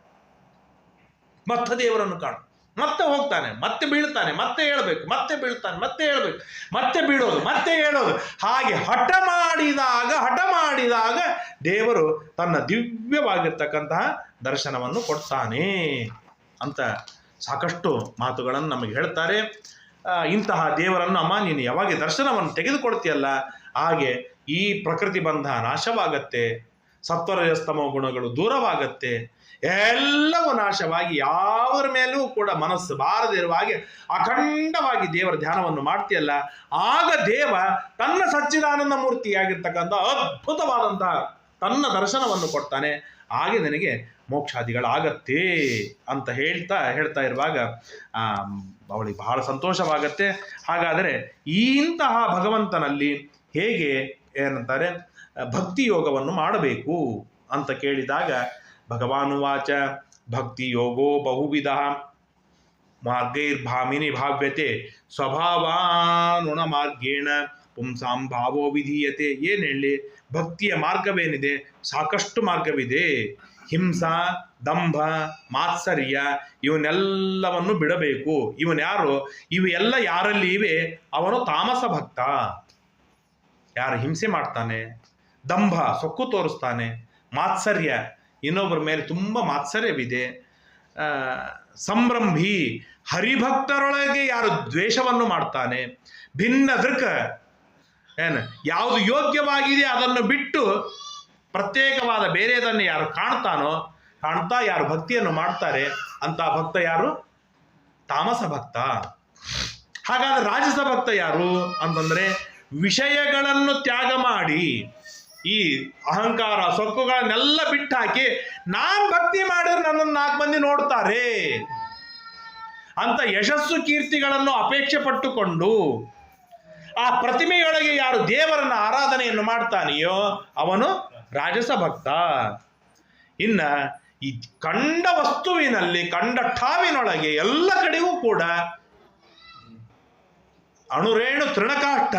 S1: ಮತ್ತೆ ದೇವರನ್ನು ಕಾಣು, ಮತ್ತೆ ಹೋಗ್ತಾನೆ, ಮತ್ತೆ ಬೀಳ್ತಾನೆ, ಮತ್ತೆ ಹೇಳಬೇಕು, ಮತ್ತೆ ಬೀಳ್ತಾನೆ, ಮತ್ತೆ ಹೇಳಬೇಕು, ಮತ್ತೆ ಬೀಳೋದು, ಮತ್ತೆ ಹೇಳೋದು. ಹಾಗೆ ಹಠ ಮಾಡಿದಾಗ ದೇವರು ತನ್ನ ದಿವ್ಯವಾಗಿರ್ತಕ್ಕಂತಹ ದರ್ಶನವನ್ನು ಕೊಡ್ತಾನೆ ಅಂತ ಸಾಕಷ್ಟು ಮಾತುಗಳನ್ನು ನಮಗೆ ಹೇಳ್ತಾರೆ. ಇಂತಹ ದೇವರನ್ನು ಅಮ್ಮ ನೀನು ಯಾವಾಗ ದರ್ಶನವನ್ನು ತೆಗೆದುಕೊಡ್ತೀಯಲ್ಲ, ಹಾಗೆ ಈ ಪ್ರಕೃತಿ ಬಂಧ ನಾಶವಾಗತ್ತೆ, ಸತ್ವರಜಸ್ತಮೋ ಗುಣಗಳು ದೂರವಾಗತ್ತೆ, ಎಲ್ಲವೂ ನಾಶವಾಗಿ ಯಾವುದರ ಮೇಲೂ ಕೂಡ ಮನಸ್ಸು ಬಾರದಿರುವ ಹಾಗೆ ಅಖಂಡವಾಗಿ ದೇವರ ಧ್ಯಾನವನ್ನು ಮಾಡ್ತೀಯಲ್ಲ, ಆಗ ದೇವ ತನ್ನ ಸಚ್ಚಿದಾನಂದ ಮೂರ್ತಿಯಾಗಿರ್ತಕ್ಕಂಥ ಅದ್ಭುತವಾದಂತಹ ತನ್ನ ದರ್ಶನವನ್ನು ಕೊಡ್ತಾನೆ. ಹಾಗೆ ನನಗೆ ಮೋಕ್ಷಾದಿಗಳಾಗತ್ತೆ ಅಂತ ಹೇಳ್ತಾ ಇರುವಾಗ ಅವಳಿಗೆ ಬಹಳ ಸಂತೋಷವಾಗತ್ತೆ. ಹಾಗಾದರೆ ಇಂತಹ ಭಗವಂತನಲ್ಲಿ ಹೇಗೆ ಏನಂತಾರೆ ಭಕ್ತಿ ಯೋಗವನ್ನು ಮಾಡಬೇಕು ಅಂತ ಕೇಳಿದಾಗ ಭಗವಾನುವಾಚ ಭಕ್ತಿ ಯೋಗೋ ಬಹುವಿಧ ಮಾರ್ಗೈರ್ಭಾಮಿನಿ ಭಾವ್ಯತೆ ಸ್ವಭಾವಾನುಣ ಮಾರ್ಗೇಣ ಪುಂಸಾಂ ಭಾವೋ ವಿಧೀಯತೆ. ಏನು ಹೇಳಿ, ಭಕ್ತಿಯ ಮಾರ್ಗವೇನಿದೆ, ಸಾಕಷ್ಟು ಮಾರ್ಗವಿದೆ. ಹಿಂಸಾ, ದಂಭ, ಮಾತ್ಸರ್ಯ ಇವನ್ನೆಲ್ಲವನ್ನು ಬಿಡಬೇಕು. ಇವನ್ಯಾರು, ಇವು ಎಲ್ಲ ಯಾರಲ್ಲಿ ಇವೆ ಅವನು ತಾಮಸ ಭಕ್ತ. ಯಾರು ಹಿಂಸೆ ಮಾಡ್ತಾನೆ, ದಂಭ ಸೊಕ್ಕು ತೋರಿಸ್ತಾನೆ, ಮಾತ್ಸರ್ಯ ಇನ್ನೊಬ್ಬರ ಮೇಲೆ ತುಂಬ ಮಾತ್ಸರ್ಯವಿದೆ, ಸಂಭ್ರಂಭಿ, ಹರಿಭಕ್ತರೊಳಗೆ ಯಾರು ದ್ವೇಷವನ್ನು ಮಾಡ್ತಾನೆ, ಭಿನ್ನ ದೃಕ್, ಏನು ಯಾವುದು ಯೋಗ್ಯವಾಗಿದೆ ಅದನ್ನು ಬಿಟ್ಟು ಪ್ರತ್ಯೇಕವಾದ ಬೇರೆದನ್ನು ಯಾರು ಕಾಣ್ತಾ ಯಾರು ಭಕ್ತಿಯನ್ನು ಮಾಡ್ತಾರೆ ಅಂತ ಭಕ್ತ ಯಾರು? ತಾಮಸ ಭಕ್ತ. ಹಾಗಾದ್ರೆ ರಾಜಸ ಭಕ್ತ ಯಾರು ಅಂತಂದ್ರೆ ವಿಷಯಗಳನ್ನು ತ್ಯಾಗ ಮಾಡಿ ಈ ಅಹಂಕಾರ ಸೊಕ್ಕುಗಳನ್ನೆಲ್ಲ ಬಿಟ್ಟು ಹಾಕಿ ನಾನ್ ಭಕ್ತಿ ಮಾಡಿದ್ರೆ ನನ್ನನ್ನು 4 ಮಂದಿ ನೋಡ್ತಾರೆ ಅಂತ ಯಶಸ್ಸು ಕೀರ್ತಿಗಳನ್ನು ಅಪೇಕ್ಷೆ ಪಟ್ಟುಕೊಂಡು ಆ ಪ್ರತಿಮೆಯೊಳಗೆ ಯಾರು ದೇವರನ್ನ ಆರಾಧನೆಯನ್ನು ಮಾಡ್ತಾನೆಯೋ ಅವನು ರಾಜಸ ಭಕ್ತ. ಇನ್ನ ಈ ಕಂಡ ವಸ್ತುವಿನಲ್ಲಿ, ಕಂಡ ಠಾವಿನೊಳಗೆ ಎಲ್ಲ ಕಡೆಗೂ ಕೂಡ ಅಣುರೇಣು ತೃಣಕಾಷ್ಟ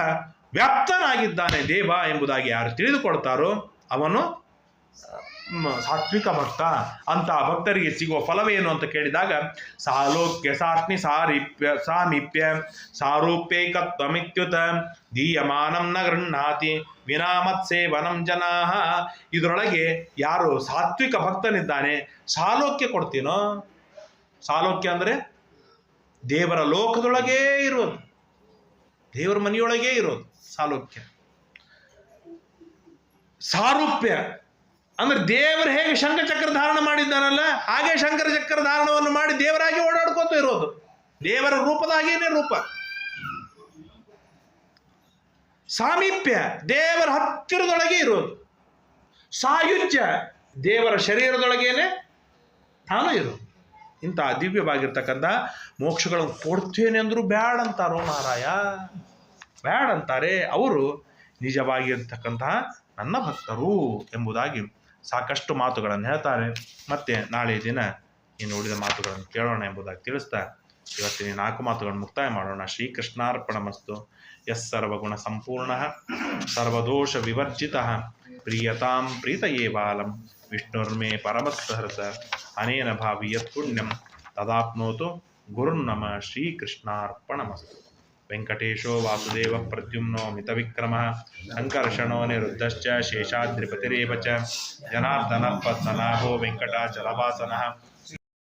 S1: ವ್ಯಾಪ್ತನಾಗಿದ್ದಾನೆ ದೇವ ಎಂಬುದಾಗಿ ಯಾರು ತಿಳಿದುಕೊಳ್ತಾರೋ ಅವನು ಸಾತ್ವಿಕ ಭಕ್ತ. ಅಂತ ಭಕ್ತರಿಗೆ ಸಿಗುವ ಫಲವೇನು ಅಂತ ಕೇಳಿದಾಗ ಸಾಲೋಕ್ಯ ಸಾಷ್ಣಿ ಸಾಮೀಪ್ಯ ಸಾರೂಪ್ಯೈಕತ್ವಮಿತ್ಯುತ ದೀಯಮಾನಂ ನ ಗೃಹ್ಣಾತಿ ವಿನಾಮತ್ಸೇವನಂ ಜನಾಃ. ಇದರೊಳಗೆ ಯಾರು ಸಾತ್ವಿಕ ಭಕ್ತನಿದ್ದಾನೆ ಸಾಲೋಕ್ಯ ಕೊಡ್ತೀನೋ. ಸಾಲೋಕ್ಯ ಅಂದರೆ ದೇವರ ಲೋಕದೊಳಗೇ ಇರೋದು, ದೇವರ ಮನೆಯೊಳಗೇ ಇರೋದು ಸಾಲೋಕ್ಯ. ಸಾರೂಪ್ಯ ಅಂದ್ರೆ ದೇವರು ಹೇಗೆ ಶಂಖಚಕ್ರ ಧಾರಣ ಮಾಡಿದ್ದಾನಲ್ಲ ಹಾಗೆ ಶಂಕರ ಚಕ್ರ ಧಾರಣವನ್ನು ಮಾಡಿ ದೇವರಾಗಿ ಓಡಾಡ್ಕೋತ ಇರೋದು, ದೇವರ ರೂಪದಾಗೇನೆ ರೂಪ. ಸಾಮೀಪ್ಯ ದೇವರ ಹತ್ತಿರದೊಳಗೆ ಇರೋದು. ಸಾಯುಜ್ಯ ದೇವರ ಶರೀರದೊಳಗೇನೆ ತಾನು ಇರೋದು. ಇಂಥ ದಿವ್ಯವಾಗಿರ್ತಕ್ಕಂಥ ಮೋಕ್ಷಗಳನ್ನು ಕೊಡ್ತೇನೆ ಅಂದ್ರು ಬ್ಯಾಡ್ ಅಂತಾರೋ ಮಾರಾಯ, ಬ್ಯಾಡ್ ಅಂತಾರೆ. ಅವರು ನಿಜವಾಗಿರ್ತಕ್ಕಂತಹ ನನ್ನ ಭಕ್ತರು ಎಂಬುದಾಗಿ ಸಾಕಷ್ಟು ಮಾತುಗಳನ್ನು ಹೇಳ್ತಾರೆ. ಮತ್ತೆ ನಾಳೆ ದಿನ ಇನ್ನು ಉಳಿದ ಮಾತುಗಳನ್ನು ಕೇಳೋಣ ಎಂಬುದಾಗಿ ತಿಳಿಸ್ತಾ ಇವತ್ತಿನ 4 ಮಾತುಗಳನ್ನು ಮುಕ್ತಾಯ ಮಾಡೋಣ. ಶ್ರೀಕೃಷ್ಣಾರ್ಪಣಮಸ್ತು. ಯಸ್ಸರ್ವಗುಣ ಸಂಪೂರ್ಣ ಸರ್ವದೋಷ ವಿವರ್ಜಿತ ಪ್ರಿಯತಾಂ ಪ್ರೀತಯೇ ಬಾಲಂ ವಿಷ್ಣುರ್ಮೇ ಪರಮಸ್ಸಹೃತ ಅನೇನ ಭಾವಿ ಯತ್ ಪುಣ್ಯಂ ತದಾಪ್ನೋತು ಗುರುರ್ನಮ. ಶ್ರೀಕೃಷ್ಣಾರ್ಪಣಮಸ್ತು. ವೆಂಕಟೇಶೋ ವಾಸುದೇವ ಪ್ರದ್ಯುಮ್ನೋ ಮಿತವಿಕ್ರಮ ಸಂಕರ್ಷಣೋ ನಿರುದ್ಧಶ್ಚ ಶೇಷಾದ್ರಿಪತಿರೇವ ಚ ಜನಾರ್ದನ ಪದ್ಮನಾಭೋ ವೆಂಕಟಾಚಲವಾಸನಃ.